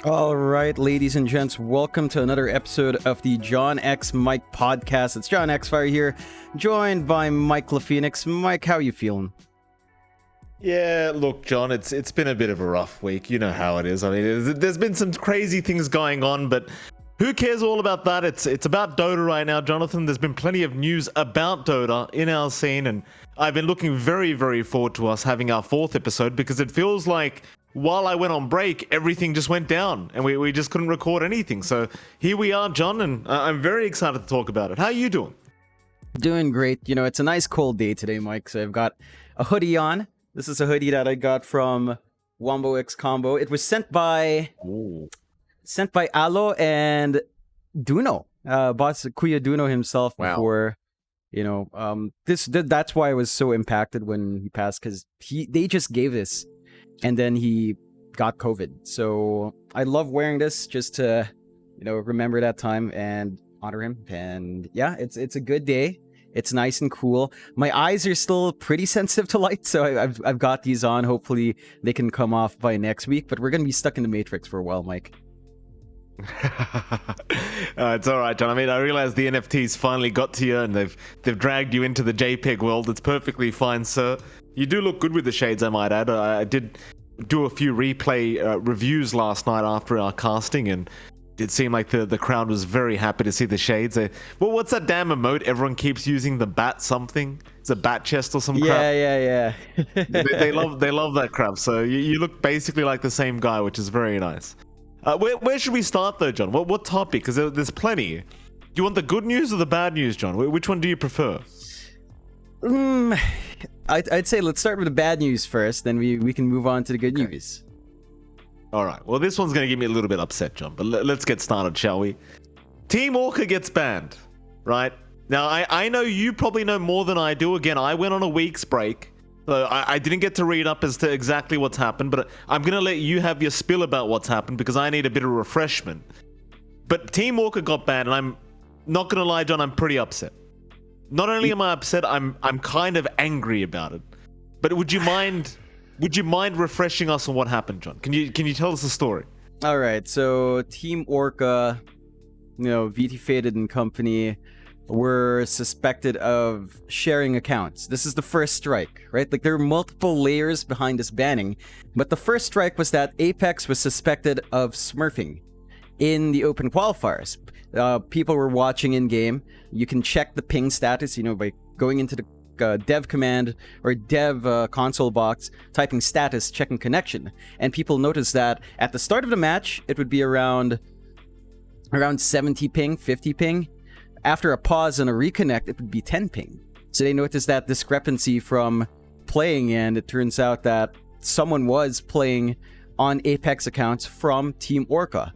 All right, ladies and gents, welcome to another episode of the John X Mike podcast. It's John X Fire here, joined by Mike LaPhoenix. Mike, how you feeling? Yeah, look, John, it's been a bit of a rough week. You know how it is. I mean, there's been some crazy things going on, but who cares all about that? It's about Dota right now, Jonathan. There's been plenty of news about Dota in our scene, and I've been looking very, very forward to us having our fourth episode because it feels like while I went on break, everything just went down and we just couldn't record anything. So here we are, John, and I'm very excited to talk about it. How are you doing? Doing great. You know, it's a nice cold day today, Mike, so I've got a hoodie on. This is a hoodie that I got from Wombo X Combo. It was sent by Alo and Duno, boss Kuya Duno himself. Wow. Before, you know, that's why I was so impacted when he passed, because they just gave this, and then he got COVID. So I love wearing this just to, you know, remember that time and honor him. And yeah, it's a good day. It's nice and cool. My eyes are still pretty sensitive to light, so I've got these on. Hopefully they can come off by next week, but we're going to be stuck in the Matrix for a while, Mike. It's all right, John. I mean, I realize the NFTs finally got to you and they've dragged you into the JPEG world. It's perfectly fine, sir. You do look good with the shades, I might add. I did do a few replay reviews last night after our casting, and it seemed like the crowd was very happy to see the shades. Well, what's that damn emote everyone keeps using? The bat something? It's a bat chest or some crap? Yeah. they love that crap. So you look basically like the same guy, which is very nice. Where should we start though, John? What topic? Because there's plenty. Do you want the good news or the bad news, John? Which one do you prefer? I'd say let's start with the bad news first, then we can move on to the good news. All right. Well, this one's going to get me a little bit upset, John, but let's get started, shall we? Team Orca gets banned, right? Now, I know you probably know more than I do. Again, I went on a week's break, so I didn't get to read up as to exactly what's happened, but I'm going to let you have your spill about what's happened because I need a bit of refreshment. But Team Orca got banned, and I'm not going to lie, John, I'm pretty upset. Not only am I upset, I'm kind of angry about it. But would you mind refreshing us on what happened, John? Can you tell us the story? All right, so Team Orca, you know, VT Faded and company were suspected of sharing accounts. This is the first strike, right? Like, there are multiple layers behind this banning, but the first strike was that Apex was suspected of smurfing in the open qualifiers. People were watching in game. You can check the ping status, you know, by going into the dev command or dev console box, typing status, checking connection, and people noticed that at the start of the match it would be around 70 ping, 50 ping. After a pause and a reconnect, it would be 10 ping. So they noticed that discrepancy from playing, and it turns out that someone was playing on Apex accounts from Team Orca.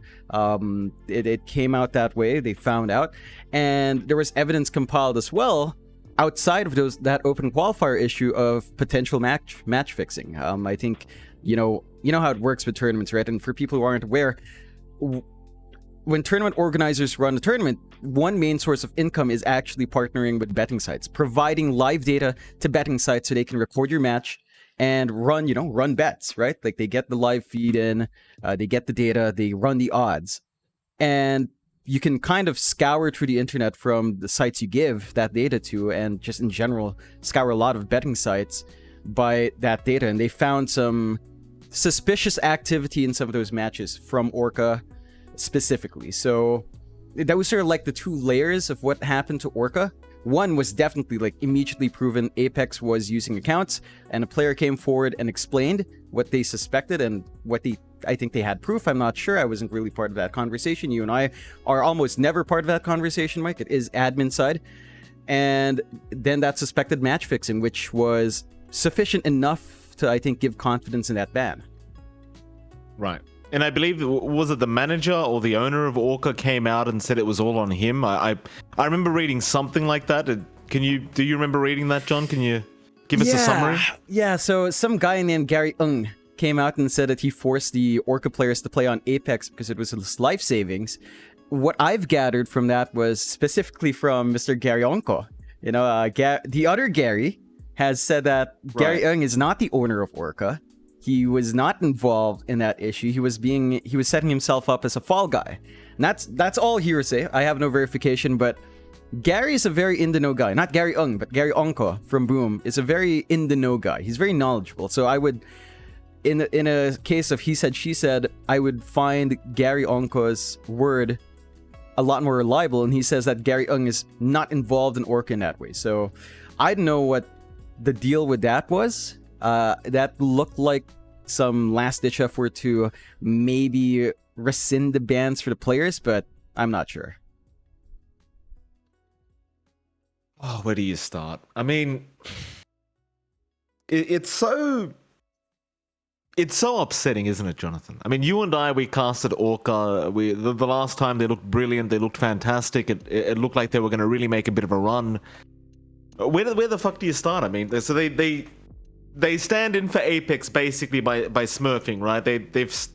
It came out that way. They found out, and there was evidence compiled as well outside of that open qualifier issue of potential match fixing. I think you know how it works with tournaments, right? And for people who aren't aware, when tournament organizers run a tournament, one main source of income is actually partnering with betting sites, providing live data to betting sites so they can record your match and run bets, right? Like, they get the live feed in, they get the data, they run the odds, and you can kind of scour through the internet from the sites you give that data to, and just in general scour a lot of betting sites by that data. And they found some suspicious activity in some of those matches from Orca specifically. So that was sort of like the two layers of what happened to Orca. One was definitely like immediately proven Apex was using accounts, and a player came forward and explained what they suspected and what I think they had proof. I'm not sure. I wasn't really part of that conversation. You and I are almost never part of that conversation, Mike. It is admin side. And then that suspected match fixing, which was sufficient enough to, I think, give confidence in that ban. Right. And I believe, was it the manager or the owner of Orca came out and said it was all on him? I remember reading something like that. Do you remember reading that, John? Can you give us a summary? Yeah, so some guy named Gary Ng came out and said that he forced the Orca players to play on Apex because it was his life savings. What I've gathered from that was specifically from Mr. Gary Onko. You know, the other Gary has said that Gary Ng is not the owner of Orca. he was not involved in that issue. He was setting himself up as a fall guy. And that's all hearsay. I have no verification, but Gary is a very in-the-know guy. Not Gary Ung, but Gary Onko from Boom is a very in-the-know guy. He's very knowledgeable. So I would, in a case of he said, she said, I would find Gary Onko's word a lot more reliable, and he says that Gary Ung is not involved in Orca in that way. So I don't know what the deal with that was. That looked like some last-ditch effort to maybe rescind the bans for the players, but I'm not sure. Oh, where do you start? I mean, it's so upsetting, isn't it, Jonathan? I mean, you and I, we casted Orca. The last time they looked brilliant, they looked fantastic. It looked like they were going to really make a bit of a run. Where the fuck do you start? I mean, so they stand in for Apex basically by smurfing, right? They've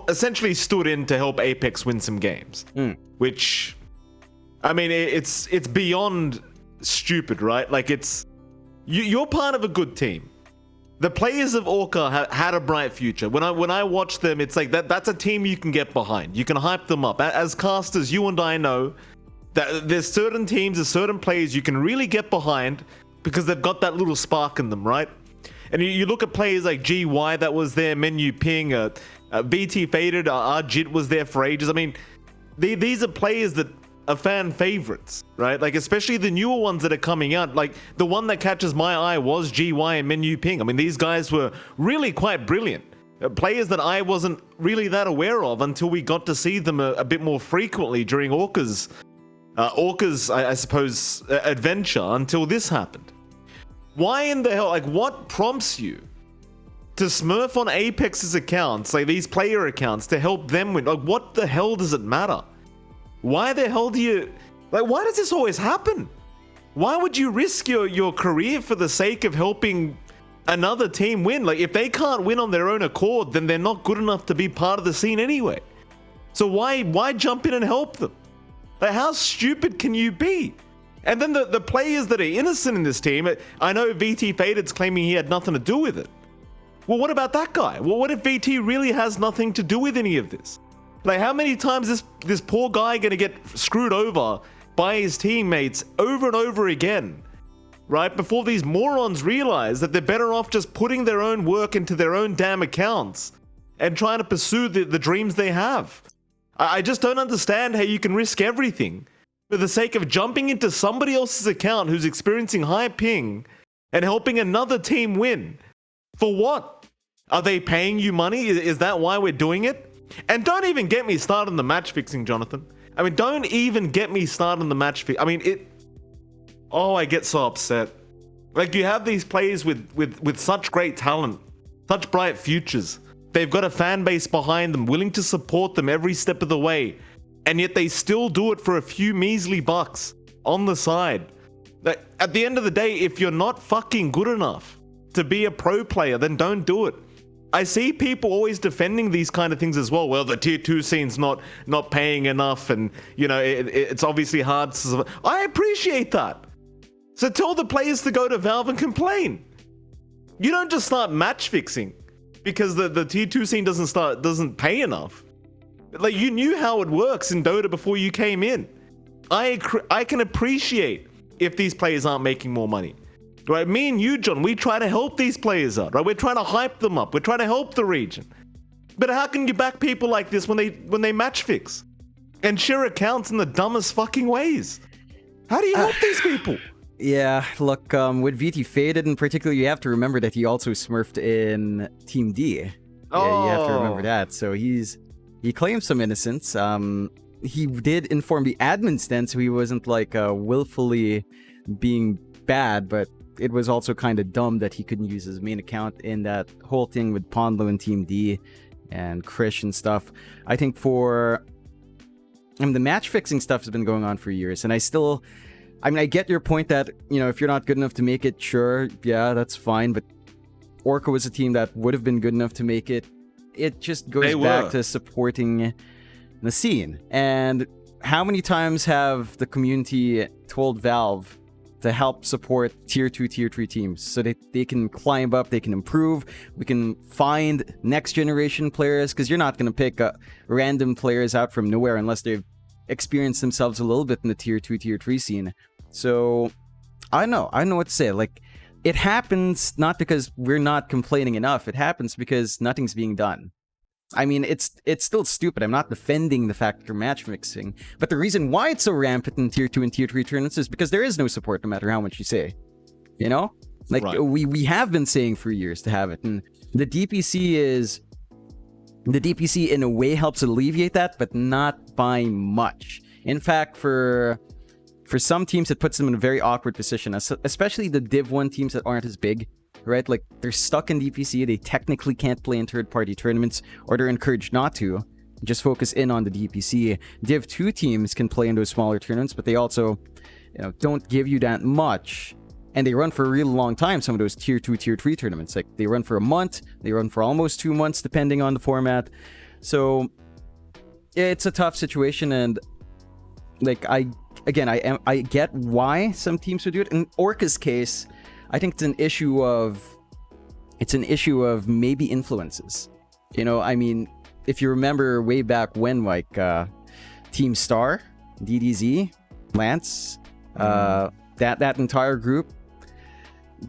essentially stood in to help Apex win some games, which, I mean, it's beyond stupid, right? Like, you're part of a good team. The players of Orca had a bright future. When I watch them, it's like that's a team you can get behind. You can hype them up. As casters, you and I know that there's certain teams, there's certain players you can really get behind because they've got that little spark in them, right? And you look at players like GY that was there, Menu Ping, VT Faded, Jit was there for ages. I mean, these are players that are fan favorites, right? Like, especially the newer ones that are coming out. Like, the one that catches my eye was GY and Menu Ping. I mean, these guys were really quite brilliant. Players that I wasn't really that aware of until we got to see them a bit more frequently during Orca's, I suppose, adventure until this happened. Why in the hell, like, what prompts you to smurf on Apex's accounts, like these player accounts, to help them win? Like, what the hell does it matter? Why the hell do you, like, why does this always happen? Why would you risk your career for the sake of helping another team win? Like, if they can't win on their own accord, then they're not good enough to be part of the scene anyway. So why jump in and help them? Like, how stupid can you be? And then the players that are innocent in this team, I know VT Faded's claiming he had nothing to do with it. Well, what about that guy? Well, what if VT really has nothing to do with any of this? Like, how many times is this poor guy gonna get screwed over by his teammates over and over again, right? Before these morons realize that they're better off just putting their own work into their own damn accounts and trying to pursue the dreams they have. I just don't understand how you can risk everything for the sake of jumping into somebody else's account who's experiencing high ping and helping another team win. For what? Are they paying you money? Is that why we're doing it? And don't even get me started on the match fixing, Jonathan. I mean, don't even get me started on the match fix. I mean, I get so upset. Like, you have these players with such great talent, such bright futures. They've got a fan base behind them, willing to support them every step of the way. And yet they still do it for a few measly bucks on the side. At the end of the day, if you're not fucking good enough to be a pro player, then don't do it. I see people always defending these kind of things as well. Well, the tier 2 scene's not paying enough, and, you know, it's obviously hard to survive. I appreciate that. So tell the players to go to Valve and complain. You don't just start match fixing because the tier 2 scene doesn't pay enough. Like, you knew how it works in Dota before you came in. I can appreciate if these players aren't making more money. Right? Me and you, John, we try to help these players out, right? We're trying to hype them up. We're trying to help the region. But how can you back people like this when they match fix and share accounts in the dumbest fucking ways? How do you help these people? Yeah, look, with VT Faded in particular, you have to remember that he also smurfed in Team D. Yeah, you have to remember that. So he claims some innocence. He did inform the admin stand, so he wasn't like willfully being bad, but it was also kind of dumb that he couldn't use his main account in that whole thing with Pondlo and Team D and Krish and stuff. I think the match fixing stuff has been going on for years, and I get your point that, you know, if you're not good enough to make it, sure, yeah, that's fine, but Orca was a team that would have been good enough to make it. It just goes back to supporting the scene. And how many times have the community told Valve to help support tier 2, tier 3 teams so that they can climb up, they can improve. We can find next generation players, because you're not going to pick random players out from nowhere unless they've experienced themselves a little bit in the tier 2, tier 3 scene. So I know what to say. Like, it happens not because we're not complaining enough. It happens because nothing's being done. I mean, it's still stupid. I'm not defending the fact that they're match mixing, but the reason why it's so rampant in tier 2 and tier 3 tournaments is because there is no support, no matter how much you say. You know, like Right. we have been saying for years to have it, and the DPC in a way helps alleviate that, but not by much. In fact, for some teams, it puts them in a very awkward position, especially the Div 1 teams that aren't as big. Right, like they're stuck in DPC. They technically can't play in third-party tournaments, or they're encouraged not to. Just focus in on the DPC. Div 2 teams can play in those smaller tournaments, but they also, don't give you that much, and they run for a real long time. Some of those tier 2, tier 3 tournaments, like they run for a month, they run for almost 2 months, depending on the format. So it's a tough situation, and like I get why some teams would do it. In Orca's case, I think it's an issue of maybe influences. I mean, if you remember way back when, like Team Star, DDZ, Lance, that entire group,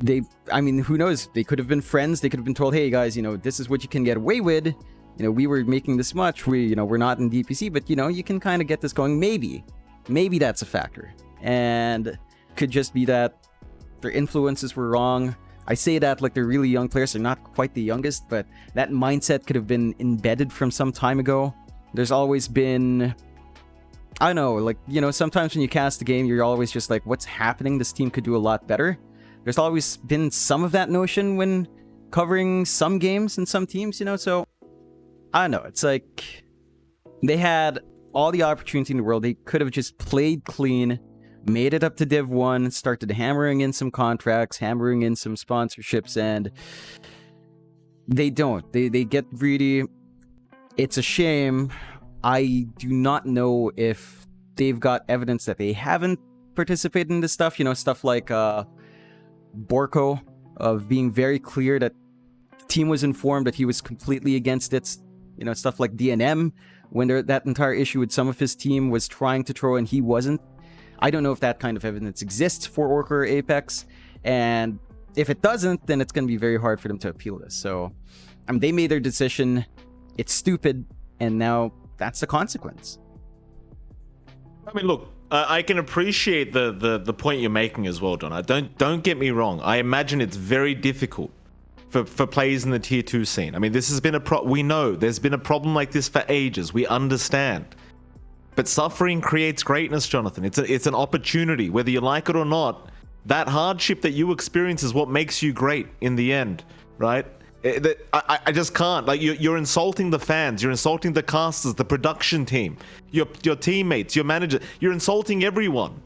who knows? They could have been friends. They could have been told, hey guys, this is what you can get away with. We were making this much. We're not in DPC, but you can kind of get this going. Maybe that's a factor, and could just be that their influences were wrong. I say that like they're really young players. They're not quite the youngest, but that mindset could have been embedded from some time ago. There's always been, I don't know, like, sometimes when you cast a game, you're always just like, what's happening? This team could do a lot better. There's always been some of that notion when covering some games and some teams, so I don't know. It's like they had all the opportunity in the world. They could have just played clean, made it up to Div 1, started hammering in some contracts, hammering in some sponsorships, and they don't. They get greedy. It's a shame. I do not know if they've got evidence that they haven't participated in this stuff. Stuff like Borko, of being very clear that the team was informed that he was completely against it. Stuff like DNM, when that entire issue with some of his team was trying to throw and he wasn't. I don't know if that kind of evidence exists for Orca or Apex, and if it doesn't, then it's going to be very hard for them to appeal this. So, they made their decision. It's stupid, and now that's the consequence. I mean, look, I can appreciate the point you're making as well, John. Don't get me wrong. I imagine it's very difficult for players in the tier 2 scene. I mean, this has been we know there's been a problem like this for ages. We understand. But suffering creates greatness, Jonathan. It's an opportunity, whether you like it or not. That hardship that you experience is what makes you great in the end, right? I just can't. Like, you're insulting the fans, you're insulting the casters, the production team, your teammates, your manager. You're insulting everyone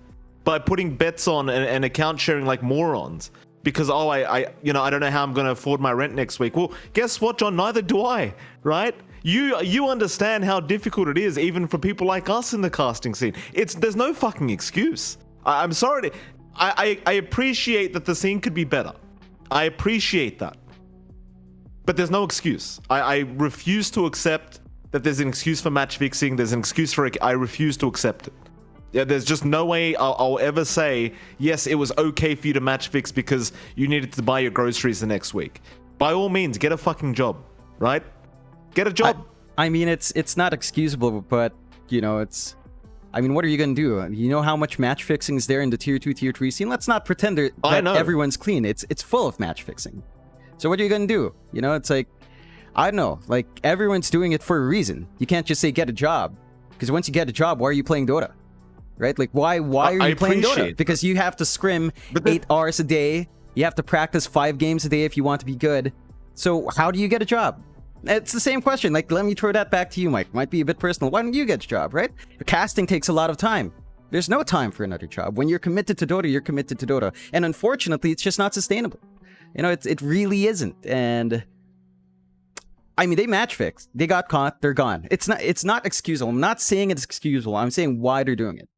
by putting bets on and account sharing like morons. Because I don't know how I'm going to afford my rent next week. Well, guess what, John? Neither do I, right? You understand how difficult it is, even for people like us in the casting scene. There's no fucking excuse. I'm sorry. I appreciate that the scene could be better. I appreciate that. But there's no excuse. I refuse to accept that there's an excuse for match fixing. There's an excuse for it. I refuse to accept it. Yeah, there's just no way I'll ever say, yes, it was okay for you to match fix because you needed to buy your groceries the next week. By all means, get a fucking job, right? Get a job. I mean, it's not excusable, but, what are you going to do? You know how much match fixing is there in the tier 2, tier 3 scene? Let's not pretend that everyone's clean. It's full of match fixing. So what are you going to do? It's like, I don't know. Like, everyone's doing it for a reason. You can't just say get a job. Because once you get a job, why are you playing Dota? Right? Like, why are you playing Dota? Because you have to scrim 8 hours a day. You have to practice 5 games a day if you want to be good. So how do you get a job? It's the same question. Like, let me throw that back to you, Mike. Might be a bit personal. Why don't you get a job, right? Casting takes a lot of time. There's no time for another job. When you're committed to Dota, you're committed to Dota. And unfortunately, it's just not sustainable. It really isn't. And they match fixed. They got caught. They're gone. It's not excusable. I'm not saying it's excusable. I'm saying why they're doing it.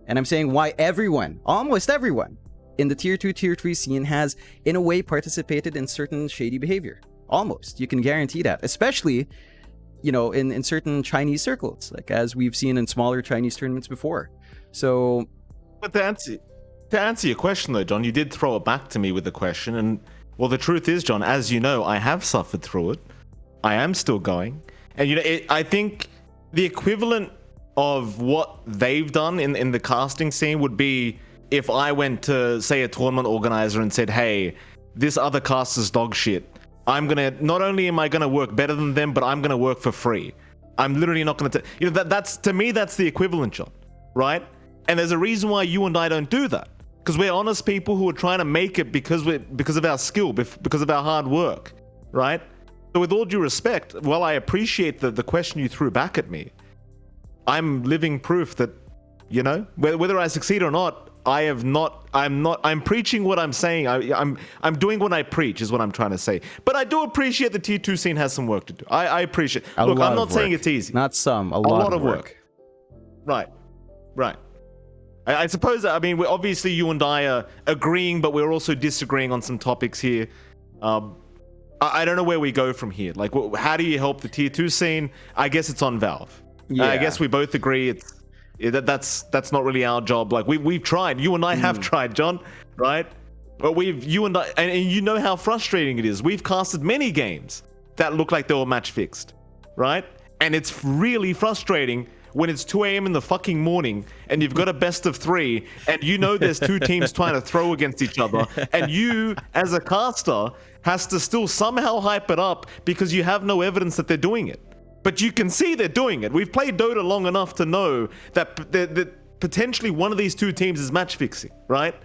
And I'm saying why almost everyone, in the tier 2, tier 3 scene has, in a way, participated in certain shady behavior. Almost. You can guarantee that. Especially, in certain Chinese circles, like as we've seen in smaller Chinese tournaments before. So... But to answer your question, though, John, you did throw it back to me with the question. And, well, the truth is, John, as you know, I have suffered through it. I am still going. And, I think the equivalent of what they've done in the casting scene would be if I went to, say, a tournament organizer and said, hey, this other caster's dog shit. Not only am I going to work better than them, but I'm going to work for free. I'm literally not going to, that's, to me, that's the equivalent, John, right? And there's a reason why you and I don't do that. Because we're honest people who are trying to make it because of our skill, because of our hard work, right? So with all due respect, while I appreciate the question you threw back at me, I'm living proof that, whether I succeed or not, I'm preaching what I'm saying. I'm doing what I preach is what I'm trying to say. But I do appreciate the tier 2 scene has some work to do. I appreciate it. Look, I'm not saying it's easy. Not some, a lot of work. Right. I suppose, obviously you and I are agreeing, but we're also disagreeing on some topics here. I don't know where we go from here. Like, how do you help the tier 2 scene? I guess it's on Valve. Yeah. I guess we both agree that's not really our job. Like, we've tried. You and I have tried, John, right? But you and I, and you know how frustrating it is. We've casted many games that look like they were match fixed, right? And it's really frustrating when it's 2 a.m. in the fucking morning and you've got a best of 3 and there's 2 teams trying to throw against each other, and you as a caster has to still somehow hype it up because you have no evidence that they're doing it. But you can see they're doing it. We've played Dota long enough to know that potentially one of these 2 teams is match fixing, right?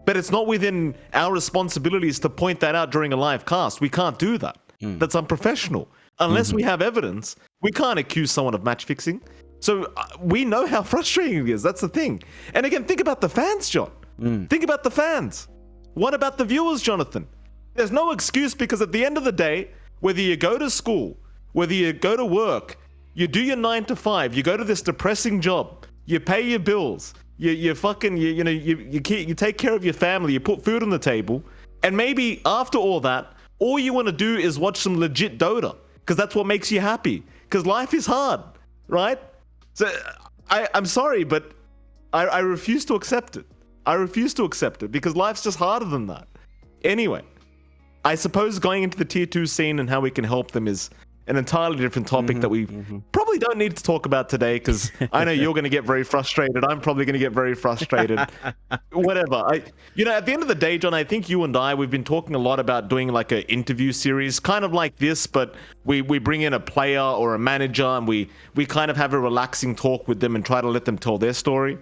But it's not within our responsibilities to point that out during a live cast. We can't do that. That's unprofessional. Unless we have evidence, we can't accuse someone of match fixing. So we know how frustrating it is. That's the thing. And again, think about the fans, John. Think about the fans. What about the viewers, Jonathan? There's no excuse, because at the end of the day, whether you go to school, whether you go to work, you do your 9 to 5, you go to this depressing job, you pay your bills, you take care of your family, you put food on the table, and maybe after all that, all you want to do is watch some legit Dota, because that's what makes you happy. Because life is hard, right? So I'm sorry, but I refuse to accept it. I refuse to accept it because life's just harder than that. Anyway, I suppose going into the tier 2 scene and how we can help them is an entirely different topic that we probably don't need to talk about today, because I know you're going to get very frustrated. I'm probably going to get very frustrated. Whatever. At the end of the day, John, I think you and we've been talking a lot about doing like an interview series, kind of like this, but we bring in a player or a manager and we kind of have a relaxing talk with them and try to let them tell their story.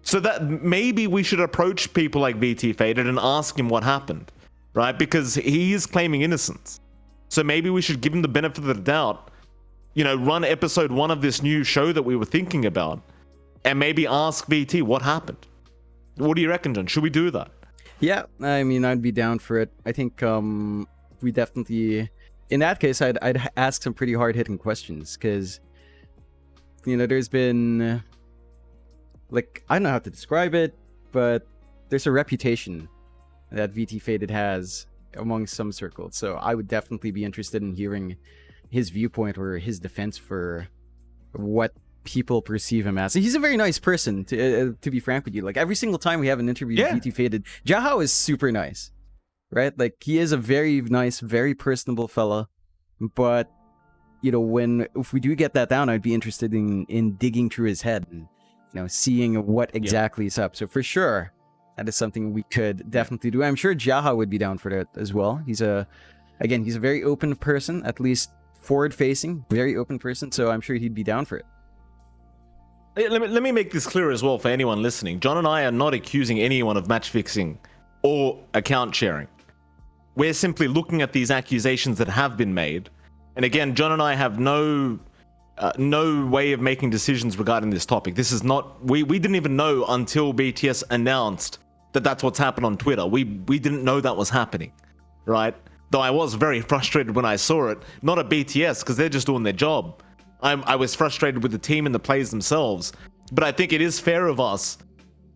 So that maybe we should approach people like VT Faded and ask him what happened, right? Because he is claiming innocence. So maybe we should give him the benefit of the doubt, run episode 1 of this new show that we were thinking about, and maybe ask VT what happened. What do you reckon, John? Should we do that? Yeah, I'd be down for it. I think we definitely, in that case, I'd ask some pretty hard-hitting questions, because, there's been, I don't know how to describe it, but there's a reputation that VT Faded has among some circles. So I would definitely be interested in hearing his viewpoint or his defense for what people perceive him as. He's a very nice person, to be frank with you. Like, every single time we have an interview with VT Faded, Jahao is super nice, right? Like, he is a very nice, very personable fella. But, if we do get that down, I'd be interested in digging through his head and, seeing what exactly is up. So for sure, that is something we could definitely do. I'm sure Jahao would be down for that as well. He's a very open person, at least forward-facing, very open person. So I'm sure he'd be down for it. Let me make this clear as well for anyone listening. John and I are not accusing anyone of match fixing or account sharing. We're simply looking at these accusations that have been made. And again, John and I have no way of making decisions regarding this topic. This is not, we didn't even know until BTS announced that that's what's happened on Twitter. We didn't know that was happening, right? Though I was very frustrated when I saw it. Not at BTS, because they're just doing their job. I was frustrated with the team and the players themselves. But I think it is fair of us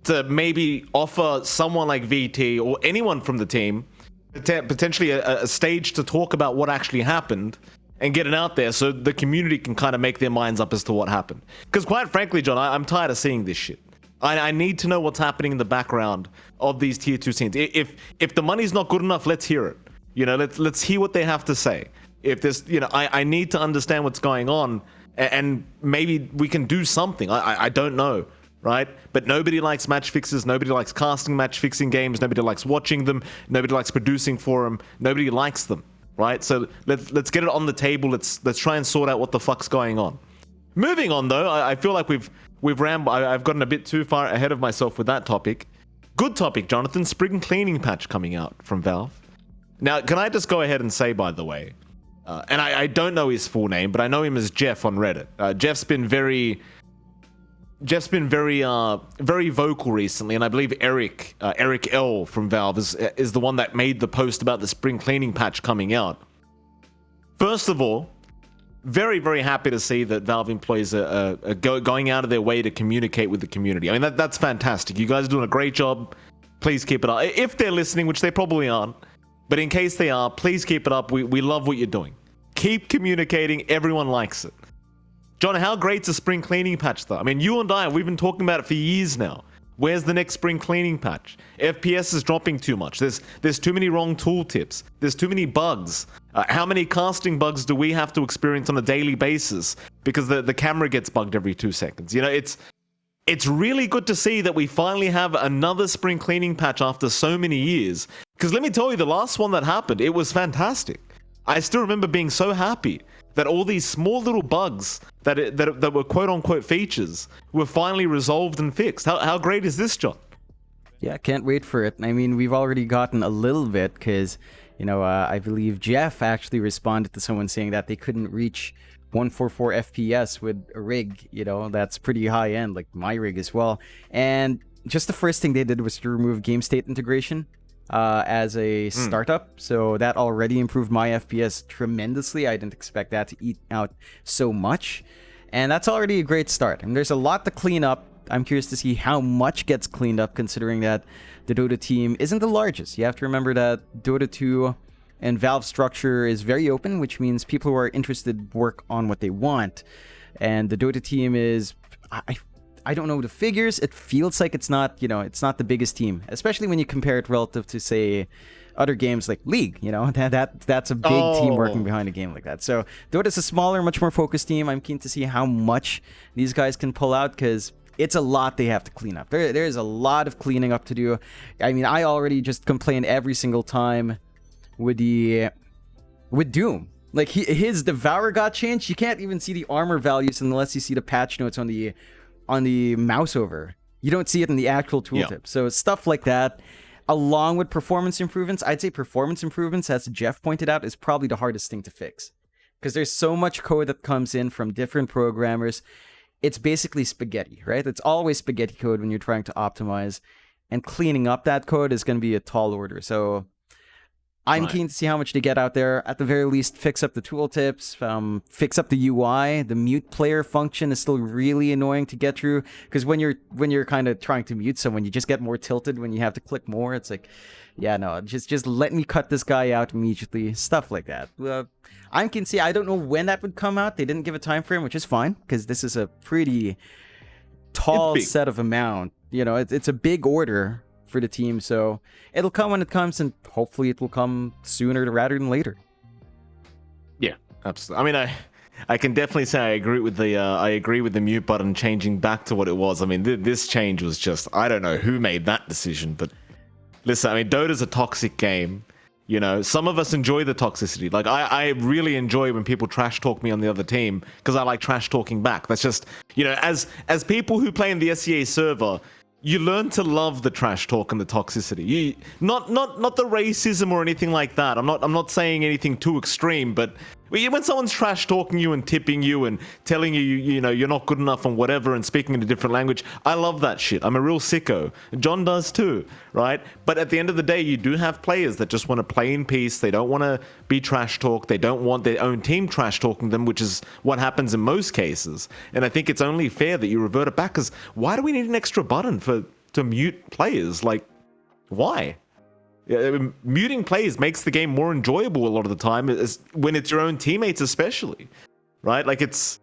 to maybe offer someone like VT or anyone from the team potentially a stage to talk about what actually happened and get it out there so the community can kind of make their minds up as to what happened. Because quite frankly, John, I'm tired of seeing this shit. I need to know what's happening in the background of these tier 2 scenes. If the money's not good enough, let's hear it. You know, let's hear what they have to say. If there's, you know, I need to understand what's going on, and maybe we can do something. I don't know, right? But nobody likes match fixes. Nobody likes casting match fixing games. Nobody likes watching them. Nobody likes producing for them. Nobody likes them, right? So let's get it on the table. Let's try and sort out what the fuck's going on. Moving on, though, I feel like we've rambled. I've gotten a bit too far ahead of myself with that topic. Good topic, Jonathan. Spring cleaning patch coming out from Valve. Now, can I just go ahead and say, by the way, and I don't know his full name, but I know him as Jeff on Reddit. Jeff's been very vocal recently, and I believe Eric L from Valve is the one that made the post about the spring cleaning patch coming out. First of all, very, very happy to see that Valve employees are going out of their way to communicate with the community. I mean, that's fantastic. You guys are doing a great job. Please keep it up. If they're listening, which they probably aren't, but in case they are, please keep it up. We love what you're doing. Keep communicating. Everyone likes it. John, how great's a spring cleaning patch, though? I mean, you and I, we've been talking about it for years now. Where's the next spring cleaning patch? FPS is dropping too much. There's too many wrong tooltips. There's too many bugs. How many casting bugs do we have to experience on a daily basis because the camera gets bugged every 2 seconds? You know, it's really good to see that we finally have another spring cleaning patch after so many years. Because let me tell you, the last one that happened, it was fantastic. I still remember being so happy that all these small little bugs that were quote-unquote features were finally resolved and fixed. How great is this, John? Yeah, can't wait for it. I mean, we've already gotten a little bit because, you know, I believe Jeff actually responded to someone saying that they couldn't reach 144 FPS with a rig, you know, that's pretty high end, like my rig as well. And just the first thing they did was to remove game state integration as a startup. So that already improved my FPS tremendously. I didn't expect that to eat out so much. And that's already a great start. And there's a lot to clean up. I'm curious to see how much gets cleaned up, considering that the Dota team isn't the largest. You have to remember that Dota 2 and Valve structure is very open, which means people who are interested work on what they want. And the Dota team is, I don't know the figures. It feels like it's not, you know, it's not the biggest team, especially when you compare it relative to, say, other games like League. You know, that's a big team working behind a game like that. So Dota's a smaller, much more focused team. I'm keen to see how much these guys can pull out, because it's a lot they have to clean up. There's a lot of cleaning up to do. I mean, I already just complain every single time with Doom. Like his Devour got changed. You can't even see the armor values unless you see the patch notes on the mouse over. You don't see it in the actual tooltip. Yep. So stuff like that, along with performance improvements. I'd say performance improvements, as Jeff pointed out, is probably the hardest thing to fix, because there's so much code that comes in from different programmers. It's basically spaghetti, right? It's always spaghetti code when you're trying to optimize, and cleaning up that code is going to be a tall order. So I'm keen to see how much they get out there. At the very least, fix up the tooltips, fix up the UI. The mute player function is still really annoying to get through, because when you're kind of trying to mute someone, you just get more tilted when you have to click more. It's like, yeah, no, just let me cut this guy out immediately. Stuff like that. I'm keen to see. I don't know when that would come out. They didn't give a time frame, which is fine, because this is a pretty tall set of amount. You know, it's a big order for the team, so it'll come when it comes, and hopefully it will come sooner rather than later. Yeah, absolutely. I mean, I can definitely say I agree with the mute button changing back to what it was. I mean, this change was just, I don't know who made that decision, but listen, I mean, Dota's a toxic game. You know, some of us enjoy the toxicity. Like, I really enjoy when people trash talk me on the other team, because I like trash talking back. That's just, you know, as people who play in the SEA server, you learn to love the trash talk and the toxicity. Not the racism or anything like that. I'm not saying anything too extreme, but when someone's trash talking you and tipping you and telling you, you know, you're not good enough and whatever, and speaking in a different language, I love that shit. I'm a real sicko. John does too, right? But at the end of the day, you do have players that just want to play in peace. They don't want to be trash talked. They don't want their own team trash talking them, which is what happens in most cases. And I think it's only fair that you revert it back, because why do we need an extra button for to mute players. Like, why? Muting players makes the game more enjoyable a lot of the time, when it's your own teammates especially, right? Like, it's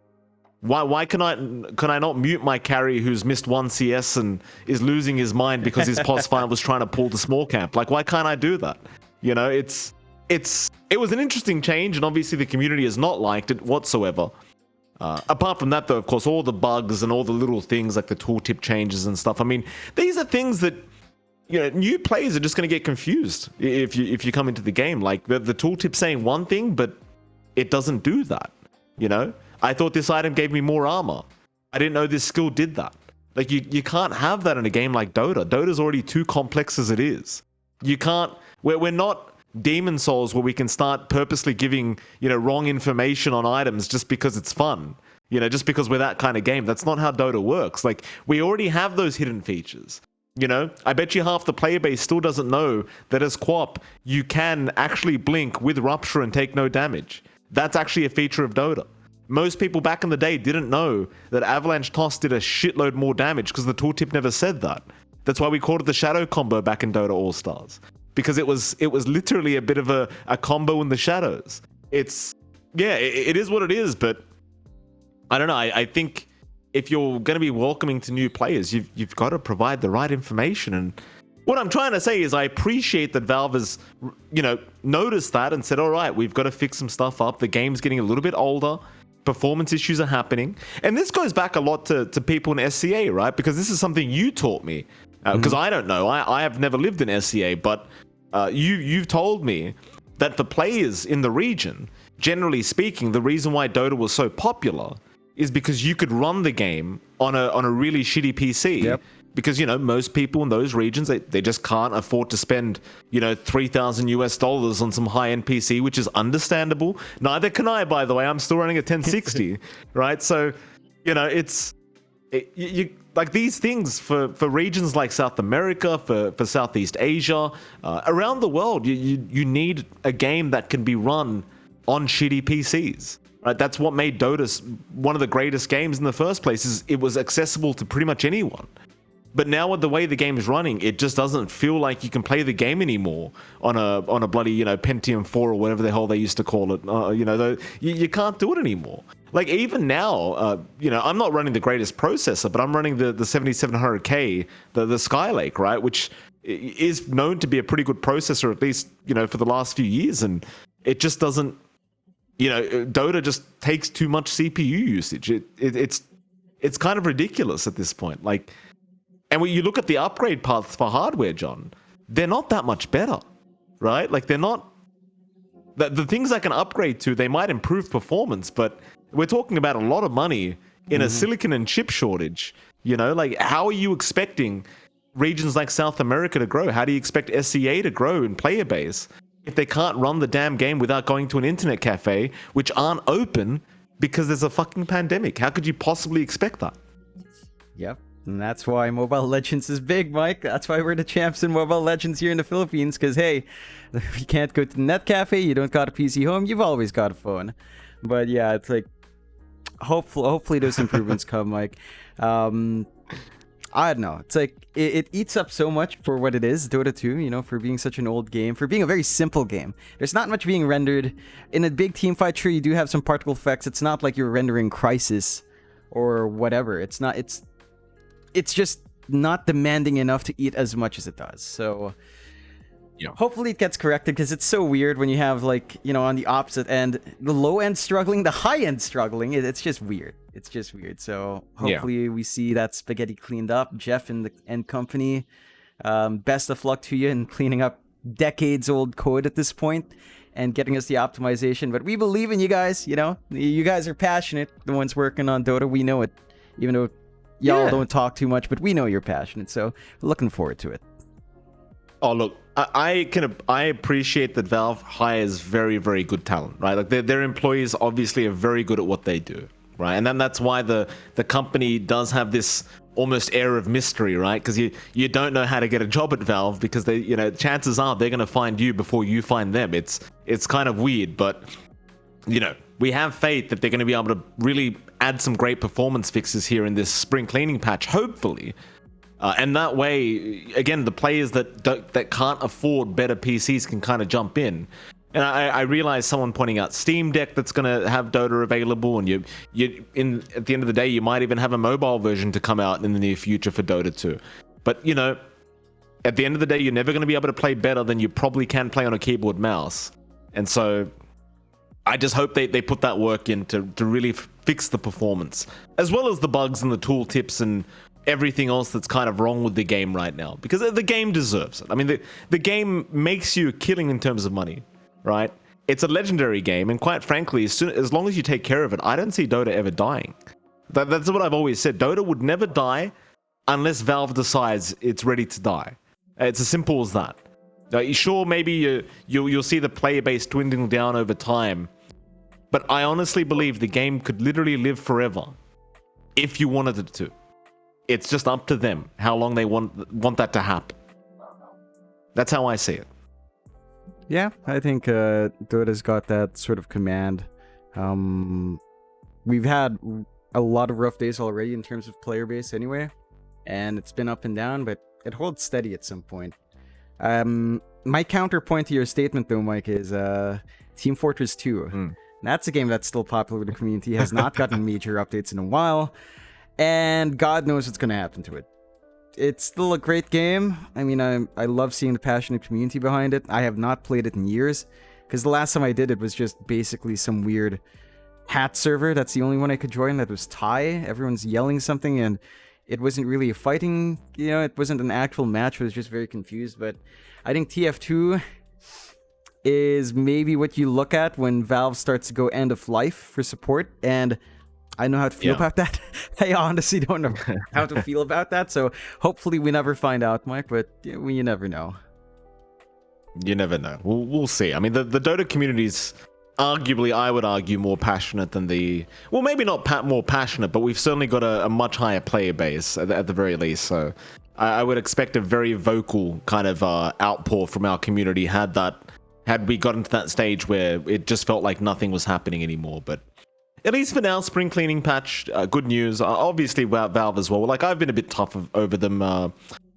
why can I not mute my carry who's missed one CS and is losing his mind because his POS 5 was trying to pull the small camp? Like, why can't I do that? You know, it was an interesting change, and obviously the community has not liked it whatsoever. Apart from that, though, of course, all the bugs and all the little things like the tooltip changes and stuff. I mean, these are things that, you know, new players are just going to get confused if you come into the game. Like, the tooltip saying one thing, but it doesn't do that. You know, I thought this item gave me more armor. I didn't know this skill did that. Like, you can't have that in a game like Dota. Dota's already too complex as it is. You can't. We're not Demon Souls where we can start purposely giving, you know, wrong information on items just because it's fun. You know, just because we're that kind of game. That's not how Dota works. Like, we already have those hidden features. You know, I bet you half the player base still doesn't know that as QoP, you can actually blink with Rupture and take no damage. That's actually a feature of Dota. Most people back in the day didn't know that Avalanche Toss did a shitload more damage because the tooltip never said that. That's why we called it the Shadow combo back in Dota All-Stars. Because it was literally a bit of a combo in the shadows. It is what it is, but I don't know. I think if you're going to be welcoming to new players, you've got to provide the right information. And what I'm trying to say is I appreciate that Valve has, you know, noticed that and said, all right, we've got to fix some stuff up. The game's getting a little bit older. Performance issues are happening. And this goes back a lot to people in SCA, right? Because this is something you taught me. Because I don't know. I have never lived in SCA, but you've told me that the players in the region, generally speaking, the reason why Dota was so popular is because you could run the game on a really shitty PC. Yep. Because, you know, most people in those regions, they just can't afford to spend, you know, $3,000 on some high-end PC, which is understandable. Neither can I, by the way. I'm still running a 1060, right? So, you know, you like these things for regions like South America, for Southeast Asia, around the world, you need a game that can be run on shitty PCs. Right? That's what made Dota one of the greatest games in the first place. Is it was accessible to pretty much anyone. But now with the way the game is running, it just doesn't feel like you can play the game anymore on a bloody, you know, Pentium 4 or whatever the hell they used to call it. You know, you can't do it anymore. Like, even now, you know, I'm not running the greatest processor, but I'm running the 7700K, the Skylake, right? Which is known to be a pretty good processor, at least, you know, for the last few years. And it just doesn't, you know, Dota just takes too much CPU usage. It's kind of ridiculous at this point. Like, and when you look at the upgrade paths for hardware, John, they're not that much better, right? Like, they're not... The things I can upgrade to, they might improve performance, but we're talking about a lot of money in a silicon and chip shortage. You know, like, how are you expecting regions like South America to grow? How do you expect SCA to grow in player base if they can't run the damn game without going to an internet cafe, which aren't open because there's a fucking pandemic? How could you possibly expect that? Yep. And that's why Mobile Legends is big, Mike. That's why we're the champs in Mobile Legends here in the Philippines. Because, hey, if you can't go to the net cafe, you don't got a PC home, you've always got a phone. But yeah, it's like, hopefully those improvements come, Mike. I don't know. It's like, it eats up so much for what it is, Dota 2, you know, for being such an old game, for being a very simple game. There's not much being rendered. In a big team fight, sure, you do have some particle effects. It's not like you're rendering Crisis or whatever. It's just not demanding enough to eat as much as it does. So yeah, hopefully it gets corrected, because it's so weird when you have, like, you know, on the opposite end, the low end struggling, the high end struggling. It's just weird. It's just weird. So hopefully we see that spaghetti cleaned up. Jeff and company, best of luck to you in cleaning up decades old code at this point and getting us the optimization. But we believe in you guys. You know, you guys are passionate. The ones working on Dota, we know it, even though y'all don't talk too much, but we know you're passionate, so we're looking forward to it. Oh, look, I appreciate that Valve hires very, very good talent, right? Like, their employees obviously are very good at what they do, right? And then that's why the company does have this almost air of mystery, right? Because you don't know how to get a job at Valve, because they, you know, chances are they're going to find you before you find them. It's kind of weird, but, you know, we have faith that they're going to be able to really add some great performance fixes here in this spring cleaning patch, hopefully. And that way, again, the players that can't afford better PCs can kind of jump in. And I realize someone pointing out Steam Deck that's going to have Dota available, and at the end of the day, you might even have a mobile version to come out in the near future for Dota 2. But at the end of the day, you're never going to be able to play better than you probably can play on a keyboard mouse. And so I just hope they put that work in to really fix the performance, as well as the bugs and the tooltips and everything else that's kind of wrong with the game right now, because the game deserves it. I mean, the game makes you a killing in terms of money, right? It's a legendary game, and quite frankly, as long as you take care of it, I don't see Dota ever dying. That's what I've always said. Dota would never die unless Valve decides it's ready to die. It's as simple as that. Sure, maybe you'll see the player base dwindling down over time, but I honestly believe the game could literally live forever if you wanted it to. It's just up to them how long they want that to happen. That's how I see it. Yeah, I think Dota's got that sort of command. We've had a lot of rough days already in terms of player base anyway, and it's been up and down, but it holds steady at some point. My counterpoint to your statement, though, Mike, is Team Fortress 2. That's a game that's still popular with the community, has not gotten major updates in a while, and God knows what's going to happen to it. It's still a great game. I mean, I love seeing the passionate community behind it. I have not played it in years, because the last time I did it was just basically some weird hat server. That's the only one I could join that was Thai. Everyone's yelling something, and it wasn't really a fighting, it wasn't an actual match. I was just very confused, but I think TF2 is maybe what you look at when Valve starts to go end of life for support, and I know how to feel about that. I honestly don't know how to feel about that, so hopefully we never find out, Mike, but you never know. You never know. We'll see. I mean, the Dota community's arguably, I would argue, more passionate than well, maybe not more passionate, but we've certainly got a much higher player base at the very least, so I would expect a very vocal kind of outpour from our community had we gotten to that stage where it just felt like nothing was happening anymore. But at least for now, spring cleaning patch, good news. Obviously, Valve as well. Like, I've been a bit tough over them.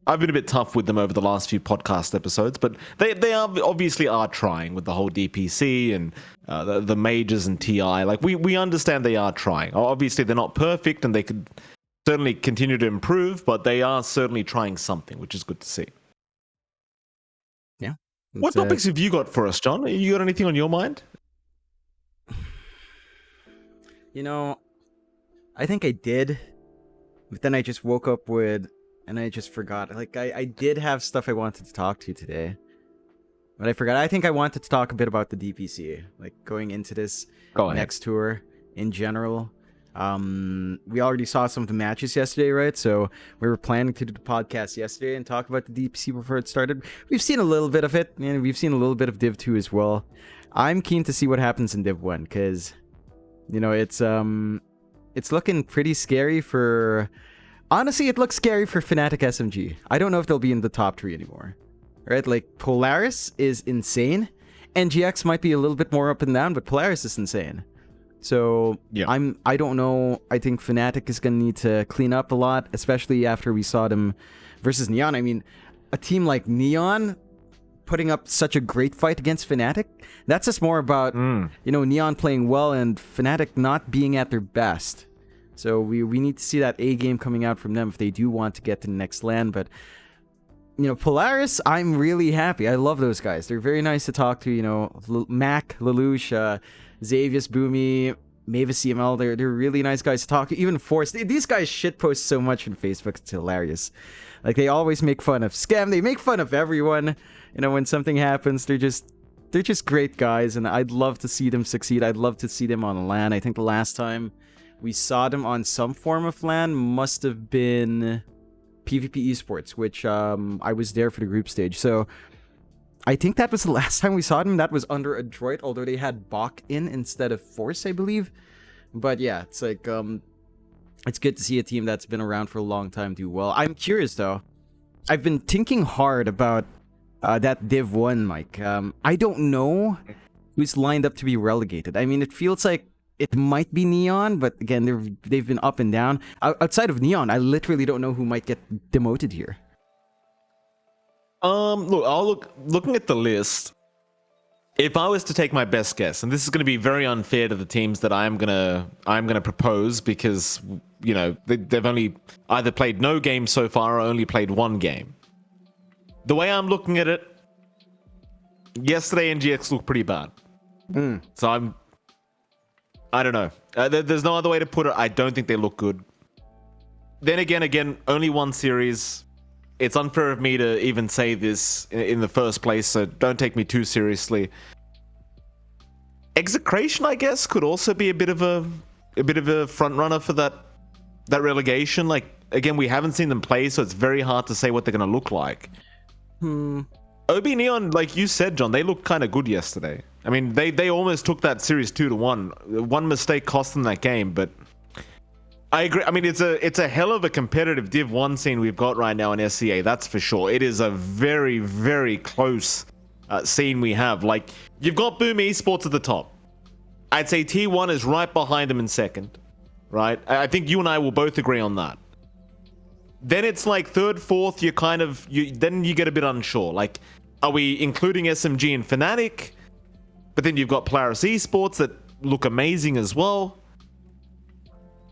I've been a bit tough with them over the last few podcast episodes, but they obviously are trying with the whole DPC and the majors and TI. Like, we understand they are trying. Obviously, they're not perfect, and they could certainly continue to improve, but they are certainly trying something, which is good to see. Yeah. What topics have you got for us, John? You got anything on your mind? I think I did, but then I just woke up and I just forgot. Like, I did have stuff I wanted to talk to you today, but I forgot. I think I wanted to talk a bit about the DPC, like going into this next tour in general. We already saw some of the matches yesterday, right? So we were planning to do the podcast yesterday and talk about the DPC before it started. We've seen a little bit of it, and we've seen a little bit of Div 2 as well. I'm keen to see what happens in Div 1, because it's looking pretty scary for... Honestly, it looks scary for Fnatic SMG. I don't know if they'll be in the top 3 anymore. Right? Like, Polaris is insane. NGX might be a little bit more up and down, but Polaris is insane. So, yeah. I don't know. I think Fnatic is going to need to clean up a lot, especially after we saw them versus Neon. I mean, a team like Neon putting up such a great fight against Fnatic, that's just more about, Neon playing well and Fnatic not being at their best. So we need to see that A game coming out from them if they do want to get to the next LAN. But, Polaris, I'm really happy. I love those guys. They're very nice to talk to, Mac, Lelouch, Xavius, Boomy, Mavis CML. They're really nice guys to talk to. Even Force. These guys shitpost so much on Facebook. It's hilarious. Like, they always make fun of Scam. They make fun of everyone. When something happens, they're just great guys, and I'd love to see them succeed. I'd love to see them on LAN. I think the last time we saw them on some form of LAN must have been PvP Esports, which I was there for the group stage. So I think that was the last time we saw them. That was under Adroit, although they had Bach in instead of Force, I believe. But yeah, it's like, it's good to see a team that's been around for a long time do well. I'm curious, though. I've been thinking hard about that Div 1, Mike. I don't know who's lined up to be relegated. I mean, it feels like it might be Neon, but again, they've been up and down. Outside of Neon, I literally don't know who might get demoted here. Looking at the list. If I was to take my best guess, and this is going to be very unfair to the teams that I'm gonna propose, because they've only either played no game so far or only played one game. The way I'm looking at it, yesterday NGX looked pretty bad. So I don't know. There's no other way to put it. I don't think they look good. Then again, only one series. It's unfair of me to even say this in the first place, so don't take me too seriously. Execration, I guess, could also be a bit of a front runner for that relegation. Like, again, we haven't seen them play, so it's very hard to say what they're going to look like. OB Neon, like you said, John, they looked kind of good yesterday. I mean, they almost took that series 2-1. One mistake cost them that game, but I agree. I mean, it's a hell of a competitive Div 1 scene we've got right now in SCA, that's for sure. It is a very, very close scene we have. Like, you've got Boom Esports at the top. I'd say T1 is right behind them in second, right? I think you and I will both agree on that. Then it's like third, fourth, then you get a bit unsure. Like, are we including SMG and Fnatic? But then you've got Polaris Esports that look amazing as well.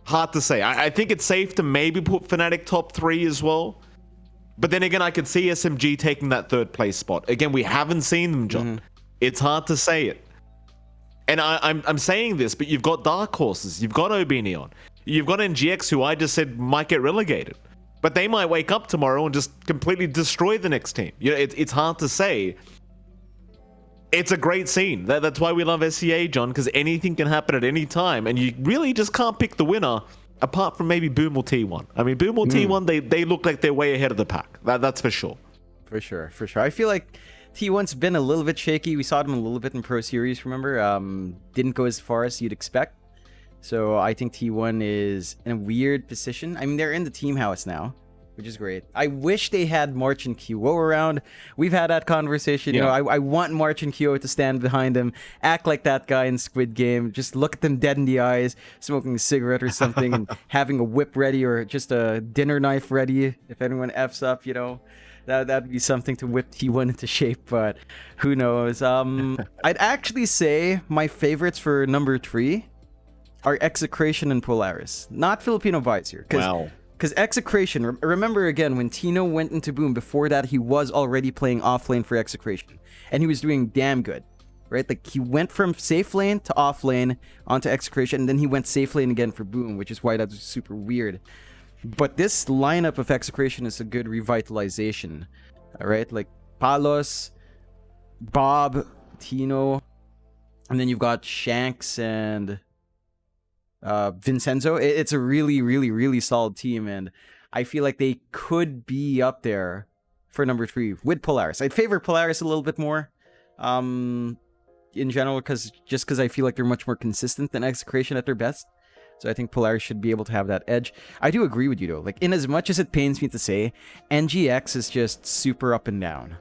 Hard to say. I think it's safe to maybe put Fnatic top 3 as well. But then again, I could see SMG taking that third place spot. Again, we haven't seen them, John. It's hard to say it. And I'm saying this, but you've got Dark Horses. You've got OB Neon. You've got NGX, who I just said might get relegated. But they might wake up tomorrow and just completely destroy the next team. It's hard to say. It's a great scene. That's why we love SCA, John, because anything can happen at any time, and you really just can't pick the winner, apart from maybe Boom or T1. I mean, Boom or T1, they look like they're way ahead of the pack. That's for sure. For sure. I feel like T1's been a little bit shaky. We saw them a little bit in Pro Series, remember? Didn't go as far as you'd expect. So I think T1 is in a weird position. I mean, they're in the team house now, which is great. I wish they had March and QO around. We've had that conversation. You know, I want March and QO to stand behind them, act like that guy in Squid Game, just look at them dead in the eyes, smoking a cigarette or something, and having a whip ready or just a dinner knife ready if anyone F's up, That'd be something to whip T1 into shape, but who knows. I'd actually say my favorites for number 3 are Execration and Polaris. Not Filipino Bites here. Wow. Because Execration, remember again, when Tino went into Boom, before that, he was already playing off lane for Execration. And he was doing damn good, right? Like, he went from safe lane to off lane onto Execration, and then he went safe lane again for Boom, which is why that's super weird. But this lineup of Execration is a good revitalization, all right? Like, Palos, Bob, Tino, and then you've got Shanks and Vincenzo. It's a really, really, really solid team, and I feel like they could be up there for number 3 with Polaris. I'd favor Polaris a little bit more in general, because I feel like they're much more consistent than Execration at their best. So I think Polaris should be able to have that edge. I do agree with you, though. Like, in as much as it pains me to say, NGX is just super up and down,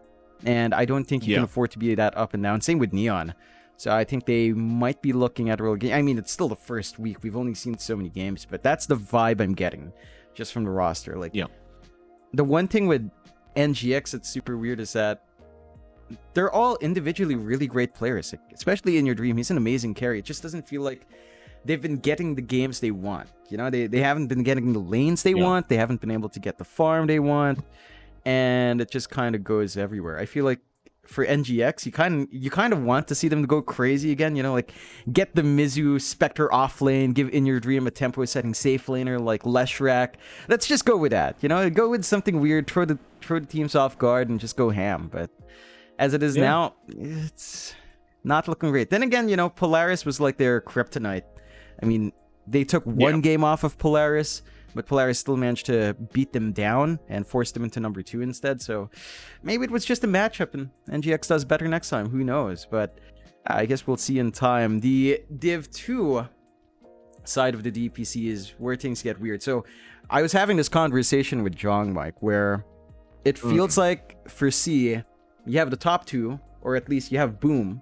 and I don't think you can afford to be that up and down. Same with Neon. So I think they might be looking at a real game. I mean, it's still the first week. We've only seen so many games, but that's the vibe I'm getting just from the roster. Like, the one thing with NGX that's super weird is that they're all individually really great players, like, especially in your dream. He's an amazing carry. It just doesn't feel like they've been getting the games they want. They haven't been getting the lanes they want. They haven't been able to get the farm they want, and it just kind of goes everywhere. I feel like for NGX, you kind of want to see them go crazy again, like get the Mizu Spectre off lane, give In Your Dream a tempo setting safe laner like Leshrac. Let's just go with that, go with something weird, throw the teams off guard and just go ham. But as it is now, it's not looking great. Then again, Polaris was like their kryptonite. I mean, they took one game off of Polaris, but Polaris still managed to beat them down and force them into number 2 instead. So maybe it was just a matchup and NGX does better next time. Who knows? But I guess we'll see in time. The Div 2 side of the DPC is where things get weird. So I was having this conversation with johnxmike where it feels like for C, you have the top 2, or at least you have Boom,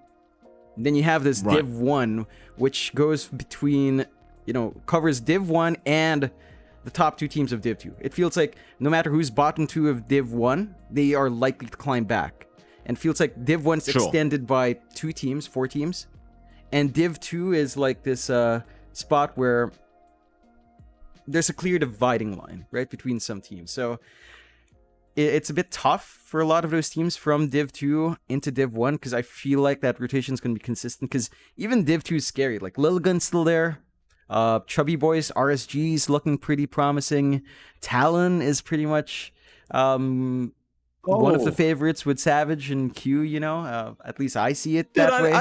Then you have this Right. Div 1, which goes between, covers Div 1 and the top 2 teams of Div 2. It feels like no matter who's bottom 2 of Div 1, they are likely to climb back. And feels like Div 1 is extended by 4 teams. And Div 2 is like this spot where there's a clear dividing line, right, between some teams. So it's a bit tough for a lot of those teams from Div 2 into Div 1 because I feel like that rotation is going to be consistent because even Div 2 is scary. Like, Lilgun's still there. Chubby Boys, RSG's looking pretty promising. Talon is pretty much one of the favorites with Savage and Q, at least I see it that way.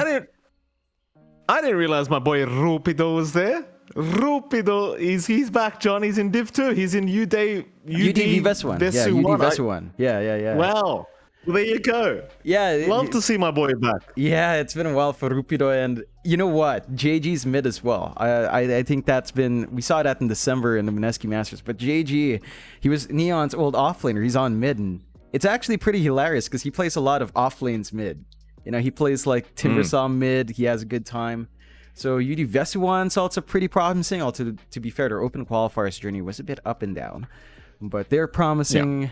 I didn't realize my boy Rupido was there. Rupido, he's back, John. He's in Div 2. He's in UD Vesuan. Yeah, UD Vesuan. Yeah. Wow. Well, there you go. Yeah. Love to see my boy back. Yeah, it's been a while for Rupido, and you know what? JG's mid as well. I think we saw that in December in the Mineski Masters, but JG, he was Neon's old offlaner. He's on mid, and it's actually pretty hilarious because he plays a lot of offlanes mid. He plays like Timbersaw mid. He has a good time. So UD Vesuan's also pretty promising. Also, to be fair, their open qualifiers journey was a bit up and down, but they're promising. Yeah.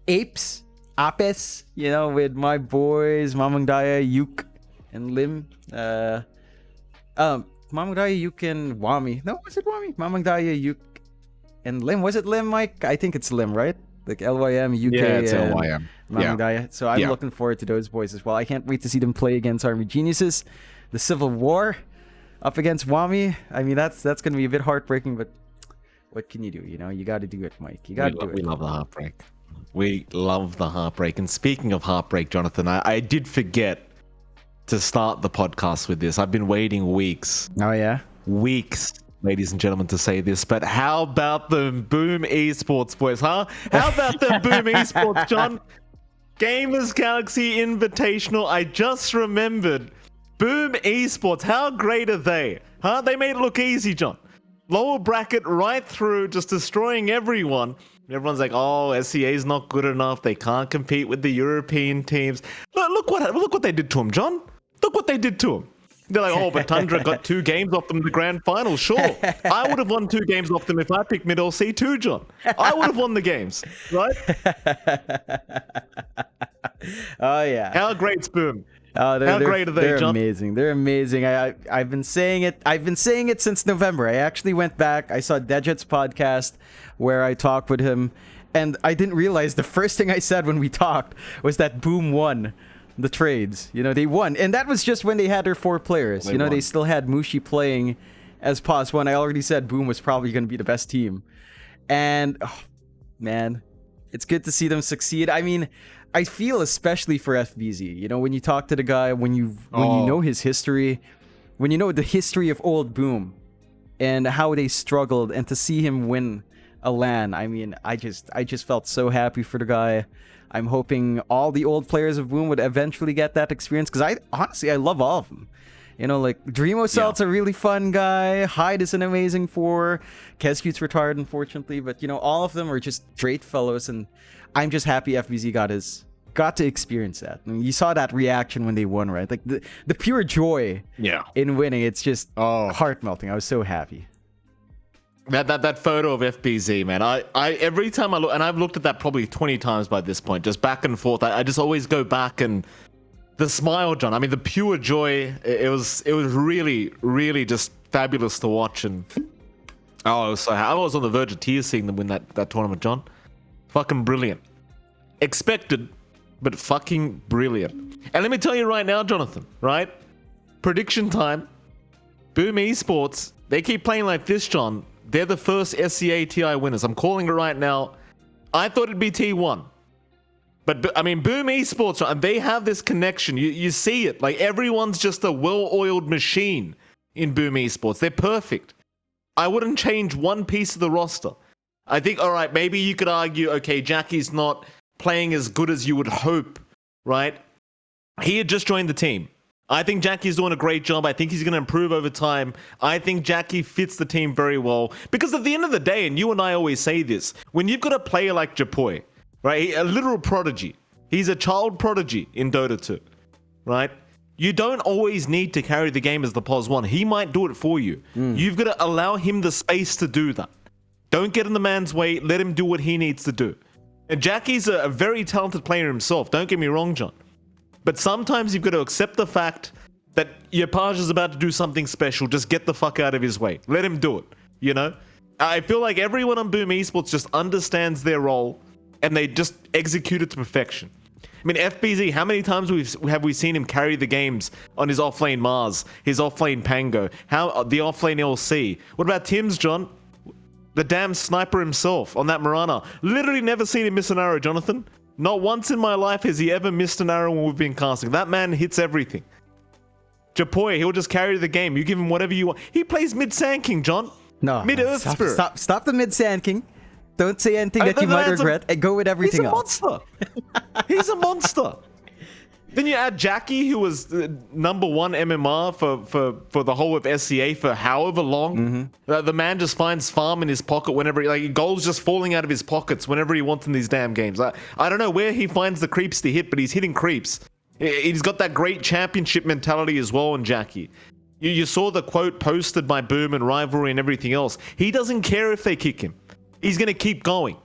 Apes, with my boys Mamangdaya, Yuk, and Lim. Mamangdaya, Yuk, and Wami. No, was it Wami? Mamangdaya, Yuk, and Lim. Was it Lim, Mike? I think it's Lim, right? Like LYM, UK, yeah, it's LYM. Mamangdaya. Yeah. So I'm looking forward to those boys as well. I can't wait to see them play against Army Geniuses. The Civil War up against Wami. I mean, that's going to be a bit heartbreaking, but what can you do? You got to do it, Mike. You got to do it. We love the heartbreak. We love the heartbreak. And speaking of heartbreak, Jonathan, I did forget to start the podcast with this. I've been waiting weeks. Oh, yeah? Weeks, ladies and gentlemen, to say this. But how about the Boom Esports, boys, huh? How about the Boom Esports, John? Gamers Galaxy Invitational. I just remembered. Boom Esports. How great are they? Huh? They made it look easy, John. Lower bracket right through, just destroying everyone. Everyone's like, oh, SEA is not good enough. They can't compete with the European teams. Look what they did to him, John. Look what they did to him. They're like, oh, but Tundra got 2 games off them in the grand final. Sure, I would have won 2 games off them if I picked Mid-All C2, John. I would have won the games, right? Oh, yeah. How great's Boom? How great are they, they're John? amazing. They're amazing. I've been saying it since November. I actually went back. I saw Dejet's podcast where I talked with him, and I didn't realize the first thing I said when we talked was that Boom won the trades. They won, and that was just when they had their 4 players. They still had Mushi playing as POS 1. I already said Boom was probably going to be the best team, and oh, man, it's good to see them succeed. I mean, I feel especially for FBZ, when you talk to the guy, when you know his history, when you know the history of old Boom and how they struggled, and to see him win a LAN, I mean, I just felt so happy for the guy. I'm hoping all the old players of Boom would eventually get that experience, because I love all of them. Like Dreamo Salt's a really fun guy. Hyde is an amazing 4. Kescute's retired, unfortunately, but all of them are just great fellows, and I'm just happy FBZ got to experience that. I mean, you saw that reaction when they won, right? Like the pure joy in winning. It's just heart melting. I was so happy. That photo of FBZ, man. I every time I look, and I've looked at that probably 20 times by this point, just back and forth. I just always go back, and the smile, John. I mean, the pure joy. It was really, really just fabulous to watch, and I was on the verge of tears seeing them win that tournament, John. Fucking brilliant. Expected, but fucking brilliant. And let me tell you right now, Jonathan, right? Prediction time. Boom Esports, they keep playing like this, John. They're the first SCA TI winners. I'm calling it right now. I thought it'd be T1. But I mean, Boom Esports, and they have this connection. You see it. Like, everyone's just a well-oiled machine in Boom Esports. They're perfect. I wouldn't change one piece of the roster. I think, all right, maybe you could argue, okay, Jackie's not playing as good as you would hope, right? He had just joined the team. I think Jackie's doing a great job. I think he's going to improve over time. I think Jackie fits the team very well. Because at the end of the day, and you and I always say this, when you've got a player like Japoi, right? A literal prodigy. He's a child prodigy in Dota 2, right? You don't always need to carry the game as the POS 1. He might do it for you. You've got to allow him the space to do that. Don't get in the man's way. Let him do what he needs to do. And Jackie's a very talented player himself. Don't get me wrong, John. But sometimes you've got to accept the fact that your page is about to do something special. Just get the fuck out of his way. Let him do it. You know? I feel like everyone on Boom Esports just understands their role and they just execute it to perfection. I mean, FBZ, how many times have we seen him carry the games on his offlane Mars, his offlane Pango, the offlane LC? What about Tim's, John? The damn sniper himself on that Mirana. Literally never seen him miss an arrow, Jonathan. Not once in my life has he ever missed an arrow when we've been casting. That man hits everything. Japoy, he'll just carry the game. You give him whatever you want. He plays mid-Sand King, John. No. Mid-Earth Spirit. Stop the mid-Sand King. Don't say anything that you might regret and go with everything else. He's a monster. He's a monster. Then you add Jackie, who was number 1 MMR for the whole of SCA for however long. The man just finds farm in his pocket whenever, goals just falling out of his pockets whenever he wants in these damn games. I don't know where he finds the creeps to hit, but he's hitting creeps. He's got that great championship mentality as well in Jackie. You saw the quote posted by Boom and Rivalry and everything else. He doesn't care if they kick him. He's going to keep going.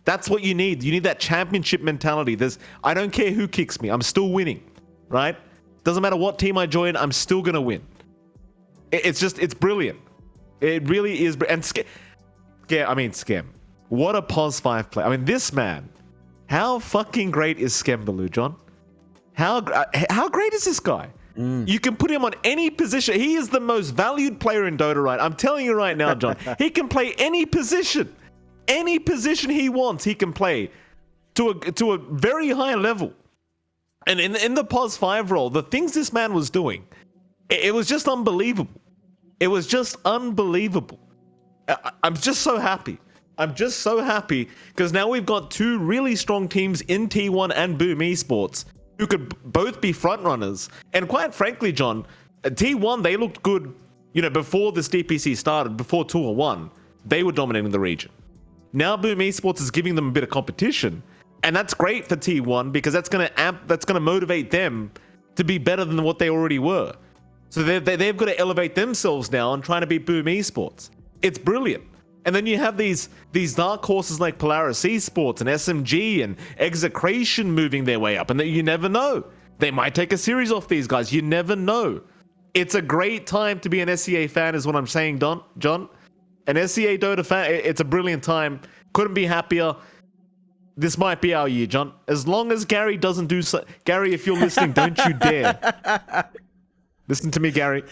That's what you need. You need that championship mentality. I don't care who kicks me. I'm still winning, right? Doesn't matter what team I join. I'm still going to win. It's brilliant. It really is. And Skem. What a POS 5 play. I mean, this man, how fucking great is Skembaloo, John? How great is this guy? You can put him on any position. He is the most valued player in Dota, right? I'm telling you right now, John. He can play any position. Any position he wants, he can play to a very high level. And in the POS 5 role, the things this man was doing, it was just unbelievable. It was just unbelievable. I'm just so happy. I'm just so happy because now we've got 2 really strong teams in T1 and Boom Esports who could both be front runners. And quite frankly, John, T1, they looked good, before this DPC started, before Tour 1, they were dominating the region. Now Boom Esports is giving them a bit of competition, and that's great for T1 because that's going to motivate them to be better than what they already were. So they've got to elevate themselves now and trying to beat Boom Esports. It's brilliant. And then you have these dark horses like Polaris Esports and SMG and Execration moving their way up, and that you never know. They might take a series off these guys. You never know. It's a great time to be an SCA fan is what I'm saying, John. An SCA Dota fan, it's a brilliant time. Couldn't be happier. This might be our year, John. As long as Gary doesn't do so. Gary, if you're listening, don't you dare. Listen to me, Gary.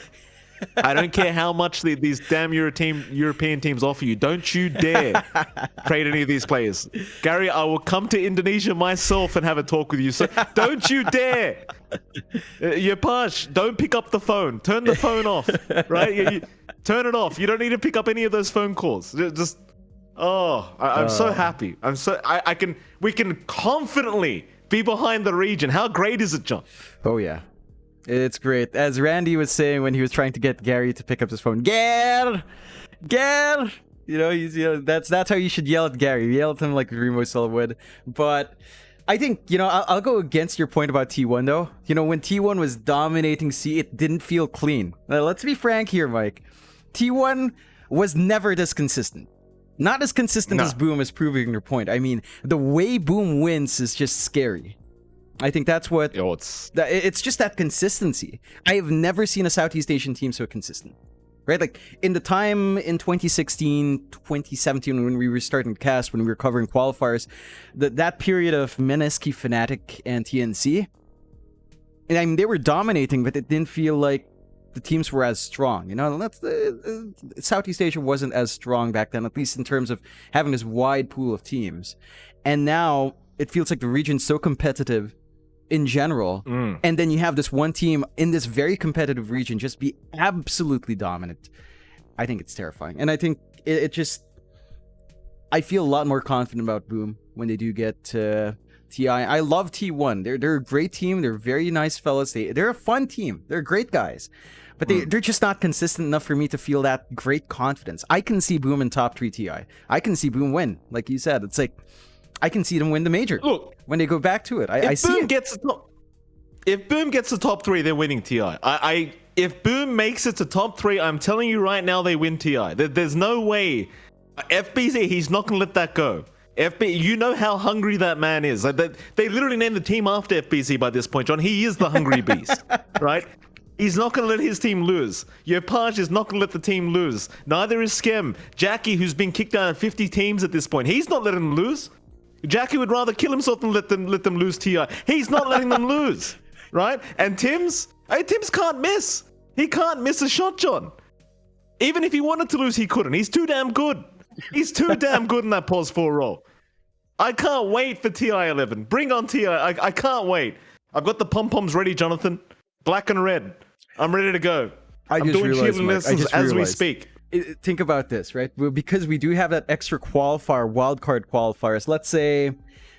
I don't care how much these damn European teams offer you. Don't you dare trade any of these players. Gary, I will come to Indonesia myself and have a talk with you. So don't you dare. Yapash, don't pick up the phone. Turn the phone off, right? You turn it off. You don't need to pick up any of those phone calls. I'm so happy. We can confidently be behind the region. How great is it, John? Oh, yeah. It's great. As Randy was saying when he was trying to get Gary to pick up his phone, Ger! That's how you should yell at Gary. Yell at him like Remo Soul would. But I think, I'll go against your point about T1 though. When T1 was dominating C, it didn't feel clean. Now, let's be frank here, Mike. T1 was never this consistent. Not as consistent as Boom is proving your point. I mean, the way Boom wins is just scary. I think that's what... It's just that consistency. I have never seen a Southeast Asian team so consistent. Right? Like, in the time in 2016, 2017, when we were starting to cast, when we were covering qualifiers, that period of Meneski, Fnatic, and TNC, and I mean, they were dominating, but it didn't feel like the teams were as strong. Southeast Asia wasn't as strong back then, at least in terms of having this wide pool of teams. And now, it feels like the region's so competitive in general, and then you have this one team in this very competitive region just be absolutely dominant. I think it's terrifying, and I think it just... I feel a lot more confident about Boom when they do get TI. I love T1. They're a great team. They're very nice fellas. They're a fun team. They're great guys, but they're just not consistent enough for me to feel that great confidence. I can see Boom in top 3 TI. I can see Boom win, like you said. It's like I can see them win the major when they go back to it. I see it. if Boom gets the top 3, they're winning TI. If Boom makes it to top 3, I'm telling you right now, they win TI. There's no way. FBZ, he's not gonna let that go. You know how hungry that man is. Like, they literally named the team after FBZ by this point, John. He is the hungry beast, right? He's not going to let his team lose. Yopaj is not going to let the team lose. Neither is Skem. Jackie, who's been kicked out of 50 teams at this point, he's not letting them lose. Jackie would rather kill himself than let them lose TI. He's not letting them lose, right? And Tim's can't miss. He can't miss a shot, John. Even if he wanted to lose, he couldn't. He's too damn good. He's too damn good in that pause 4 role. I can't wait for TI-11. Bring on TI. I can't wait. I've got the pom-poms ready, Jonathan. Black and red. I'm ready to go. I'm doing cheerleading lessons as we speak. Think about this, right? Because we do have that extra qualifier, wildcard qualifiers. Let's say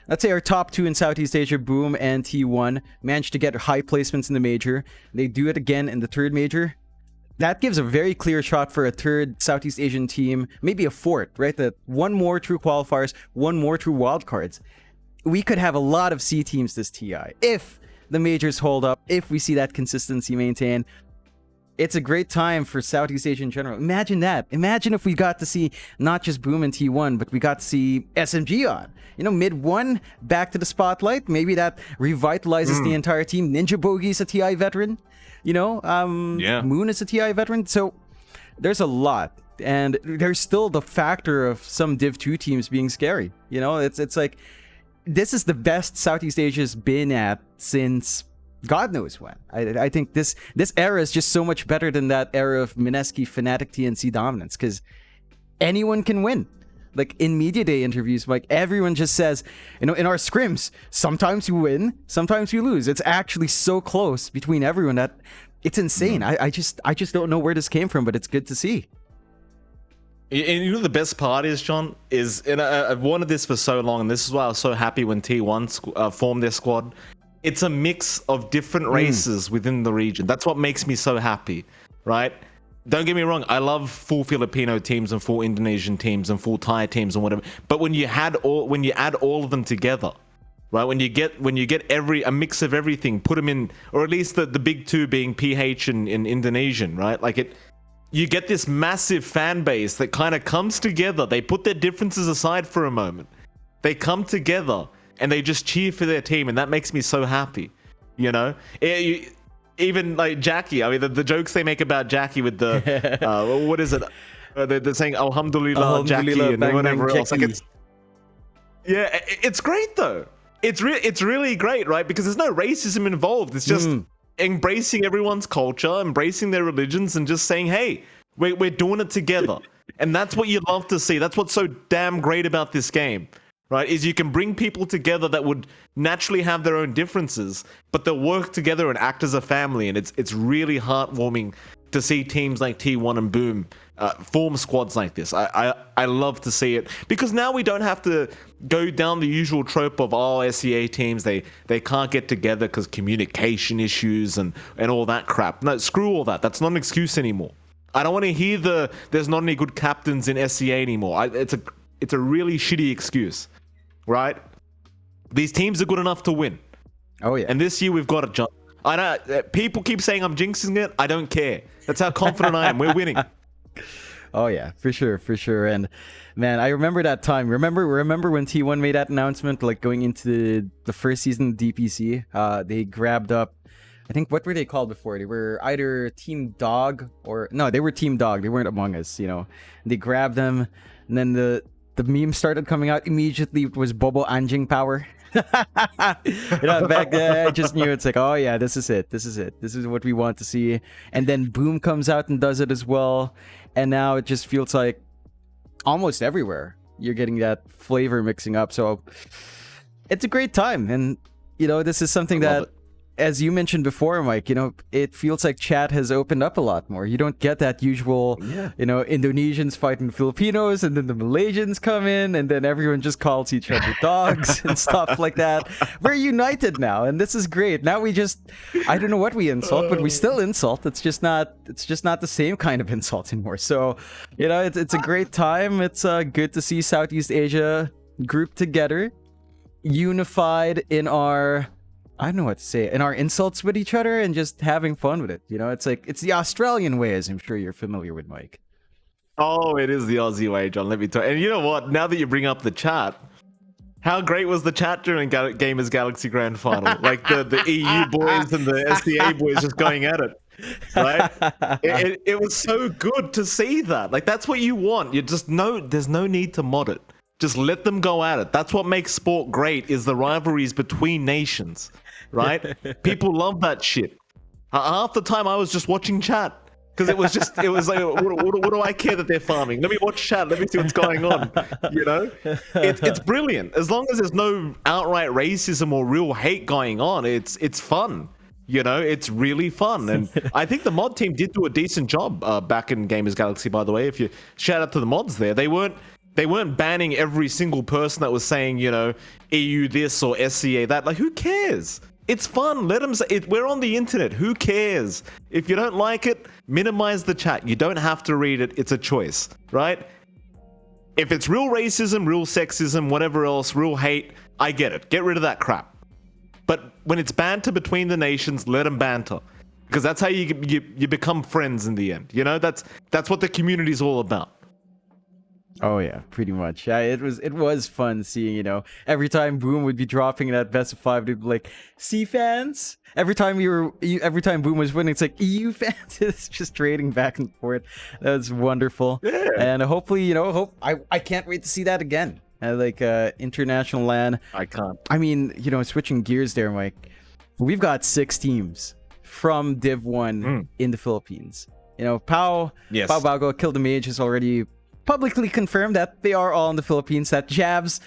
our top 2 in Southeast Asia, Boom and T1, managed to get high placements in the major. They do it again in the 3rd major. That gives a very clear shot for a 3rd Southeast Asian team, maybe a 4th, right? That 1 more true qualifiers, 1 more true wildcards. We could have a lot of C teams this TI if the majors hold up, if we see that consistency maintain. It's a great time for Southeast Asia in general. Imagine that. Imagine if we got to see not just Boom and T1, but we got to see SMG on. Mid 1, back to the spotlight. Maybe that revitalizes the entire team. Ninja Bogey's a TI veteran. Moon is a TI veteran. So there's a lot. And there's still the factor of some Div 2 teams being scary. It's like, this is the best Southeast Asia's been at since God knows when. I think this era is just so much better than that era of Mineski, Fnatic, TNC dominance, because anyone can win. Like, in media day interviews, like, everyone just says, in our scrims, sometimes you win, sometimes you lose. It's actually so close between everyone that it's insane. I just don't know where this came from, but it's good to see. And the best part is, John, I've wanted this for so long, and this is why I was so happy when T1 formed their squad. It's a mix of different races within the region. That's what makes me so happy, right? Don't get me wrong, I love full Filipino teams and full Indonesian teams and full Thai teams and whatever. But when you add all of them together, right? When you get a mix of everything, put them in, or at least the big 2 being PH and Indonesian, right? Like you get this massive fan base that kind of comes together. They put their differences aside for a moment. They come together and they just cheer for their team, and that makes me so happy. Even like Jackie, I mean, the jokes they make about Jackie with the what is it? They're saying Alhamdulillah, Jackie, and bang, whatever bang, else. Like it's great though. It's really great, right? Because there's no racism involved. It's just embracing everyone's culture, embracing their religions, and just saying, hey, we're doing it together. And that's what you love to see. That's what's so damn great about this game. Right, is you can bring people together that would naturally have their own differences, but they'll work together and act as a family, and it's really heartwarming to see teams like T1 and Boom form squads like this. I love to see it, because now we don't have to go down the usual trope of SEA teams, they can't get together because communication issues and all that crap. No, screw all that. That's not an excuse anymore. I don't want to hear there's not any good captains in SEA anymore. It's a really shitty excuse. Right? These teams are good enough to win. Oh, yeah. And this year we've got it, John. I know people keep saying I'm jinxing it. I don't care. That's how confident I am. We're winning. Oh, yeah, for sure. And man, I remember that time. Remember when T1 made that announcement, like going into the first season of DPC? They grabbed up, I think, what were they called before? They were either Team Dog they were Team Dog. They weren't Among Us, They grabbed them, and then the meme started coming out immediately. It was Bobo Anjing power. Back then I just knew it's like, oh yeah, this is it. This is what we want to see. And then Boom comes out and does it as well. And now it just feels like almost everywhere you're getting that flavor mixing up. So it's a great time. And this is something that, as you mentioned before, Mike, it feels like chat has opened up a lot more. You don't get that usual, Indonesians fighting Filipinos, and then the Malaysians come in, and then everyone just calls each other dogs and stuff like that. We're united now, and this is great. Now I don't know what we insult, but we still insult. It's just not the same kind of insult anymore. So, it's a great time. It's good to see Southeast Asia grouped together, unified in our I don't know what to say, and our insults with each other and just having fun with it. You know, it's like it's the Australian way, as I'm sure you're familiar with, Mike. Oh, it is the Aussie way, John. Let me tell you. And you know what? Now that you bring up the chat, how great was the chat during Gamers Galaxy Grand Final? Like the EU boys and the SCA boys just going at it, right? It was so good to see that. Like that's what you want. You just know there's no need to mod it. Just let them go at it. That's what makes sport great is the rivalries between nations, right? People love that shit. Half the time I was just watching chat. Because it was like, what do I care that they're farming? Let me watch chat. Let me see what's going on. You know, it's brilliant. As long as there's no outright racism or real hate going on, it's fun. You know, it's really fun. And I think the mod team did do a decent job back in Gamers Galaxy. By the way, if you shout out to the mods there, they weren't banning every single person that was saying, you know, EU this or SCA that. Like, who cares? It's fun. Let them say it. We're on the internet. Who cares? If you don't like it, minimize the chat. You don't have to read it. It's a choice, right? If it's real racism, real sexism, whatever else, real hate, I get it. Get rid of that crap. But when it's banter between the nations, let them banter. Because that's how you become friends in the end. You know, that's what the community is all about. Oh yeah, pretty much. Yeah, it was fun seeing, you know, every time Boom would be dropping that best of 5, they'd be like, "C fans." Every time Boom was winning, it's like EU fans. It's just trading back and forth. That's wonderful. Yeah. And hopefully, you know, I can't wait to see that again. Like international LAN. I can't. I mean, you know, switching gears there, Mike. We've got 6 teams from Div 1 in the Philippines. You know, Pau Bago, Kill the Mage has already publicly confirmed that they are all in the Philippines. That Jabs,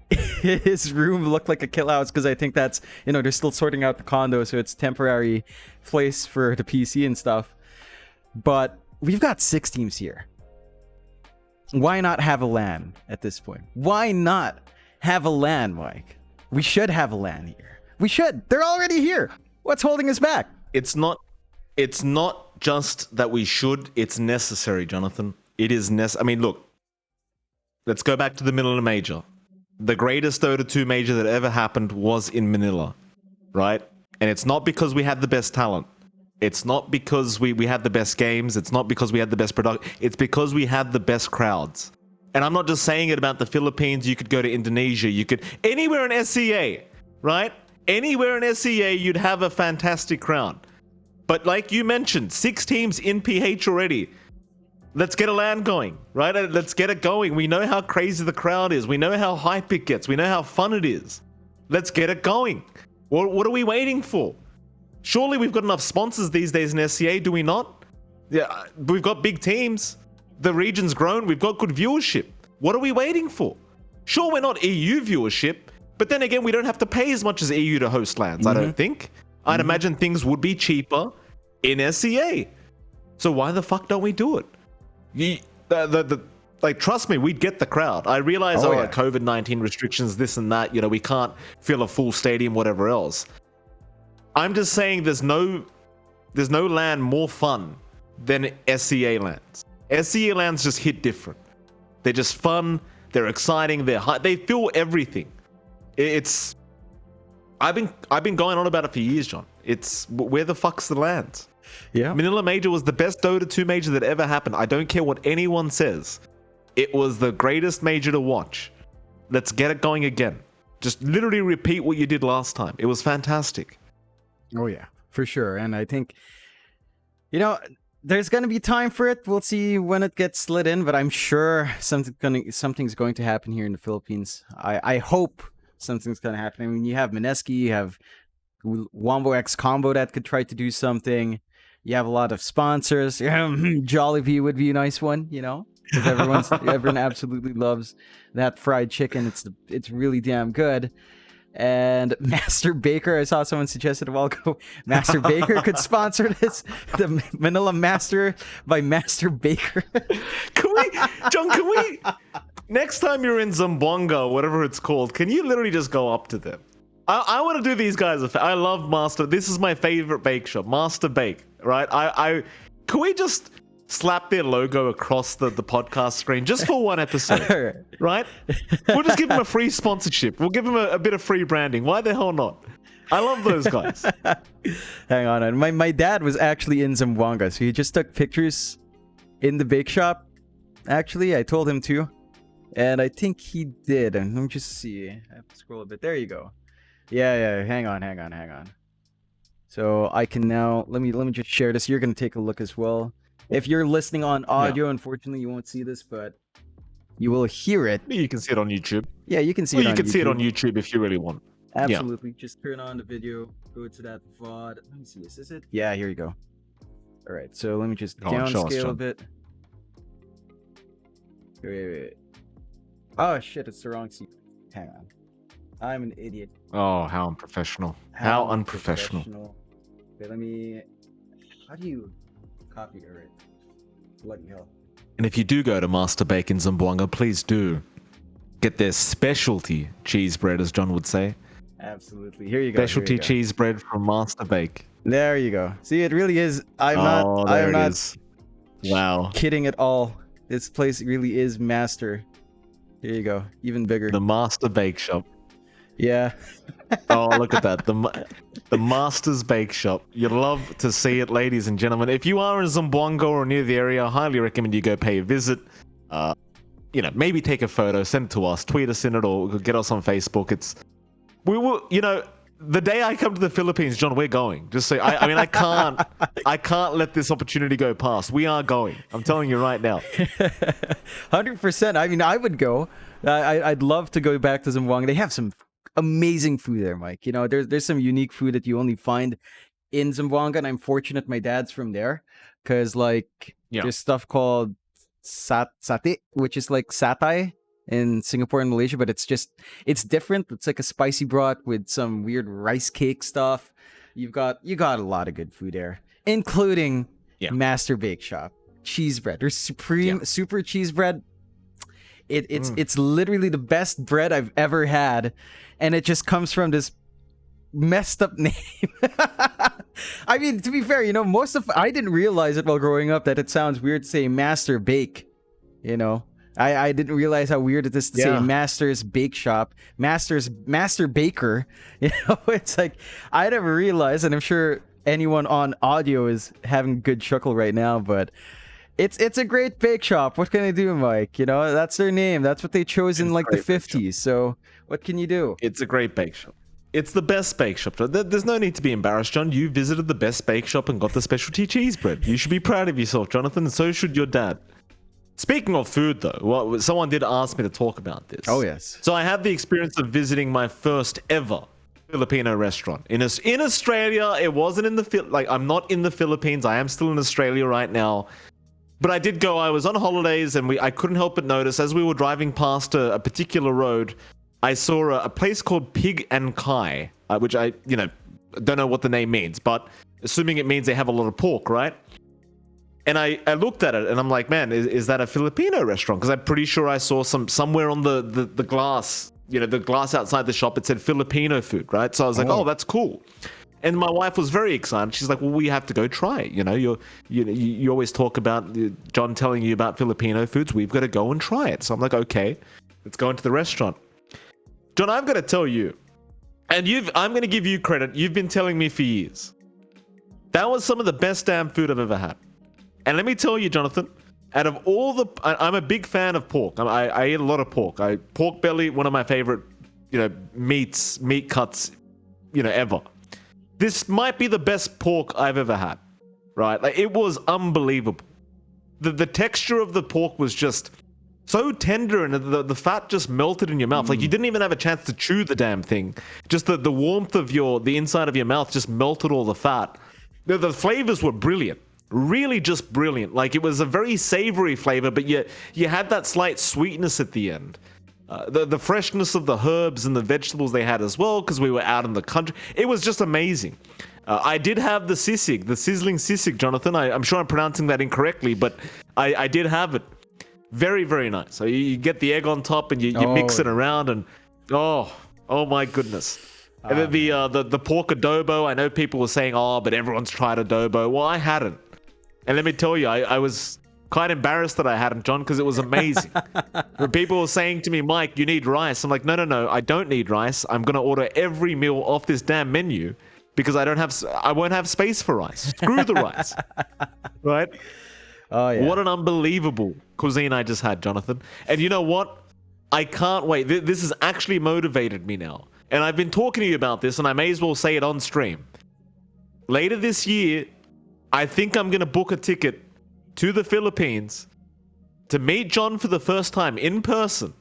his room looked like a kill house because I think that's, you know, they're still sorting out the condo, so it's temporary place for the PC and stuff. But we've got 6 teams here. Why not have a LAN at this point? Why not have a LAN, Mike? We should have a LAN here. We should. They're already here. What's holding us back? It's not just that we should. It's necessary, Jonathan. It is necessary. I mean, look. Let's go back to the Manila Major. The greatest Dota 2 major that ever happened was in Manila, right? And it's not because we had the best talent. It's not because we had the best games. It's not because we had the best product. It's because we had the best crowds. And I'm not just saying it about the Philippines. You could go to Indonesia. You could anywhere in SCA, right? Anywhere in SCA, you'd have a fantastic crowd. But like you mentioned, 6 teams in PH already. Let's get a LAN going, right? Let's get it going. We know how crazy the crowd is. We know how hype it gets. We know how fun it is. Let's get it going. What are we waiting for? Surely we've got enough sponsors these days in SCA, do we not? Yeah, we've got big teams. The region's grown. We've got good viewership. What are we waiting for? Sure, we're not EU viewership, but then again, we don't have to pay as much as EU to host LANs, I don't think. I'd imagine things would be cheaper in SCA. So why the fuck don't we do it? Like, trust me, we'd get the crowd. I realize, like COVID-19 restrictions, this and that, you know, we can't fill a full stadium, whatever else. I'm just saying there's no LAN more fun than SCA LANs. SCA LANs just hit different. They're just fun. They're exciting. They feel everything. I've been going on about it for years, John. It's where the fuck's the LANs? Yeah. Manila Major was the best Dota 2 major that ever happened. I don't care what anyone says. It was the greatest major to watch. Let's get it going again. Just literally repeat what you did last time. It was fantastic. Oh yeah, for sure. And I think, you know, there's going to be time for it. We'll see when it gets slid in, but I'm sure something's going to happen here in the Philippines. I hope something's going to happen. I mean, you have Mineski, you have Wombo X Combo that could try to do something. You have a lot of sponsors. Jollibee would be a nice one, you know, because everyone absolutely loves that fried chicken. It's really damn good. And Master Baker, I saw someone suggested a while ago, Master Baker could sponsor this. The Manila Master by Master Baker. John, can we, next time you're in Zamboanga, whatever it's called, can you literally just go up to them? I want to do these guys a favor. I love Master. This is my favorite bake shop, Master Bake, right? Can we just slap their logo across the podcast screen just for one episode, right? We'll just give them a free sponsorship. We'll give them a bit of free branding. Why the hell not? I love those guys. Hang on. My dad was actually in Zamboanga, so he just took pictures in the bake shop. Actually, I told him to. And I think he did. And let me just see. I have to scroll a bit. There you go. Yeah. Hang on. So I can now let me just share this. You're gonna take a look as well. If you're listening on audio, unfortunately you won't see this, but you will hear it. You can see it on YouTube. Yeah, you can see it on YouTube. You can see it on YouTube if you really want. Absolutely. Just turn on the video, go to that VOD. Let me see, is this it? Yeah, here you go. Alright, so let me just downscale a bit. Wait. Oh shit, it's the wrong seat. Hang on. I'm an idiot. Oh, how unprofessional. How unprofessional. Okay, let me... How do you copy? Alright. Bloody hell. And if you do go to Master Bake in Zamboanga, please do get their specialty cheese bread, as John would say. Absolutely. Here you go. Specialty cheese bread from Master Bake. There you go. See, it really is. I'm not Wow. kidding at all. This place really is master. Here you go. Even bigger. The Master Bake Shop. Yeah. Oh, look at that. The Master's Bake Shop. You'd love to see it, ladies and gentlemen. If you are in Zamboanga or near the area, I highly recommend you go pay a visit. Maybe take a photo, send it to us, tweet us in it, or get us on Facebook. The day I come to the Philippines, John, we're going. Just say, I can't let this opportunity go past. We are going. I'm telling you right now. 100%. I mean, I would go. I'd love to go back to Zamboanga. They have some amazing food there, Mike. You know, there's some unique food that you only find in Zamboanga, and I'm fortunate my dad's from there, because there's stuff called sate, which is like satay in Singapore and Malaysia, but it's different. It's like a spicy broth with some weird rice cake stuff. You got a lot of good food there, including Master Bake Shop cheese bread. There's super cheese bread. It's literally the best bread I've ever had, and it just comes from this messed up name. I mean, to be fair, I didn't realize it while growing up that it sounds weird to say Master Bake. I didn't realize how weird it is to say Master's Bake Shop, Master Baker. It's like I never realized, and I'm sure anyone on audio is having a good chuckle right now, but it's a great bake shop. What can I do, Mike? That's their name. That's what they chose in the 50s. So what can you do? It's a great bake shop. It's the best bake shop. There's no need to be embarrassed, John. You visited the best bake shop and got the specialty cheese bread. You should be proud of yourself, Jonathan, and so should your dad. Speaking of food, though, someone did ask me to talk about this. Oh, yes. So I had the experience of visiting my first ever Filipino restaurant. In Australia, it wasn't in the... I'm not in the Philippines. I am still in Australia right now. But I did go. I was on holidays, and I couldn't help but notice, as we were driving past a particular road, I saw a place called Pig and Kai, which I don't know what the name means, but assuming it means they have a lot of pork, right? And I looked at it and I'm like, man, is that a Filipino restaurant? Because I'm pretty sure I saw somewhere on the glass, the glass outside the shop, it said Filipino food, right? So I was like, oh, that's cool. And my wife was very excited. She's like, well, we have to go try it. You always talk about John telling you about Filipino foods. We've got to go and try it. So I'm like, okay, let's go into the restaurant. John, I've got to tell you, and I'm going to give you credit. You've been telling me for years. That was some of the best damn food I've ever had. And let me tell you, Jonathan, out of all I'm a big fan of pork. I eat a lot of pork. Pork belly, one of my favorite, meat cuts, ever. This might be the best pork I've ever had, right? It was unbelievable. The texture of the pork was just so tender, and the fat just melted in your mouth. You didn't even have a chance to chew the damn thing. Just the warmth of the inside of your mouth just melted all the fat. The flavors were brilliant. Really just brilliant. It was a very savory flavor, but you had that slight sweetness at the end. The freshness of the herbs and the vegetables they had as well, because we were out in the country. It was just amazing. I did have the sisig, the sizzling sisig, Jonathan. I'm sure I'm pronouncing that incorrectly, but I did have it. Very, very nice. So you get the egg on top and you mix it around, and oh my goodness. And then the pork adobo. I know people were saying, but everyone's tried adobo. Well, I hadn't. And let me tell you, I was quite embarrassed that I hadn't, John, because it was amazing. When people were saying to me, Mike, you need rice. I'm like, no, I don't need rice. I'm going to order every meal off this damn menu because I won't have space for rice. Screw the rice. Right? Oh, yeah. What an unbelievable cuisine I just had, Jonathan. And you know what? I can't wait. This has actually motivated me now. And I've been talking to you about this, and I may as well say it on stream. Later this year, I think I'm going to book a ticket to the Philippines to meet John for the first time in person.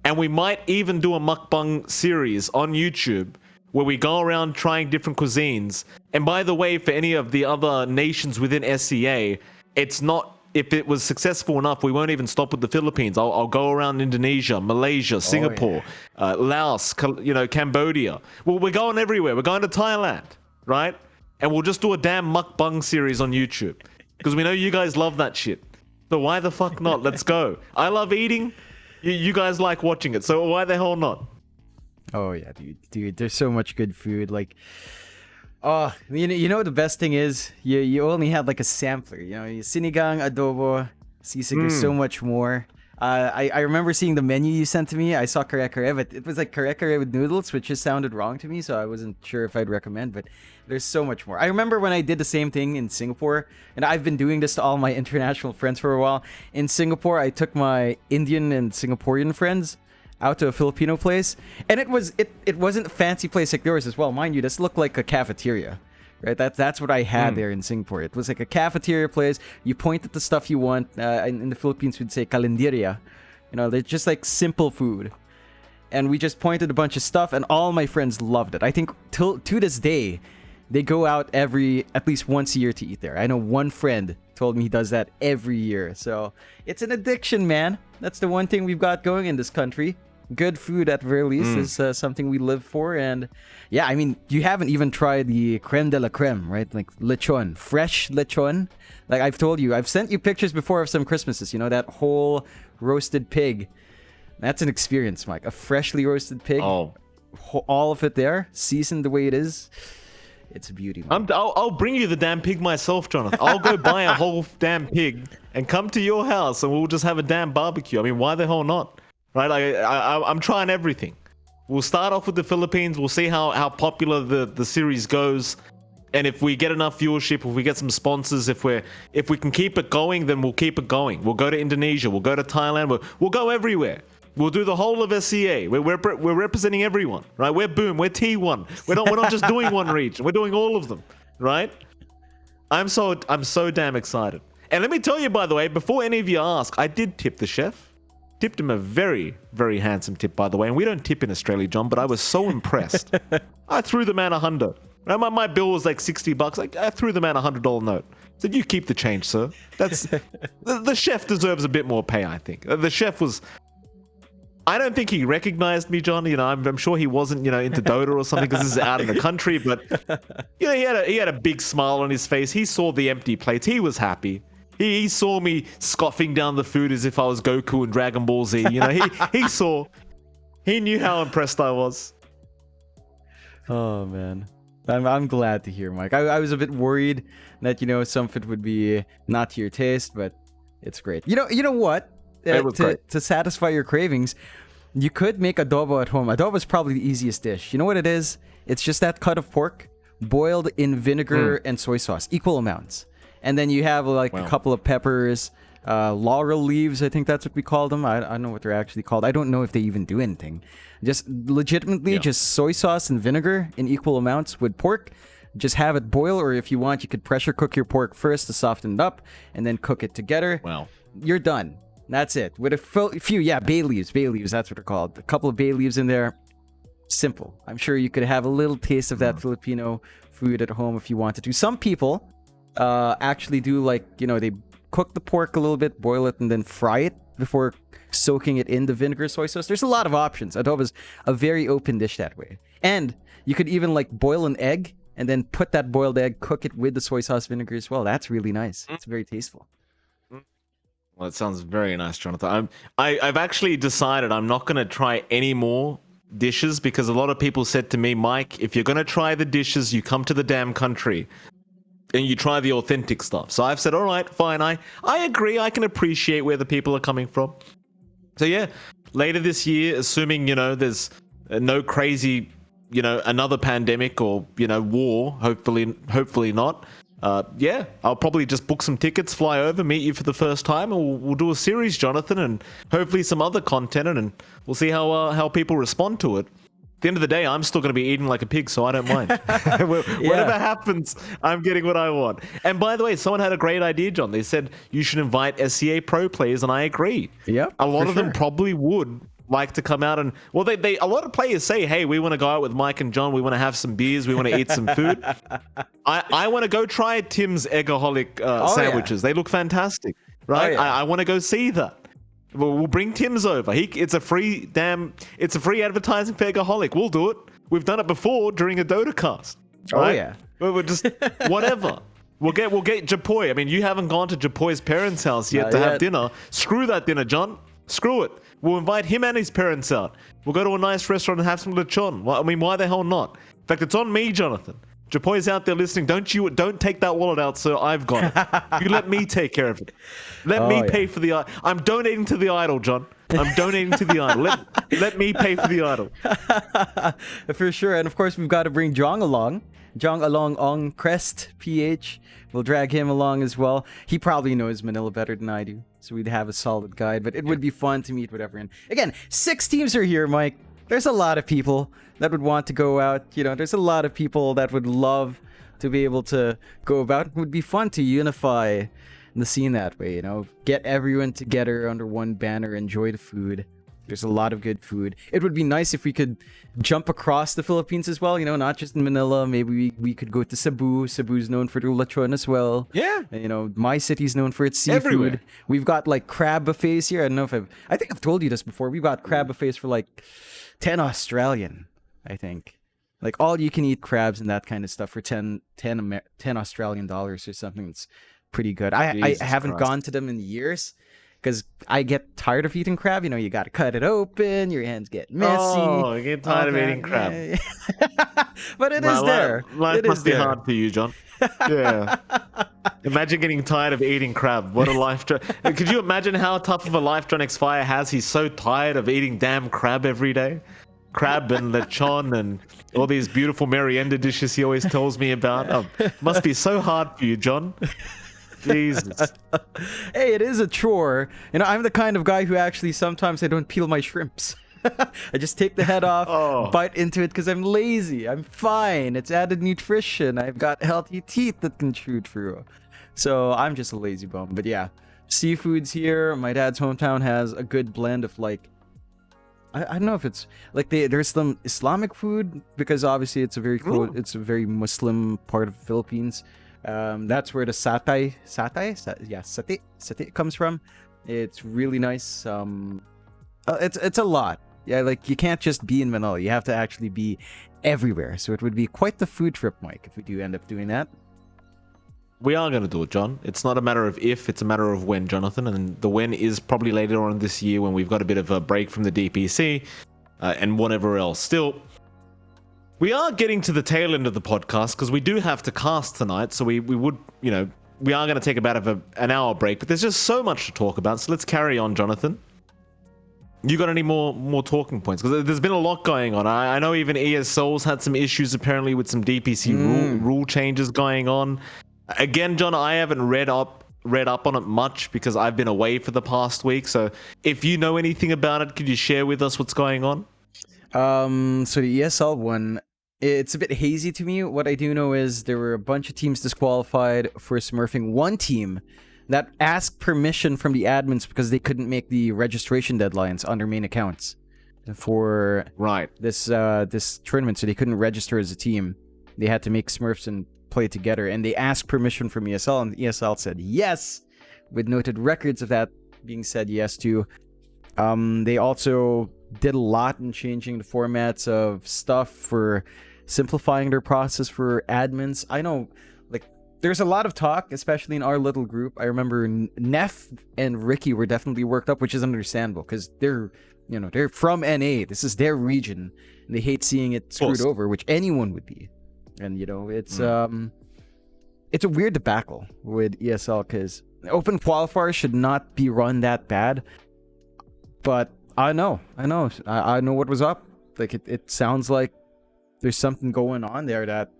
And we might even do a mukbang series on YouTube where we go around trying different cuisines. And by the way, for any of the other nations within SCA, it's not, if it was successful enough, we won't even stop with the Philippines. I'll go around Indonesia, Malaysia, Singapore, Laos, Cambodia. Well, we're going everywhere. We're going to Thailand, right? And we'll just do a damn mukbang series on YouTube. Because we know you guys love that shit. So why the fuck not? Let's go. I love eating. You guys like watching it. So why the hell not? Oh yeah, dude. There's so much good food. Like, oh, you know what the best thing is? You only had like a sampler. You know, sinigang, adobo, sisig. There's so much more. I remember seeing the menu you sent to me. I saw kare-kare, but it was like kare-kare with noodles, which just sounded wrong to me, so I wasn't sure if I'd recommend, but there's so much more. I remember when I did the same thing in Singapore, and I've been doing this to all my international friends for a while. In Singapore, I took my Indian and Singaporean friends out to a Filipino place, and it wasn't a fancy place like yours as well. Mind you, this looked like a cafeteria. Right, that's what I had there in Singapore. It was like a cafeteria place. You point at the stuff you want. In the Philippines, we'd say calendaria. You know, they're just like simple food. And we just pointed a bunch of stuff, and all my friends loved it. I think to this day, they go out at least once a year to eat there. I know one friend told me he does that every year. So it's an addiction, man. That's the one thing we've got going in this country. Good food at very least is something we live for. And yeah, I mean, you haven't even tried the creme de la creme, right? Like lechon, fresh lechon. Like I've told you, I've sent you pictures before of some Christmases, you know, that whole roasted pig. That's an experience, Mike. A freshly roasted pig. Oh, all of it there, seasoned the way it is. It's a beauty, man. I'll bring you the damn pig myself, Jonathan. I'll go buy a whole damn pig and come to your house and we'll just have a damn barbecue. I mean, why the hell not? Right, like I'm trying everything. We'll start off with the Philippines. We'll see how popular the series goes, and if we get enough viewership, if we get some sponsors, if we can keep it going, then we'll keep it going. We'll go to Indonesia. We'll go to Thailand. We'll go everywhere. We'll do the whole of SCA. We're representing everyone, right? We're Boom. We're T1. We're not just doing one region. We're doing all of them, right? I'm so damn excited. And let me tell you, by the way, before any of you ask, I did tip the chef. Tipped him a very, very handsome tip, by the way. And we don't tip in Australia, John, but I was so impressed. I threw the man $100. My bill was like $60. Like I threw the man $100 note. Said, "You keep the change, sir." That's the chef deserves a bit more pay, I think. The chef was. I don't think he recognized me, John. You know, I'm sure he wasn't, into Dota or something because this is out of the country. But he had a big smile on his face. He saw the empty plates. He was happy. He saw me scoffing down the food as if I was Goku in Dragon Ball Z. You know, he knew how impressed I was. Oh man, I'm glad to hear, Mike. I was a bit worried that some of it would be not to your taste, but it's great. You know what? To satisfy your cravings, you could make adobo at home. Adobo is probably the easiest dish. You know what it is? It's just that cut of pork boiled in vinegar and soy sauce, equal amounts. And then you have a couple of peppers, laurel leaves. I think that's what we call them. I don't know what they're actually called. I don't know if they even do anything. Just legitimately just soy sauce and vinegar in equal amounts with pork. Just have it boil, or if you want, you could pressure cook your pork first to soften it up and then cook it together. Wow. You're done. That's it. With a few, bay leaves. Bay leaves, that's what they're called. A couple of bay leaves in there. Simple. I'm sure you could have a little taste of that Filipino food at home if you wanted to. Some people actually do they cook the pork a little bit, boil it, and then fry it before soaking it in the vinegar soy sauce. There's a lot of options. Adobo is a very open dish that way. And you could even boil an egg and then put that boiled egg, cook it with the soy sauce vinegar as well. That's really nice. It's very tasteful. Well, it sounds very nice, Jonathan. I've actually decided I'm not going to try any more dishes because a lot of people said to me, Mike, if you're going to try the dishes, you come to the damn country. and you try the authentic stuff. So I've said, all right, fine. I agree. I can appreciate where the people are coming from. So yeah, later this year, assuming, there's no crazy, another pandemic or, war, hopefully not. Yeah, I'll probably just book some tickets, fly over, meet you for the first time, and we'll do a series, Jonathan, and hopefully some other content, and we'll see how people respond to it. At the end of the day, I'm still going to be eating like a pig, so I don't mind. Whatever happens, I'm getting what I want. And by the way, someone had a great idea, John. They said you should invite SCA Pro players, and I agree. Yeah, a lot of them probably would like to come out and, well, they a lot of players say, hey, we want to go out with Mike and John. We want to have some beers. We want to eat some food. I want to go try Tim's Eggaholic sandwiches. Yeah. They look fantastic, right? Oh, yeah. I want to go see that. We'll bring Tim's over. It's a free advertising for Eggaholic. We'll do it. We've done it before during a Dota cast. Right? Oh yeah. We're just whatever. We'll get Japoy. I mean, you haven't gone to Japoy's parents' house yet to have dinner. Screw that dinner, John. Screw it. We'll invite him and his parents out. We'll go to a nice restaurant and have some lechon. I mean, why the hell not? In fact, it's on me, Jonathan. Japoy's out there listening. Don't take that wallet out, sir. I've got it. You let me take care of it. Let me pay for the. I'm donating to the idol, John. I'm donating to the idol. Let me pay for the idol. For sure. And of course, we've got to bring Jong along. Jong along on Crest PH. We'll drag him along as well. He probably knows Manila better than I do, so we'd have a solid guide. But it would be fun to meet with everyone. Again, 6 teams are here, Mike. There's a lot of people that would want to go out. There's a lot of people that would love to be able to go about. It would be fun to unify the scene that way, get everyone together under one banner, enjoy the food. There's a lot of good food. It would be nice if we could jump across the Philippines as well, not just in Manila. Maybe we could go to Cebu. Cebu's known for their lechon as well. Yeah. My city's known for its seafood. Everywhere. We've got like crab buffets here. I don't know if I think I've told you this before. We've got crab buffets for like 10 Australian, I think. Like all you can eat crabs and that kind of stuff for 10 Australian dollars or something. It's pretty good. I haven't gone to them in years because I get tired of eating crab. You got to cut it open. Your hands get messy. Oh, I get tired of eating crab. Yeah. But it is there. Life must be hard for you, John. Yeah. Imagine getting tired of eating crab. What a life. Could you imagine how tough of a life John X Fire has? He's so tired of eating damn crab every day. Crab and lechon and all these beautiful merienda dishes he always tells me about. Must be so hard for you, John. Jesus. Hey, it is a chore. I'm the kind of guy who actually sometimes I don't peel my shrimps. I just take the head off, bite into it because I'm lazy. I'm fine. It's added nutrition. I've got healthy teeth that can chew through. So I'm just a lazy bum. But yeah, seafood's here. My dad's hometown has a good blend of like, I don't know if it's like there's some Islamic food because obviously it's a very Muslim part of the Philippines. That's where the satay comes from. It's really nice. It's a lot. Yeah, like you can't just be in Manila. You have to actually be everywhere. So it would be quite the food trip, Mike, if we do end up doing that. We are going to do it, John. It's not a matter of if, it's a matter of when, Jonathan. And the when is probably later on this year when we've got a bit of a break from the DPC and whatever else. Still, we are getting to the tail end of the podcast because we do have to cast tonight. So we would, we are going to take about an hour break. But there's just so much to talk about. So let's carry on, Jonathan. You got any more talking points? Because there's been a lot going on. I know even ESL's had some issues apparently with some DPC rule changes going on. Again, John, I haven't read up on it much because I've been away for the past week. So if you know anything about it, could you share with us what's going on? So the ESL one, it's a bit hazy to me. What I do know is there were a bunch of teams disqualified for smurfing. One team that asked permission from the admins because they couldn't make the registration deadlines on their main accounts for this tournament, so they couldn't register as a team. They had to make smurfs and play together, and they asked permission from ESL, and ESL said yes, with noted records of that being said yes to. They also did a lot in changing the formats of stuff for simplifying their process for admins. I know, like, there's a lot of talk, especially in our little group. I remember Neff and Ricky were definitely worked up, which is understandable because they're from NA. This is their region, and they hate seeing it screwed over, which anyone would be. And it's it's a weird debacle with ESL because open qualifiers should not be run that bad. But I know what was up. Like it sounds like there's something going on there that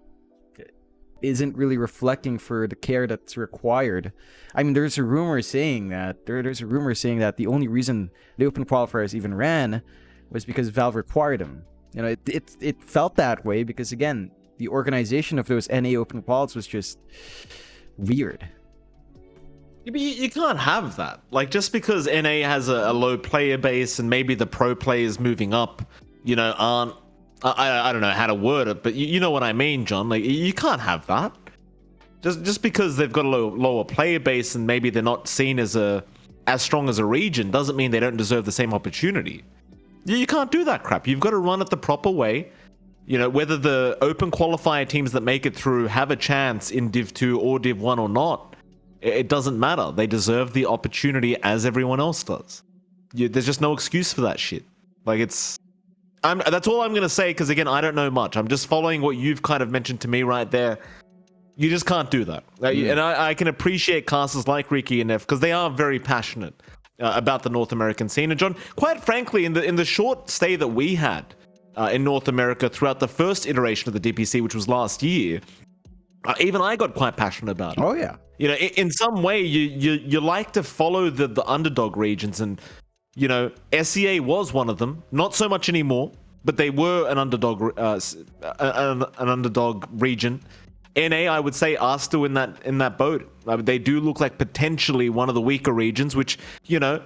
isn't really reflecting for the care that's required. I mean, there's a rumor saying that the only reason the open qualifiers even ran was because Valve required them. You know, it felt that way because again, the organization of those NA open quals was just weird. You can't have that. Like, just because NA has a low player base and maybe the pro players moving up, you know, aren't... I don't know how to word it, but you know what I mean, John. Like, you can't have that. Just because they've got a lower player base and maybe they're not seen as strong as a region doesn't mean they don't deserve the same opportunity. You can't do that crap. You've got to run it the proper way. You know, whether the open qualifier teams that make it through have a chance in Div 2 or Div 1 or not, it doesn't matter. They deserve the opportunity as everyone else does. There's just no excuse for that shit. Like, that's all I'm going to say, because again, I don't know much. I'm just following what you've kind of mentioned to me right there. You just can't do that. And I can appreciate casters like Ricky and F, because they are very passionate about the North American scene. And John, quite frankly, in the short stay that we had in North America throughout the first iteration of the DPC, which was last year, even I got quite passionate about it. Oh, yeah. You know, in some way, you like to follow the underdog regions, and you know, SEA was one of them. Not so much anymore, but they were an underdog, an underdog region. NA, I would say, are still in that boat. I mean, they do look like potentially one of the weaker regions, which, you know,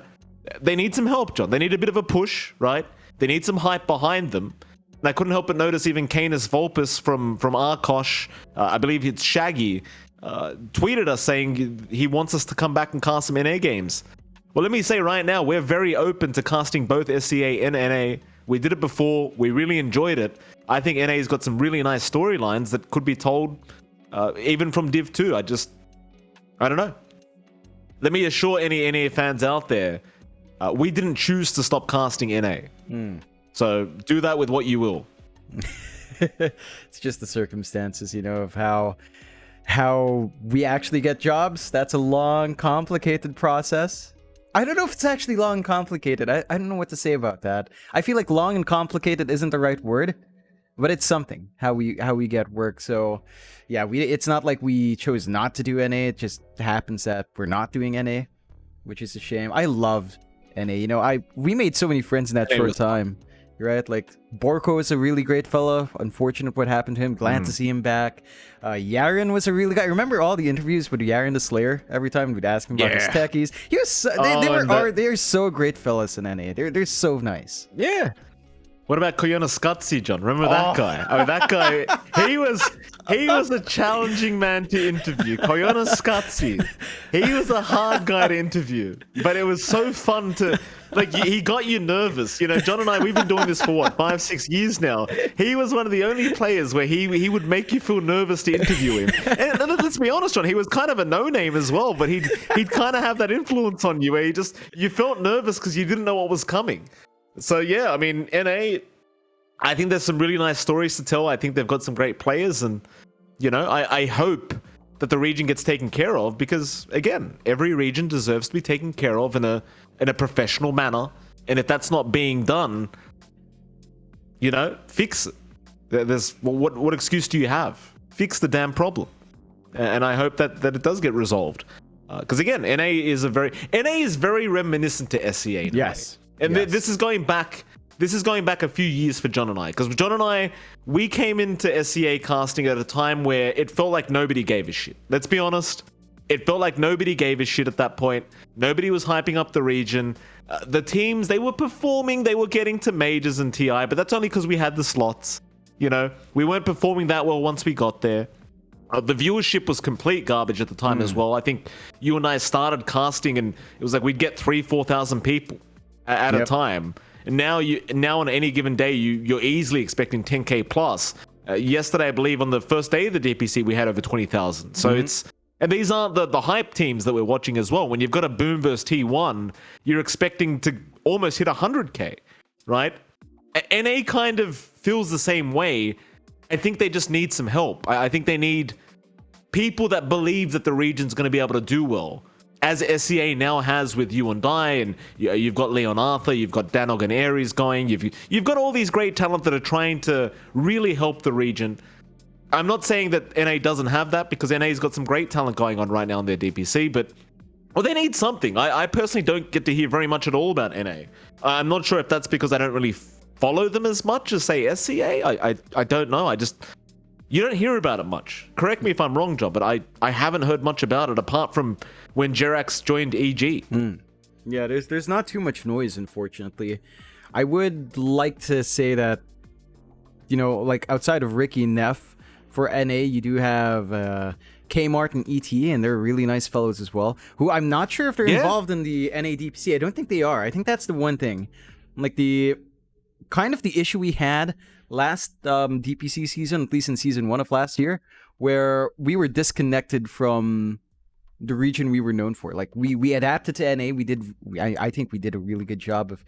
they need some help, John. They need a bit of a push, right? They need some hype behind them. And I couldn't help but notice even Canis Volpus from Arkosh, I believe it's Shaggy, tweeted us saying he wants us to come back and cast some NA games. Well, let me say right now, we're very open to casting both SEA and NA. We did it before. We really enjoyed it. I think NA's got some really nice storylines that could be told even from Div 2. I don't know. Let me assure any NA fans out there, we didn't choose to stop casting NA. So do that with what you will. It's just the circumstances, you know, of how we actually get jobs. That's a long, complicated process. I don't know if it's actually long and complicated. I don't know what to say about that. I feel like long and complicated isn't the right word, but it's something, how we get work. So yeah, it's not like we chose not to do NA. It just happens that we're not doing NA, which is a shame. I love NA. You know, we made so many friends in that short time. Right? Like, Borko is a really great fellow. Unfortunate what happened to him. Glad to see him back. Yaren was a really guy. Remember all the interviews with Yaren the Slayer? Every time we'd ask him about his techies. He was so, they're so great fellas in NA. They're so nice. Yeah. What about Koyona Skutsi, John? Remember that guy? I mean, that guy, he was a challenging man to interview. Koyona Skutsi. He was a hard guy to interview. But it was so fun to, like, he got you nervous. You know, John and I, we've been doing this for what, 5-6 years now. He was one of the only players where he would make you feel nervous to interview him. And let's be honest, John, he was kind of a no-name as well, but he'd kind of have that influence on you where you felt nervous because you didn't know what was coming. So yeah, I mean, NA, I think there's some really nice stories to tell. I think they've got some great players, and you know, I hope that the region gets taken care of, because again, every region deserves to be taken care of in a professional manner. And if that's not being done, you know, fix it. What excuse do you have? Fix the damn problem. And I hope that it does get resolved. Because again, NA is very reminiscent to SEA. Yes. And this is going back a few years for John and I, because John and I, we came into SEA casting at a time where it felt like nobody gave a shit. Let's be honest. It felt like nobody gave a shit at that point. Nobody was hyping up the region. The teams, they were performing, they were getting to majors and TI, but that's only because we had the slots. You know, we weren't performing that well once we got there. The viewership was complete garbage at the time as well. I think you and I started casting and it was like we'd get 3,000-4,000 people at a time. And now on any given day, you're easily expecting 10K plus. Yesterday, I believe on the first day of the DPC, we had over 20,000. So and these aren't the hype teams that we're watching as well. When you've got a Boom versus T1, you're expecting to almost hit 100K, right? NA kind of feels the same way. I think they just need some help. I think they need people that believe that the region's going to be able to do well, as SEA now has with you and I, and you've got Leon Arthur, you've got Danog and Aries going, you've got all these great talent that are trying to really help the region. I'm not saying that NA doesn't have that, because NA's got some great talent going on right now in their DPC, but they need something. I personally don't get to hear very much at all about NA. I'm not sure if that's because I don't really follow them as much as, say, SCA. I don't know. You don't hear about it much. Correct me if I'm wrong, John, but I haven't heard much about it apart from when Jerax joined EG. Yeah, there's not too much noise, unfortunately. I would like to say that, like outside of Ricky and Neff, for NA, you do have Kmart and ET, and they're really nice fellows as well, who I'm not sure if they're involved in the NA DPC. I don't think they are. I think that's the one thing. Like the issue we had last DPC season, at least in season 1 of last year, where we were disconnected from the region we were known for. Like we adapted to NA. I think we did a really good job of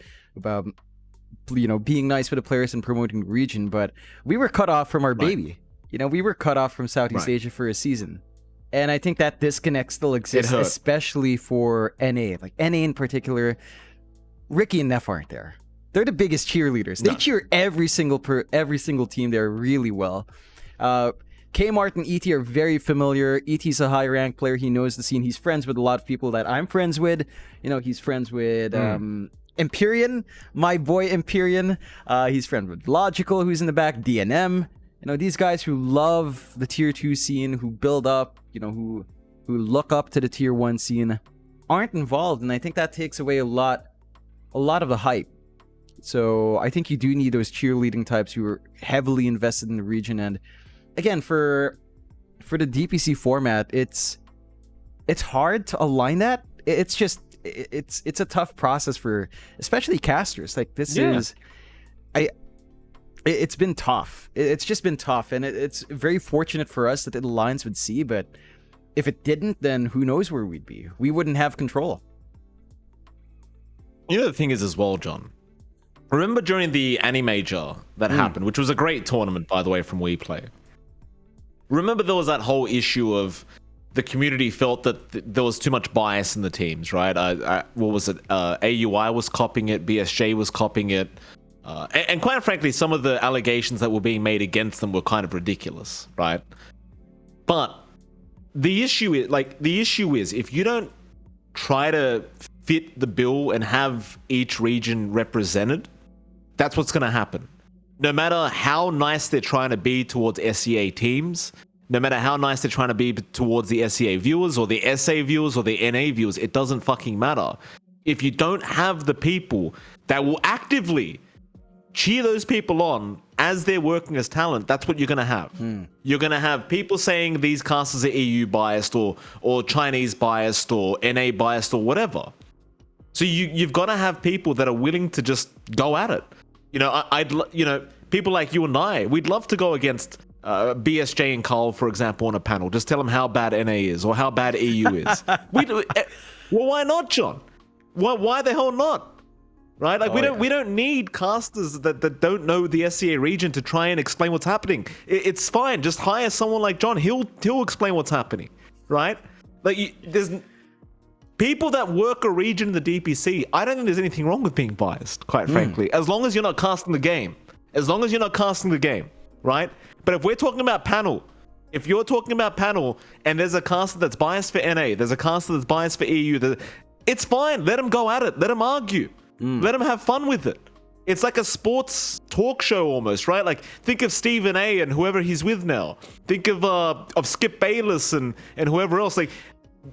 being nice with the players and promoting the region, but we were cut off from our baby. We were cut off from Southeast Asia for a season. And I think that disconnect still exists, especially for NA. Like NA in particular, Ricky and Neff aren't there. They're the biggest cheerleaders. They cheer every single team there really well. Kmart and ET are very familiar. ET's a high-ranked player. He knows the scene. He's friends with a lot of people that I'm friends with. He's friends with Empyrean, my boy Empyrean. He's friends with Logical, who's in the back, DNM. These guys who love the tier 2 scene, who build up, who look up to the tier 1 scene, aren't involved, and I think that takes away a lot of the hype. So I think you do need those cheerleading types who are heavily invested in the region. And again, for the DPC format, it's hard to align that. It's a tough process for especially casters. Like it's been tough. It's just been tough, and it's very fortunate for us that it aligns with C, but if it didn't, then who knows where we'd be. We wouldn't have control. The thing is as well, John, remember during the Animajor that happened, which was a great tournament, by the way, from WePlay. Remember there was that whole issue of the community felt that there was too much bias in the teams, right? What was it? AUI was copying it, BSJ was copying it. And quite frankly, some of the allegations that were being made against them were kind of ridiculous, right? But the issue is if you don't try to fit the bill and have each region represented, that's what's going to happen. No matter how nice they're trying to be towards SEA teams, no matter how nice they're trying to be towards the SEA viewers or the SA viewers or the NA viewers, it doesn't fucking matter. If you don't have the people that will actively cheer those people on as they're working as talent, that's what you're going to have. You're going to have people saying these casters are EU biased or Chinese biased or NA biased or whatever. So you've got to have people that are willing to just go at it. People like you and I, we'd love to go against BSJ and Carl, for example, on a panel. Just tell them how bad NA is or how bad EU is. Well, why not, John? Why the hell not? Right? Like we don't need casters that don't know the SCA region to try and explain what's happening. It's fine. Just hire someone like John. He'll explain what's happening. Right? Like there's people that work a region in the DPC. I don't think there's anything wrong with being biased, quite frankly, as long as you're not casting the game. Right? But if we're talking about panel, if you're talking about panel and there's a caster that's biased for NA, there's a caster that's biased for EU, it's fine. Let them go at it. Let them argue. Let them have fun with it. It's like a sports talk show almost, right? Like think of Stephen A and whoever he's with now. Think of Skip Bayless and whoever else. Like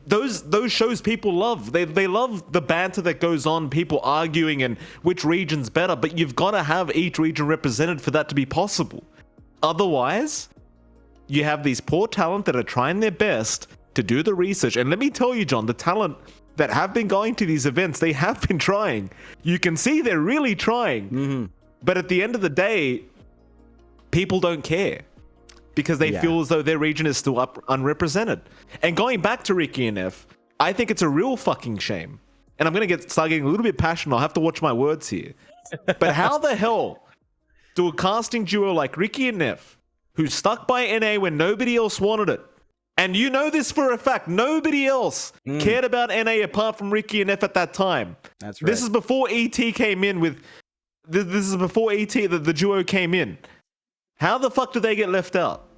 those shows people love. They love the banter that goes on, people arguing and which region's better. But you've got to have each region represented for that to be possible. Otherwise, you have these poor talent that are trying their best to do the research. And let me tell you, John, the talent that have been going to these events, they have been trying. You can see they're really trying. But at the end of the day, people don't care because they feel as though their region is still unrepresented. And going back to Ricky and F, I think it's a real fucking shame. And I'm going to start getting a little bit passionate. I'll have to watch my words here. But how the hell do a casting duo like Ricky and Neff, who stuck by NA when nobody else wanted it, And you know this for a fact. Nobody else cared about NA apart from Ricky and F at that time. That's right. This is before ET came in with... This is before ET, the duo came in. How the fuck did they get left out?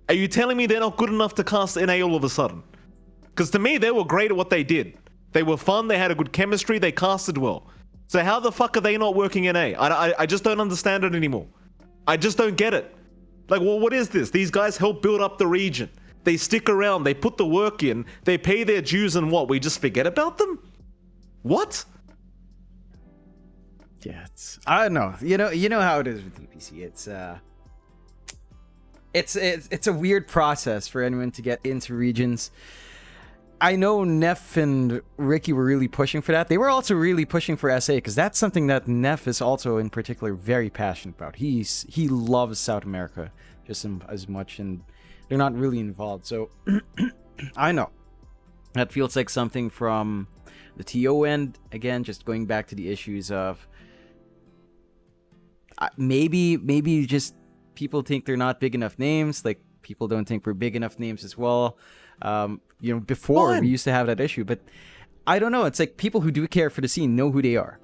Are you telling me they're not good enough to cast NA all of a sudden? Because to me, they were great at what they did. They were fun, they had a good chemistry, they casted well. So how the fuck are they not working NA? I just don't understand it anymore. I just don't get it. Like, well, what is this? These guys help build up the region. They stick around, they put the work in, they pay their dues, and what? We just forget about them? What? Yeah, I don't know. You know how it is with DPC. It's a weird process for anyone to get into regions. I know Neff and Ricky were really pushing for that. They were also really pushing for SA because that's something that Neff is also in particular very passionate about. He loves South America just as much, and they're not really involved. So I know that feels like something from the TO end. Again, just going back to the issues of maybe just people think they're not big enough names. Like, people don't think we're big enough names as well. Before we used to have that issue, but I don't know. It's like people who do care for the scene know who they are.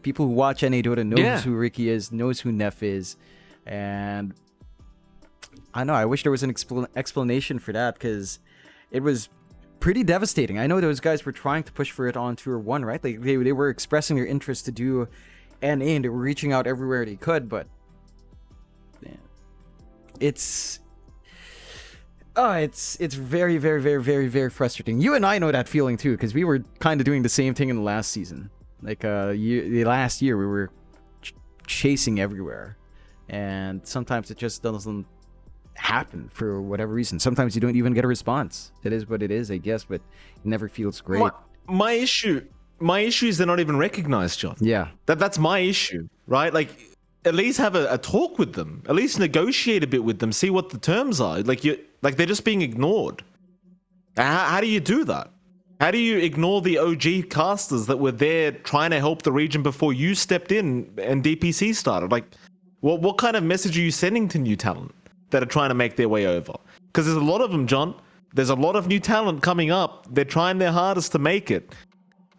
People who watch NA Dota knows who Ricky is, knows who Neff is, and I know. I wish there was an explanation for that because it was pretty devastating. I know those guys were trying to push for it on Tour 1, right? Like they were expressing their interest to do NA, and they were reaching out everywhere they could, but it's very, very, very, very, very frustrating. You and I know that feeling too, because we were kind of doing the same thing in the last season. Like the last year, we were chasing everywhere, and sometimes it just doesn't happen for whatever reason. Sometimes you don't even get a response. It is what it is, I guess, but it never feels great. My issue is they're not even recognized, John. Yeah, that's my issue, right? Like, at least have a talk with them. At least negotiate a bit with them. See what the terms are. Like they're just being ignored. How do you do that? How do you ignore the OG casters that were there trying to help the region before you stepped in and DPC started? Like, what kind of message are you sending to new talent that are trying to make their way over? Because there's a lot of them, John. There's a lot of new talent coming up. They're trying their hardest to make it.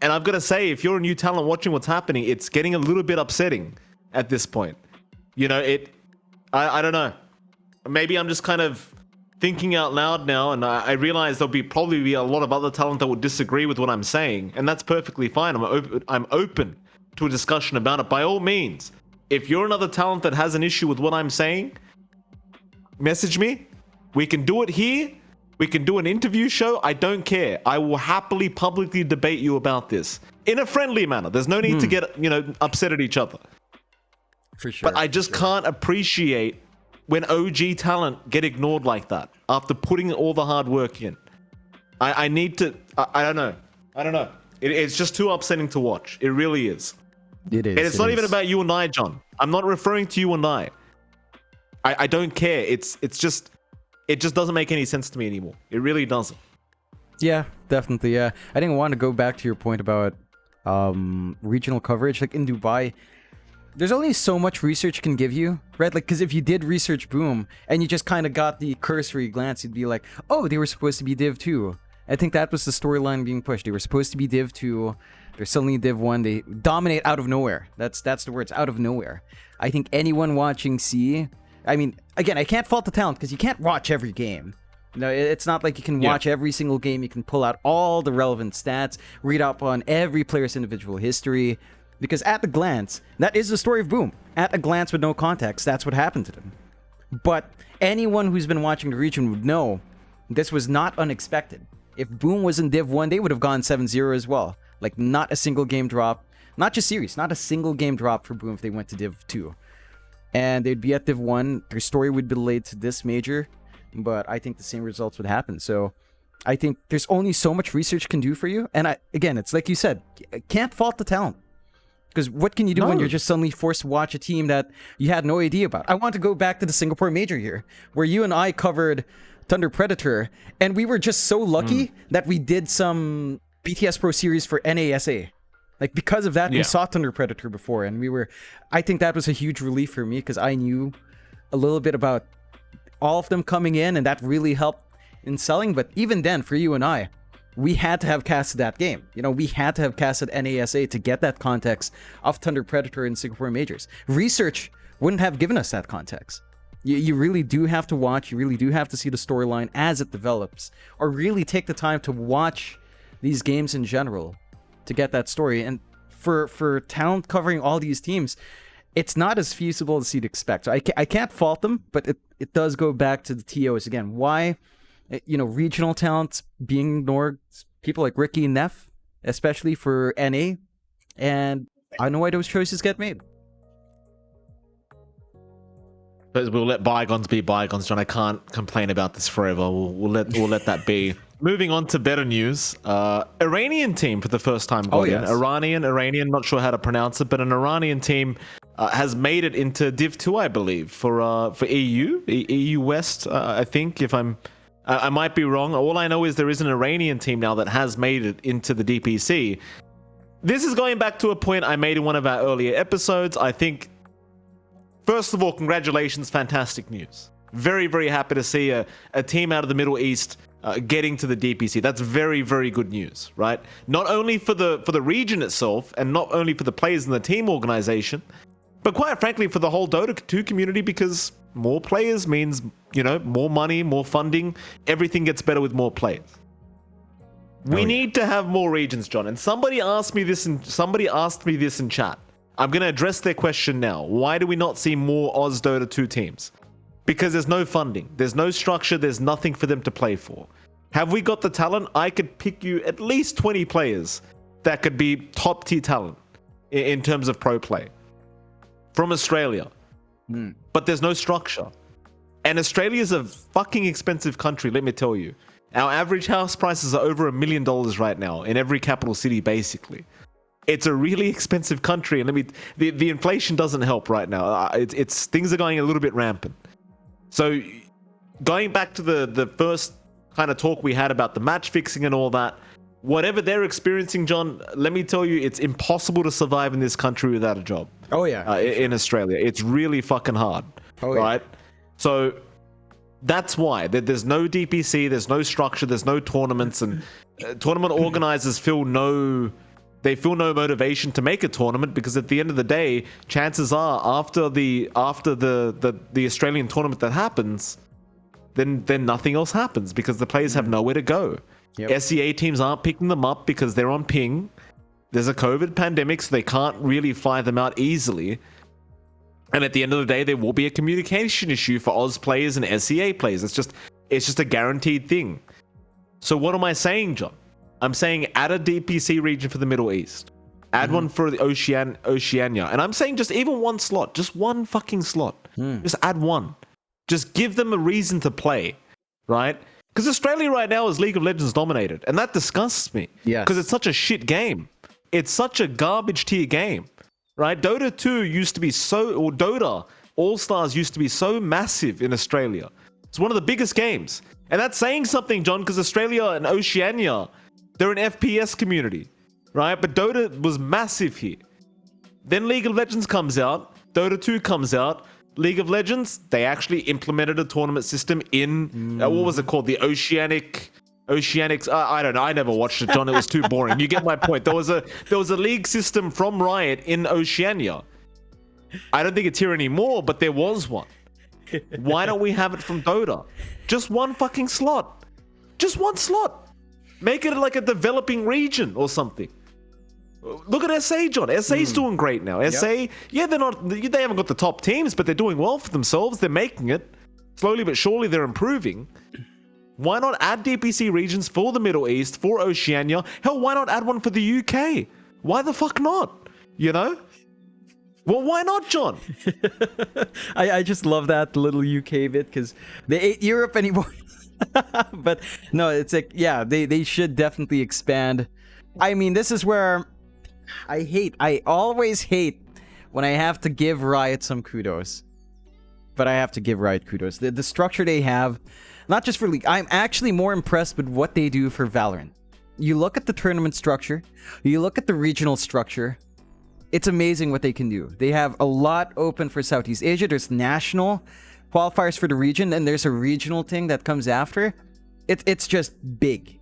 And I've got to say, if you're a new talent watching what's happening, it's getting a little bit upsetting at this point. I don't know. Maybe I'm just kind of thinking out loud now, and I realize there'll probably be a lot of other talent that would disagree with what I'm saying, and that's perfectly fine. I'm open to a discussion about it. By all means, if you're another talent that has an issue with what I'm saying, message me. We can do it here. We can do an interview show. I don't care. I will happily publicly debate you about this in a friendly manner. There's no need to get upset at each other. For sure. But I just can't appreciate when OG talent get ignored like that after putting all the hard work in. I need to... I don't know. It's just too upsetting to watch. It really is. It is. And it's not even about you and I, John. I'm not referring to you and I. I don't care. It's just... It just doesn't make any sense to me anymore. It really doesn't. Yeah, definitely. Yeah. I didn't want to go back to your point about regional coverage. Like in Dubai, there's only so much research can give you, right? Like, because if you did research Boom and you just kind of got the cursory glance, you'd be like, oh, they were supposed to be Div 2. I think that was the storyline being pushed. They were supposed to be Div 2. They're suddenly Div 1. They dominate out of nowhere. That's the words, out of nowhere. I think anyone watching C... I mean, again, I can't fault the talent because you can't watch every game. It's not like you can watch every single game. You can pull out all the relevant stats, read up on every player's individual history. Because at a glance, that is the story of Boom. At a glance with no context, that's what happened to them. But anyone who's been watching the region would know this was not unexpected. If Boom was in Div 1, they would have gone 7-0 as well. Like, not a single game drop. Not just series, not a single game drop for Boom if they went to Div 2. And they'd be at Div 1. Their story would be delayed to this major. But I think the same results would happen. So I think there's only so much research can do for you. And again, it's like you said, I can't fault the talent. Because what can you do when you're just suddenly forced to watch a team that you had no idea about? I want to go back to the Singapore major here, where you and I covered Thunder Predator, and we were just so lucky that we did some BTS Pro Series for NASA. Like, because of that, we saw Thunder Predator before, and I think that was a huge relief for me, because I knew a little bit about all of them coming in, and that really helped in selling, but even then, for you and I, we had to have casted that game. You know, we had to have casted NASA to get that context of Thunder Predator and Singapore Majors. Research wouldn't have given us that context. You really do have to watch, you really do have to see the storyline as it develops, or really take the time to watch these games in general to get that story. And for talent covering all these teams, it's not as feasible as you'd expect. So I can't fault them, but it does go back to the TOs again. Why, regional talents being ignored, people like Ricky and Neff, especially for NA, and I know why those choices get made. But we'll let bygones be bygones, John. I can't complain about this forever. We'll let that be. Moving on to better news. Iranian team for the first time got in. Iranian, not sure how to pronounce it, but an Iranian team has made it into Div 2, I believe, for EU West, I think, I might be wrong. All I know is there is an Iranian team now that has made it into the DPC. This is going back to a point I made in one of our earlier episodes. I think, first of all, congratulations, fantastic news. Very, very happy to see a team out of the Middle East getting to the DPC. That's very, very good news, right? Not only for the region itself, and not only for the players in the team organization, but quite frankly for the whole Dota 2 community, because more players means, more money, more funding. Everything gets better with more players. We need to have more regions, John. And somebody asked me this in chat. I'm going to address their question now. Why do we not see more Oz Dota 2 teams? Because there's no funding, there's no structure, there's nothing for them to play for. Have we got the talent? I could pick you at least 20 players that could be top tier talent in terms of pro play from Australia. But there's no structure. And Australia is a fucking expensive country, let me tell you. Our average house prices are over $1 million right now in every capital city, basically. It's a really expensive country, and the inflation doesn't help right now. It's things are going a little bit rampant. So going back to the first kind of talk we had about the match fixing and all that, whatever they're experiencing, John, let me tell you, it's impossible to survive in this country without a job. Oh yeah. In Australia, it's really fucking hard. Right? So that's why there's no DPC, there's no structure, there's no tournaments, and tournament organizers feel no motivation to make a tournament, because at the end of the day, chances are after the Australian tournament that happens, then nothing else happens, because the players have nowhere to go. Yep. SEA teams aren't picking them up because they're on ping. There's a COVID pandemic, so they can't really fly them out easily. And at the end of the day, there will be a communication issue for Oz players and SEA players. It's just a guaranteed thing. So what am I saying, John? I'm saying add a DPC region for the Middle East. Add one for the Oceania. And I'm saying just even one slot. Just one fucking slot. Just add one. Just give them a reason to play. Right? Because Australia right now is League of Legends dominated. And that disgusts me. Yeah. Because it's such a shit game. It's such a garbage tier game. Right? Dota 2 used to be Dota All-Stars used to be so massive in Australia. It's one of the biggest games. And that's saying something, John, because Australia and Oceania, they're an FPS community, right? But Dota was massive here. Then League of Legends comes out, Dota 2 comes out. League of Legends, they actually implemented a tournament system in, what was it called? The Oceanics. I don't know. I never watched it, John. It was too boring. You get my point. There was a league system from Riot in Oceania. I don't think it's here anymore, but there was one. Why don't we have it from Dota? Just one fucking slot. Just one slot. Make it like a developing region or something. Look at SA, John. SA's doing great now. SA, yeah, they haven't got the top teams, but they're doing well for themselves. They're making it. Slowly but surely, they're improving. Why not add DPC regions for the Middle East, for Oceania? Hell, why not add one for the UK? Why the fuck not? You know? Well, why not, John? I just love that little UK bit, because they ain't Europe anymore. But no, it's like, yeah, they should definitely expand. I mean, this is where I always hate when I have to give Riot some kudos. But I have to give Riot kudos. The structure they have, not just for League, I'm actually more impressed with what they do for Valorant. You look at the tournament structure, you look at the regional structure, it's amazing what they can do. They have a lot open for Southeast Asia. There's national qualifiers for the region, and there's a regional thing that comes after. it's just big,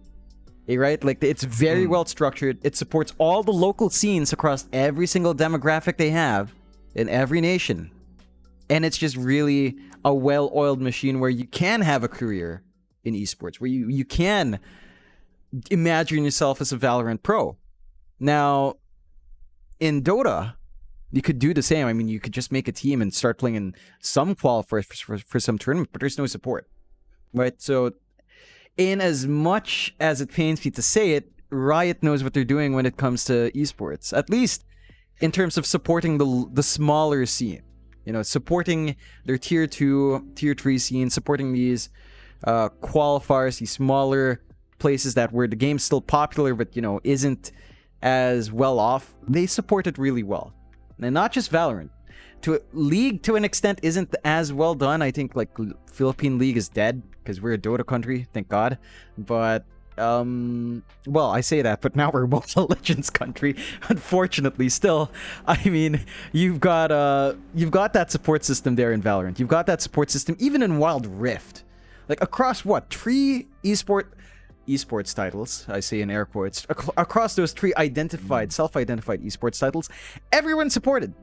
right? Like it's very well structured. It supports all the local scenes across every single demographic they have in every nation, and it's just really a well-oiled machine where you can have a career in esports, where you can imagine yourself as a Valorant pro. Now, in Dota, you could do the same. I mean, you could just make a team and start playing in some qualifiers for some tournament, but there's no support, right? So, in as much as it pains me to say it, Riot knows what they're doing when it comes to esports, at least in terms of supporting the smaller scene. You know, supporting their tier 2, tier 3 scene, supporting these qualifiers, these smaller places that where the game's still popular but, you know, isn't as well off. They support it really well. And not just Valorant. League, to an extent, isn't as well done. I think, like, Philippine League is dead because we're a Dota country, thank God. But, well, I say that, but now we're a Mobile Legends country. Unfortunately, still, I mean, you've got that support system there in Valorant. You've got that support system even in Wild Rift. Like, across, what, 3 esports titles, I say in air quotes, across those 3 self-identified esports titles, everyone's supported.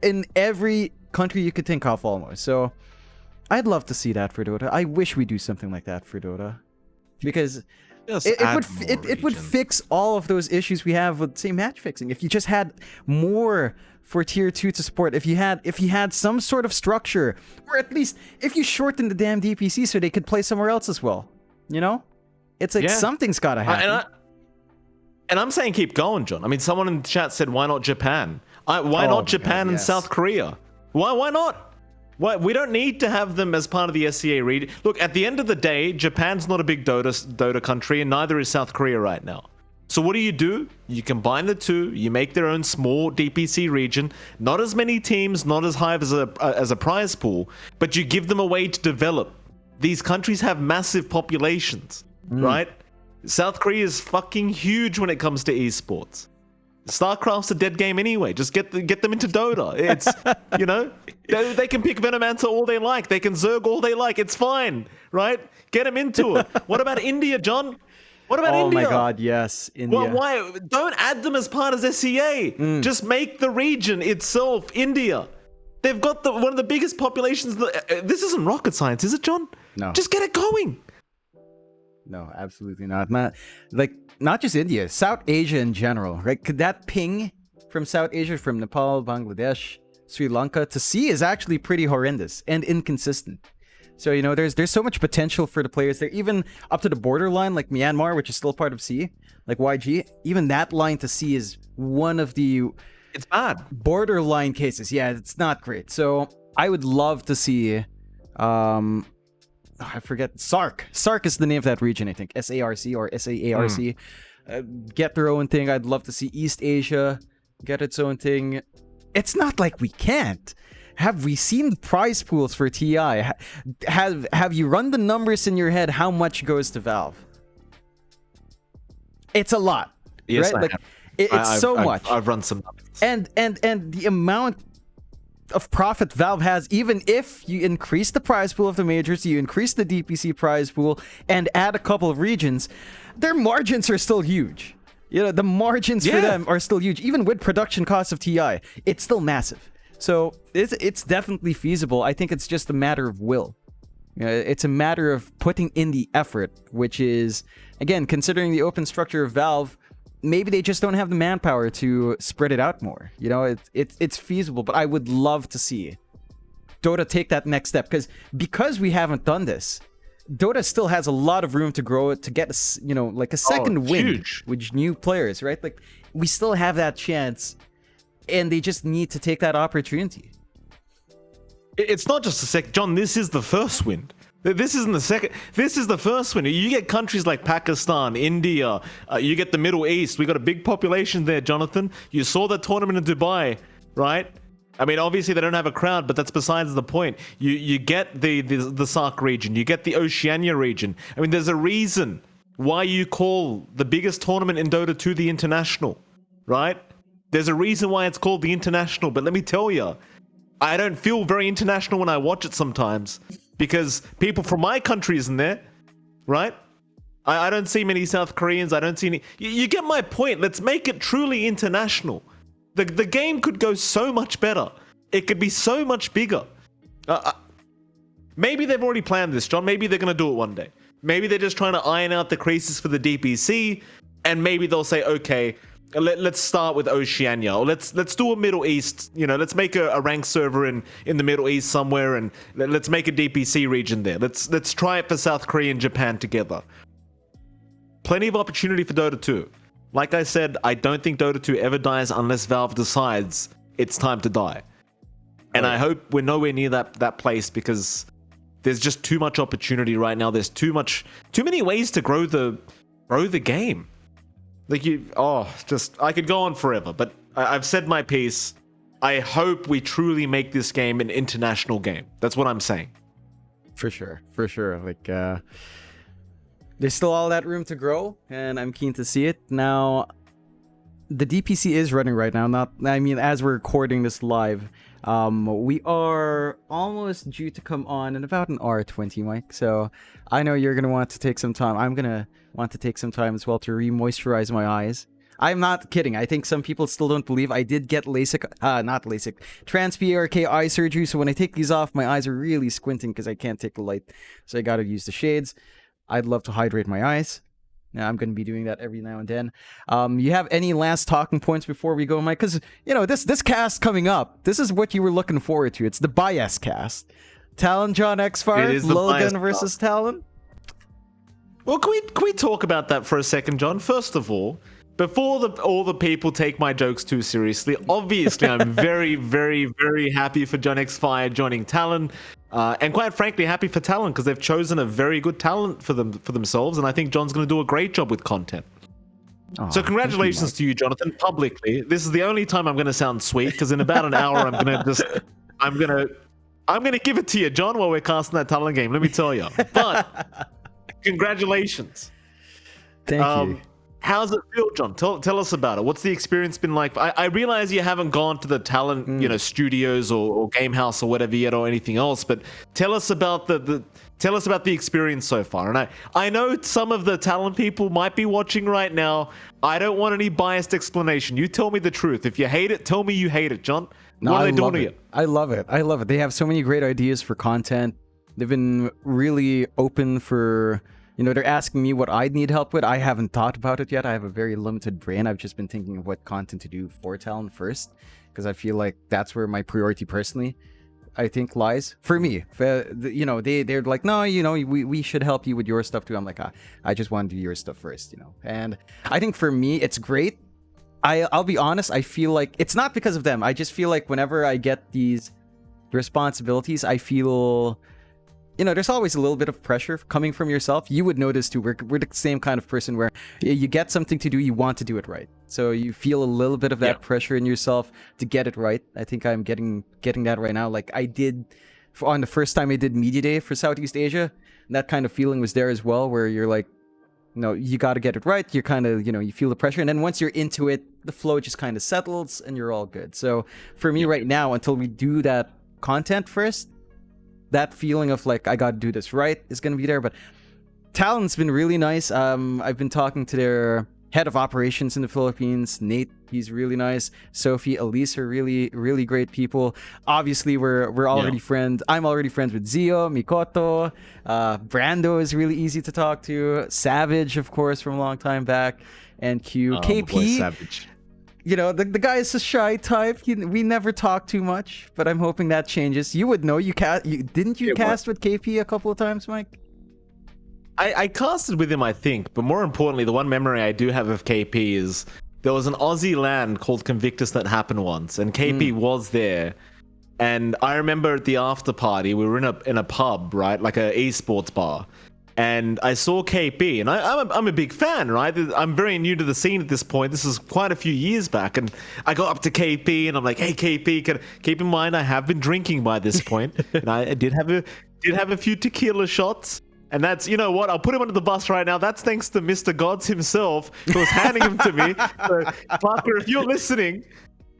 In every country you could think of, almost. So, I'd love to see that for Dota. I wish we do something like that for Dota. Because it would fix all of those issues we have with, say, match fixing. If you just had more for tier 2 to support, if you had some sort of structure, or at least if you shorten the damn DPC so they could play somewhere else as well. You know? It's like something's gotta happen. And I'm saying keep going, John. I mean, someone in the chat said, why not Japan? Why not Japan and South Korea? Why not? Why, we don't need to have them as part of the SCA region. Look, at the end of the day, Japan's not a big Dota country, and neither is South Korea right now. So what do? You combine the two, you make their own small DPC region, not as many teams, not as high as a prize pool, but you give them a way to develop. These countries have massive populations, right? South Korea is fucking huge when it comes to esports. StarCraft's a dead game anyway. Just get them into Dota. It's, you know, they can pick Venomancer all they like. They can Zerg all they like. It's fine, right? Get them into it. What about India, John? What about India? Oh my God, yes, India. Well, why? Don't add them as part of SCA. Just make the region itself India. They've got one of the biggest populations. This isn't rocket science, is it, John? No. Just get it going. No, absolutely not. Not just India, South Asia in general, right? Could that ping from South Asia, from Nepal, Bangladesh, Sri Lanka to see is actually pretty horrendous and inconsistent. So, you know, there's so much potential for the players there, even up to the borderline, like Myanmar, which is still part of C, like YG. Even that line to C is one of the it's bad borderline cases. Yeah, it's not great. So I would love to see I forget. SARC is the name of that region, I think. SARC or SAARC. Get their own thing. I'd love to see East Asia get its own thing. It's not like we can't. Have we seen the prize pools for TI? Have you run the numbers in your head how much goes to Valve? It's a lot. Yes, right? It's so much. I've run some numbers. And the amount of profit Valve has, even if you increase the prize pool of the majors, you increase the DPC prize pool, and add a couple of regions, their margins are still huge. You know, the margins for them are still huge. Even with production costs of TI, it's still massive. So it's definitely feasible. I think it's just a matter of will. You know, it's a matter of putting in the effort, which is, again, considering the open structure of Valve, maybe they just don't have the manpower to spread it out more. You know, it's feasible, but I would love to see Dota take that next step, because we haven't done this. Dota still has a lot of room to grow, to get a, you know, like a second win with new players, right? Like, we still have that chance, and they just need to take that opportunity. It's not just a second, John. This is the first win. This isn't the second. This is the first one. You get countries like Pakistan, India. You get the Middle East. We got a big population there, Jonathan. You saw the tournament in Dubai, right? I mean, obviously they don't have a crowd, but that's besides the point. You get the SARC region. You get the Oceania region. I mean, there's a reason why you call the biggest tournament in Dota 2 the International, right? There's a reason why it's called the International. But let me tell you, I don't feel very international when I watch it sometimes, because people from my country is in there, right? I don't see many South Koreans. I don't see any. You get my point. Let's make it truly international. The game could go so much better. It could be so much bigger. Maybe they've already planned this, John. Maybe they're going to do it one day. Maybe they're just trying to iron out the creases for the DPC, and maybe they'll say, okay, let's start with Oceania, or let's do a Middle East. Let's make a ranked server in the Middle East somewhere, and let's make a DPC region there. Let's try it for South Korea and Japan together. Plenty of opportunity for Dota 2. Like I said, I don't think Dota 2 ever dies unless Valve decides it's time to die. And I hope we're nowhere near that place, because there's just too much opportunity right now. There's too many ways to grow the game. I could go on forever, but I've said my piece. I hope we truly make this game an international game. That's what I'm saying. For sure. There's still all that room to grow, and I'm keen to see it. Now, the DPC is running right now. As we're recording this live, we are almost due to come on in about an hour 20, Mike. So I know you're gonna want to take some time. I'm gonna want to take some time as well to re-moisturize my eyes. I'm not kidding. I think some people still don't believe I did get trans-PRK eye surgery. So when I take these off, my eyes are really squinting because I can't take the light. So I gotta use the shades. I'd love to hydrate my eyes. Now, I'm going to be doing that every now and then. You have any last talking points before we go, Mike? Because, this cast coming up, this is what you were looking forward to. It's the bias cast. Talon, John X5, Logan versus Talon. Well, can we talk about that for a second, John? First of all, before all the people take my jokes too seriously, obviously I'm very, very, very happy for John X5 joining Talon. And quite frankly, happy for Talon, because they've chosen a very good talent for themselves, and I think John's going to do a great job with content. So congratulations to you, Jonathan, publicly. This is the only time I'm going to sound sweet, because in about an hour I'm going to give it to you, John, while we're casting that Talon game. Let me tell you. But congratulations. Thank you. How's it feel, John? Tell us about it. What's the experience been like? I realize you haven't gone to the Talon, studios or game house or whatever yet, or anything else. But tell us about the experience so far. And I know some of the Talon people might be watching right now. I don't want any biased explanation. You tell me the truth. If you hate it, tell me you hate it, John. No, what are they doing to you? I love it. They have so many great ideas for content. They've been really open for. They're asking me what I need help with. I haven't thought about it yet. I have a very limited brain. I've just been thinking of what content to do for Talon first, because I feel like that's where my priority personally, I think, lies. For me, they're like, no, we should help you with your stuff too. I'm like, I just want to do your stuff first, And I think for me, it's great. I'll be honest. I feel like it's not because of them. I just feel like whenever I get these responsibilities, I feel... there's always a little bit of pressure coming from yourself. You would notice too, we're the same kind of person where you get something to do, you want to do it right. So you feel a little bit of that pressure in yourself to get it right. I think I'm getting that right now. Like I did on the first time I did Media Day for Southeast Asia. That kind of feeling was there as well, where you're like, you got to get it right. You're kind of, you feel the pressure. And then once you're into it, the flow just kind of settles and you're all good. So for me right now, until we do that content first, that feeling of like, I got to do this right is going to be there. But Talon's been really nice. I've been talking to their head of operations in the Philippines, Nate. He's really nice. Sophie, Elise are really, really great people. Obviously, we're already friends. I'm already friends with Zio, Mikoto. Brando is really easy to talk to. Savage, of course, from a long time back. And Q. KP. Boy, Savage. The guy is a shy type. We never talk too much, but I'm hoping that changes. You would know. Didn't you cast with KP a couple of times, Mike? I casted with him, I think, but more importantly, the one memory I do have of KP is there was an Aussie LAN called Convictus that happened once, and KP was there. And I remember at the after party, we were in a pub, right, like a esports bar. And I saw KP, and I'm a big fan, right? I'm very new to the scene at this point. This is quite a few years back, and I got up to KP, and I'm like, "Hey, KP, keep in mind I have been drinking by this point, and I did have a few tequila shots." And that's, what, I'll put him under the bus right now. That's thanks to Mr. Gods himself, who was handing him to me. So, Parker, if you're listening,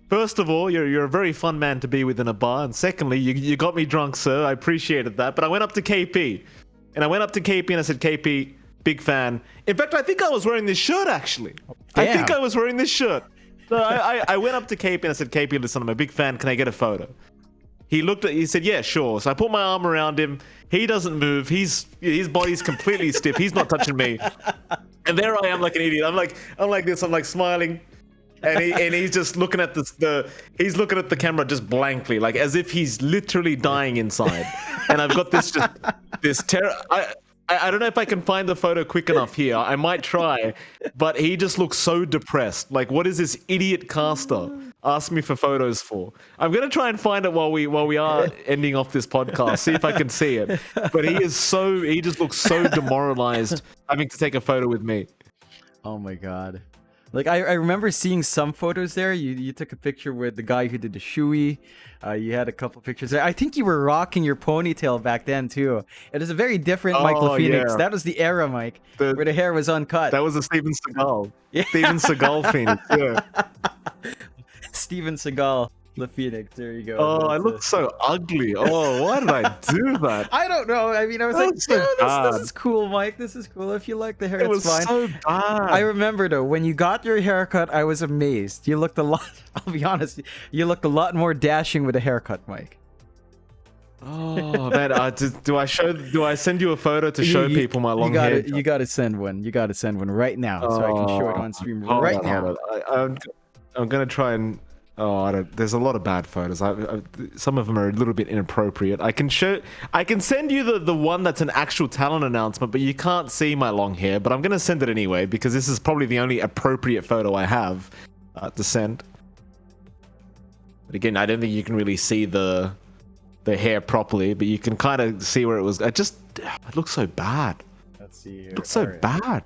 first of all, you're a very fun man to be with in a bar, and secondly, you got me drunk, sir. I appreciated that. But I went up to KP. And I went up to KP and I said, KP, big fan. In fact, I think I was wearing this shirt actually. I think I was wearing this shirt. So I went up to KP and I said, KP, listen, I'm a big fan. Can I get a photo? He said, yeah, sure. So I put my arm around him. He doesn't move. His body's completely stiff. He's not touching me. And there I am like an idiot. I'm like this. I'm like smiling. And he's just looking at he's looking at the camera just blankly, like as if he's literally dying inside. And I've got this terror. I don't know if I can find the photo quick enough here. I might try, but he just looks so depressed. Like, what is this idiot caster ask me for photos for? I'm gonna try and find it while we are ending off this podcast. See if I can see it. But he just looks so demoralized having to take a photo with me. Oh my god. Like, I remember seeing some photos there. You took a picture with the guy who did the shoey. You had a couple pictures there. I think you were rocking your ponytail back then, too. It is a very different Michael Phoenix. Yeah. That was the era, Mike, where the hair was uncut. That was a Steven Seagal. Yeah. Steven Seagal Phoenix, yeah. Steven Seagal, the Phoenix. There you go. Oh, I look so ugly. Oh, why did I do that? I don't know. I mean, I was like, this is cool, Mike. This is cool. If you like the hair, It was it's fine. so bad. I remember, though, when you got your haircut, I was amazed. You looked a lot, I'll be honest, you looked a lot more dashing with a haircut, Mike. Oh, man. Do I send you a photo to show people my long hair? You got to send one. You got to send one right now so I can show it on stream right now. I'm going to try and... Oh, there's a lot of bad photos. Some of them are a little bit inappropriate. I can send you the one that's an actual Talon announcement, but you can't see my long hair. But I'm gonna send it anyway because this is probably the only appropriate photo I have to send. But again, I don't think you can really see the hair properly, but you can kind of see where it was. It looks so bad. Let's see here. It looks so bad.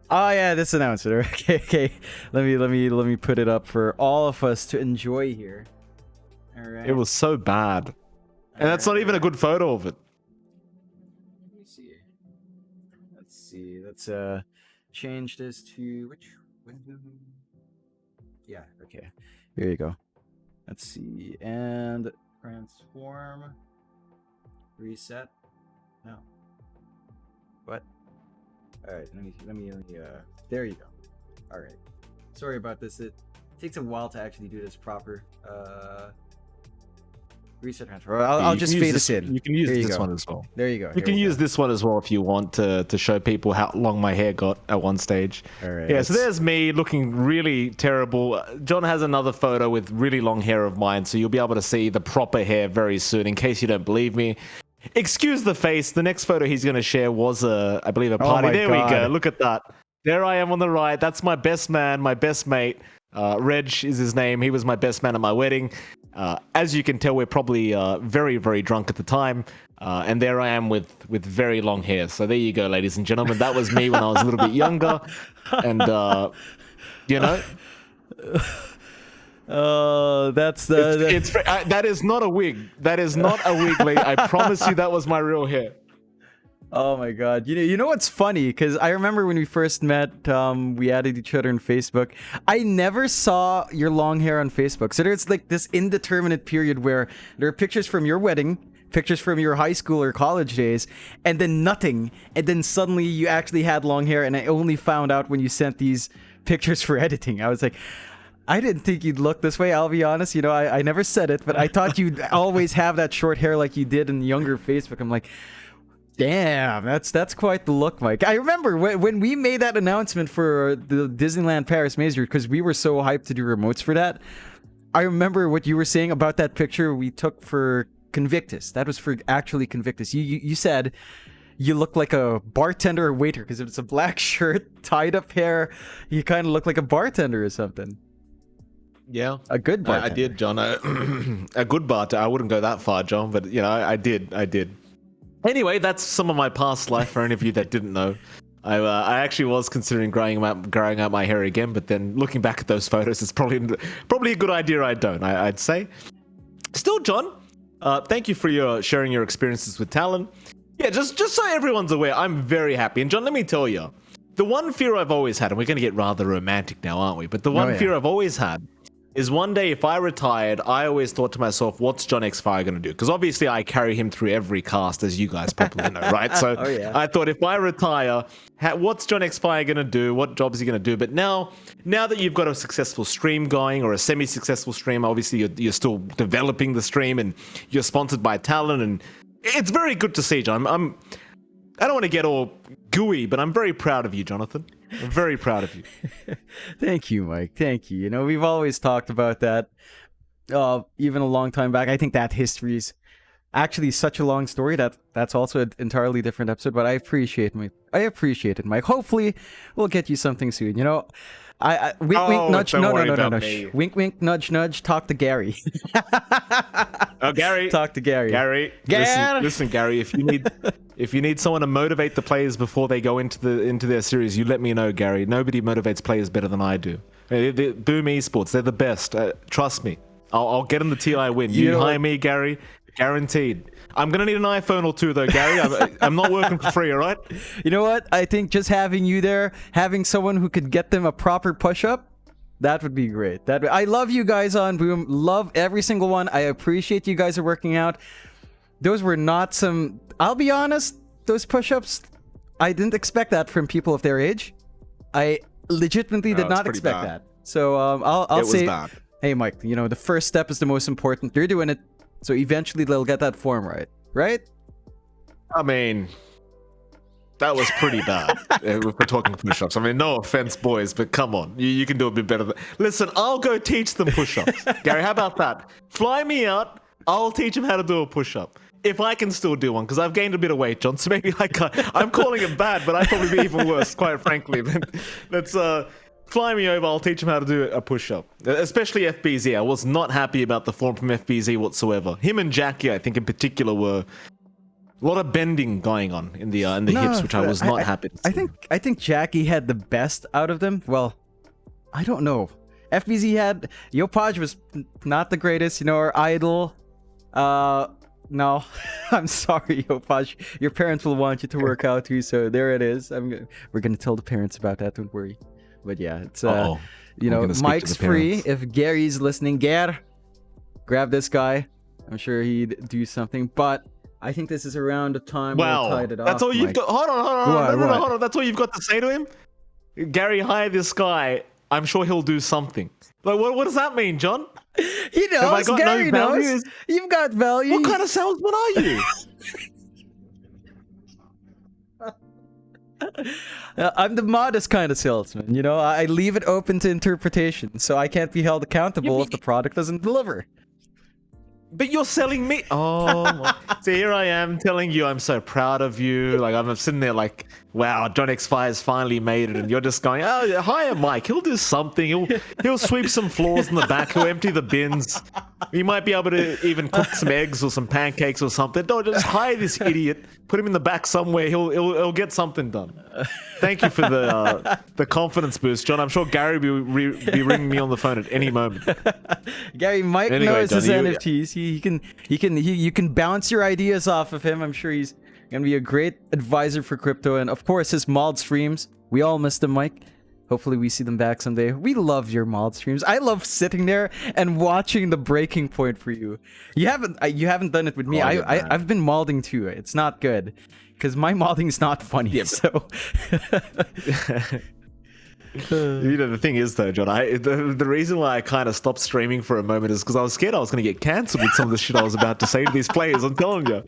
Oh yeah, this announcer. Okay. Let me put it up for all of us to enjoy here. All right. It was so bad, and that's not even a good photo of it. Let me see. Let's see. Let's change this to which window? Yeah. Okay. Here you go. Let's see. And transform. Reset. No. What? All right, let me there you go. All right, sorry about this. It takes a while to actually do this proper. Reset transfer. I'll just fade this in. You can use this one as well. There you go. You can use this one as well if you want to show people how long my hair got at one stage. All right. Yeah, so there's me looking really terrible. John has another photo with really long hair of mine, so you'll be able to see the proper hair very soon in case you don't believe me. Excuse the face. The next photo he's going to share was, I believe, a party. There we go. Look at that. There I am on the right. That's my best man, my best mate. Reg is his name. He was my best man at my wedding. As you can tell, we're probably very, very drunk at the time. And there I am with very long hair. So there you go, ladies and gentlemen. That was me when I was a little bit younger. And, you know... That's that is not a wig. That is not a wig, Lee. I promise you that was my real hair. Oh my god. You know what's funny? Because I remember when we first met, we added each other on Facebook. I never saw your long hair on Facebook. So there's like this indeterminate period where there are pictures from your wedding, pictures from your high school or college days, and then nothing. And then suddenly you actually had long hair, and I only found out when you sent these pictures for editing. I was like, I didn't think you'd look this way, I'll be honest. You know, I never said it, but I thought you'd always have that short hair like you did in younger Facebook. I'm like, damn, that's quite the look, Mike. I remember when we made that announcement for the Disneyland Paris Maze Route, because we were so hyped to do remotes for that. I remember what you were saying about that picture we took for Convictus. That was for actually Convictus. You said you look like a bartender or waiter, because if it's a black shirt, tied up hair, you kind of look like a bartender or something. Yeah, a good bartender. I did, John. A good bartender. I wouldn't go that far, John, but you know, I did. Anyway, that's some of my past life for any of you that didn't know. I actually was considering growing out my hair again, but then looking back at those photos, it's probably a good idea I don't. I'd say. Still, John, thank you for sharing your experiences with Talon. Yeah, just so everyone's aware, I'm very happy. And John, let me tell you, the one fear I've always had, and we're going to get rather romantic now, aren't we? But the one fear I've always had is one day if I retired, I always thought to myself, what's John X Fire going to do? Because obviously I carry him through every cast, as you guys probably know, right? So I thought if I retire, what's John X Fire going to do? What job is he going to do? But now that you've got a successful stream going, or a semi-successful stream, obviously you're still developing the stream, and you're sponsored by TALON, and it's very good to see, John. I don't want to get all gooey, but I'm very proud of you, Jonathan. I'm very proud of you. Thank you, Mike. Thank you. You know, we've always talked about that, even a long time back. I think that history is actually such a long story that's also an entirely different episode. But I appreciate it, Mike. Hopefully, we'll get you something soon. You know, I wink, wink, nudge. No. Wink, wink, nudge, nudge. Talk to Gary. Oh, Gary. Talk to Gary. Gary. Listen, Gary. If you need someone to motivate the players before they go into their series, you let me know, Gary. Nobody motivates players better than I do. Boom Esports, they're the best. Trust me. I'll get them the TI win. You hire me, Gary. Guaranteed. I'm going to need an iPhone or two, though, Gary. I'm not working for free, all right? You know what? I think just having you there, having someone who could get them a proper push-up, that would be great. I love you guys on Boom. Love every single one. I appreciate you guys are working out. Those were not some... I'll be honest, those push-ups, I didn't expect that from people of their age. I legitimately did not expect that. So I'll say... Bad. Hey, Mike, you know, the first step is the most important. You're doing it. So eventually they'll get that form right. Right? I mean, that was pretty bad. If we're talking push-ups. I mean, no offense, boys, but come on. You can do a bit better. Listen, I'll go teach them push-ups. Gary, how about that? Fly me out. I'll teach them how to do a push-up. If I can still do one, because I've gained a bit of weight, John, so maybe I can't. I'm calling it bad, but I'd probably be even worse, quite frankly. Let's fly me over. I'll teach him how to do a push-up. Especially FBZ. I was not happy about the form from FBZ whatsoever. Him and Jackie, I think in particular, were a lot of bending going on in the hips, which I was not happy to see. I think Jackie had the best out of them. Well, I don't know. FBZ had... Yopaj was not the greatest, you know, our idol. No, I'm sorry, Yopaj. Your parents will want you to work out too, so there it is. We're gonna tell the parents about that. Don't worry. But yeah, it's you know, Mike's free. If Gary's listening, grab this guy. I'm sure he'd do something. But I think this is around the time we'll tied it off. That's all you've got. Hold on. That's all you've got to say to him. Gary, hire this guy. I'm sure he'll do something. Like, what does that mean, John? He knows. Gary knows. You've got value. What kind of salesman are you? I'm the modest kind of salesman. You know, I leave it open to interpretation, so I can't be held accountable if the product doesn't deliver. But you're selling me. Oh, so here I am telling you I'm so proud of you. Like, I'm sitting there like, wow, John X Fire's finally made it, and you're just going, oh, hire Mike. He'll do something. He'll sweep some floors in the back. He'll empty the bins. He might be able to even cook some eggs or some pancakes or something. Don't just hire this idiot. Put him in the back somewhere. He'll get something done. Thank you for the confidence boost, John. I'm sure Gary will be ringing me on the phone at any moment. Gary, Mike knows his NFTs. You can bounce your ideas off of him. I'm sure he's gonna be a great advisor for crypto, and of course his mod streams. We all miss them, Mike. Hopefully we see them back someday. We love your mod streams. I love sitting there and watching the breaking point for you. You haven't done it with me. I've been modding too. It's not good because my modding is not funny. Yeah, so. You know, the thing is though, John, the reason why I kind of stopped streaming for a moment is because I was scared I was going to get cancelled with some of the shit I was about to say to these players. I'm telling you.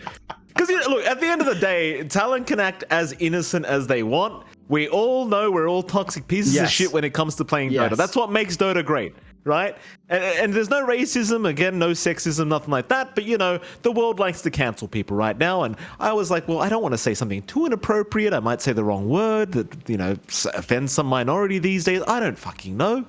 Because, you know, look, at the end of the day, TALON can act as innocent as they want. We all know we're all toxic pieces of shit when it comes to playing Dota. That's what makes Dota great, right? And there's no racism, again, no sexism, nothing like that. But, you know, the world likes to cancel people right now. And I was like, well, I don't want to say something too inappropriate. I might say the wrong word that, you know, offends some minority these days. I don't fucking know.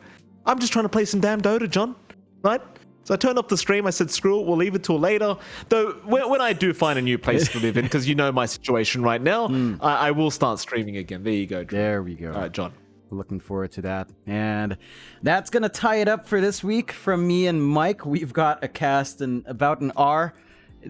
I'm just trying to play some damn Dota, John, right? So I turned off the stream. I said, screw it, we'll leave it till later. Though, when I do find a new place to live in, because you know my situation right now, I will start streaming again. There you go, Drew. There we go. All right, John. Looking forward to that. And that's going to tie it up for this week from me and Mike. We've got a cast in about an hour.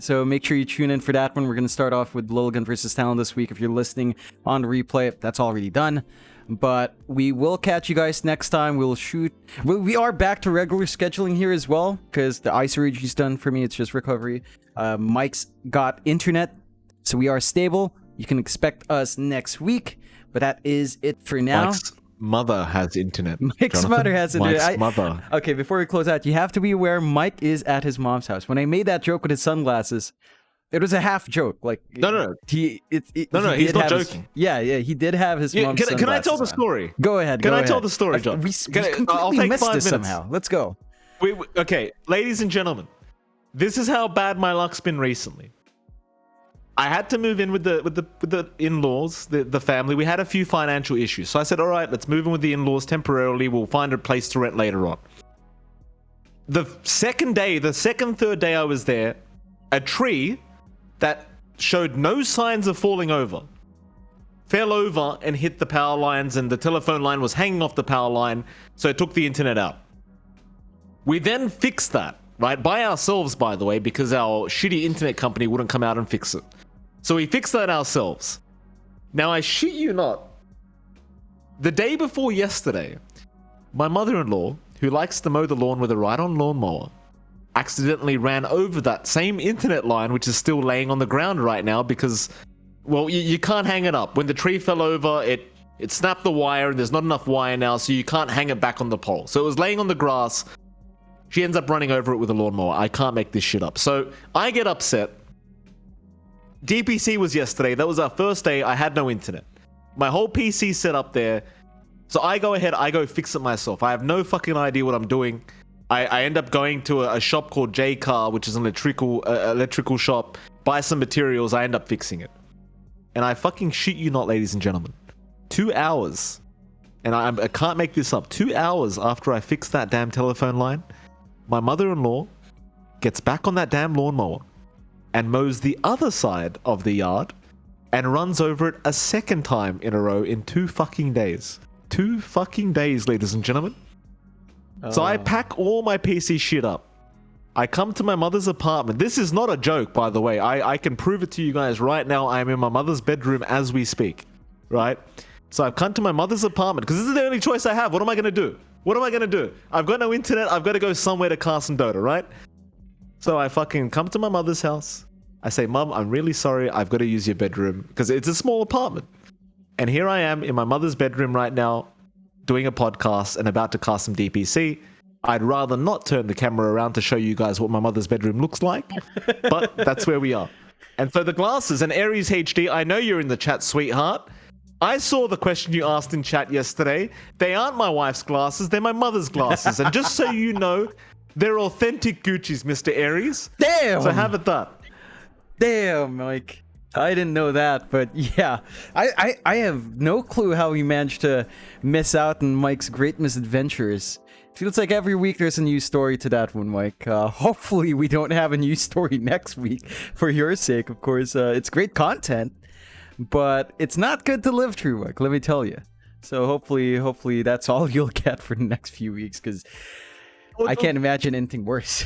So make sure you tune in for that one. We're going to start off with Logan versus Talon this week. If you're listening on replay, that's already done. But we will catch you guys next time. We'll shoot. We are back to regular scheduling here as well, because the eye surgery is done for me. It's just recovery. Mike's got internet, so we are stable. You can expect us next week. But that is it for now. Mike's mother has internet. Mike's mother has internet. Mike's mother. Okay, before we close out, you have to be aware Mike is at his mom's house. When I made that joke with his sunglasses, it was a half joke. Like No. He's not joking. He did have his mom's sunglasses. Can I tell the story? Go ahead. Can I tell the story, John? We completely missed this somehow. Let's go. Okay, ladies and gentlemen, this is how bad my luck's been recently. I had to move in with the in-laws, the family. We had a few financial issues, so I said, "All right, let's move in with the in-laws temporarily. We'll find a place to rent later on." The second, third day I was there, a tree that showed no signs of falling over fell over and hit the power lines, and the telephone line was hanging off the power line, so it took the internet out. We then fixed that, right, by ourselves, by the way, because our shitty internet company wouldn't come out and fix it. So we fixed that ourselves. Now, I shit you not, the day before yesterday, my mother-in-law, who likes to mow the lawn with a ride-on lawnmower, accidentally ran over that same internet line, which is still laying on the ground right now because, well, you can't hang it up. When the tree fell over, it snapped the wire, and there's not enough wire now, so you can't hang it back on the pole. So it was laying on the grass. She ends up running over it with a lawnmower. I can't make this shit up. So I get upset. DPC was yesterday. That was our first day. I had no internet. My whole PC set up there. So I go ahead. I go fix it myself. I have no fucking idea what I'm doing. I end up going to a shop called J Car, which is an electrical shop. Buy some materials. I end up fixing it. And I fucking shit you not, ladies and gentlemen. 2 hours. And I can't make this up. 2 hours after I fixed that damn telephone line, my mother-in-law gets back on that damn lawnmower and mows the other side of the yard and runs over it a second time in a row in 2 fucking days. 2 fucking days, ladies and gentlemen. So I pack all my PC shit up. I come to my mother's apartment. This is not a joke, by the way. I can prove it to you guys right now. I am in my mother's bedroom as we speak, right? So I've come to my mother's apartment because this is the only choice I have. What am I going to do? What am I going to do? I've got no internet. I've got to go somewhere to cast some Dota, right? So I fucking come to my mother's house. I say, Mum, I'm really sorry. I've got to use your bedroom because it's a small apartment. And here I am in my mother's bedroom right now doing a podcast and about to cast some DPC. I'd rather not turn the camera around to show you guys what my mother's bedroom looks like, but that's where we are. And so the glasses, and Aries HD, I know you're in the chat, sweetheart. I saw the question you asked in chat yesterday. They aren't my wife's glasses, they're my mother's glasses. And just so you know, they're authentic Gucci's, Mr. Aries. Damn! So have it that. Damn, Mike. I didn't know that, but yeah. I have no clue how we managed to miss out on Mike's great misadventures. Feels like every week there's a new story to that one, Mike. Hopefully we don't have a new story next week, for your sake, of course. It's great content, but it's not good to live through, Mike, let me tell you. So hopefully that's all you'll get for the next few weeks, because I can't imagine anything worse.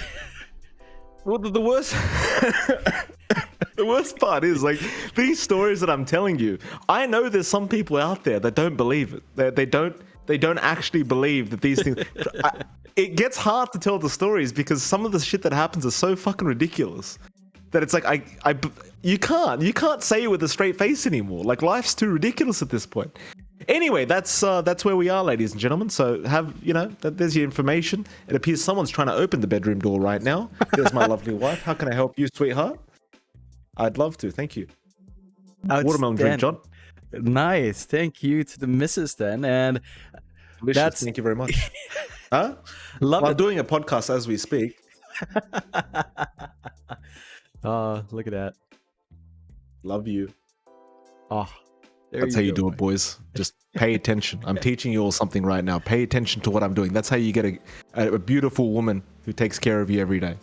Well, the worst... the worst part is, like, these stories that I'm telling you, I know there's some people out there that don't believe it. They don't actually believe that these things... it gets hard to tell the stories because some of the shit that happens is so fucking ridiculous that it's like, you can't say it with a straight face anymore. Like, life's too ridiculous at this point. Anyway, that's where we are, ladies and gentlemen. So there's your information. It appears someone's trying to open the bedroom door right now. There's my lovely wife. How can I help you, sweetheart? I'd love to. Thank you. Watermelon drink, John. Nice. Thank you to the missus then. And delicious. Thank you very much. Huh? Love it. I'm doing a podcast as we speak. Oh, look at that. Love you. Oh, that's how you do it, boys. Just pay attention. I'm teaching you all something right now. Pay attention to what I'm doing. That's how you get a beautiful woman who takes care of you every day.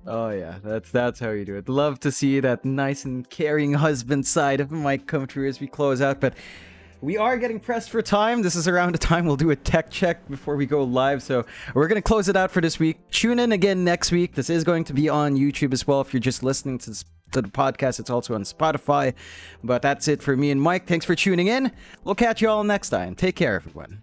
Oh yeah, that's how you do it. Love to see that nice and caring husband side of Mike come through as we close out, but we are getting pressed for time. This is around the time we'll do a tech check before we go live, so we're going to close it out for this week. Tune in again next week. This is going to be on YouTube as well if you're just listening to to the podcast. It's also on Spotify. But that's it for me and Mike. Thanks for tuning in. We'll catch you all next time. Take care, everyone.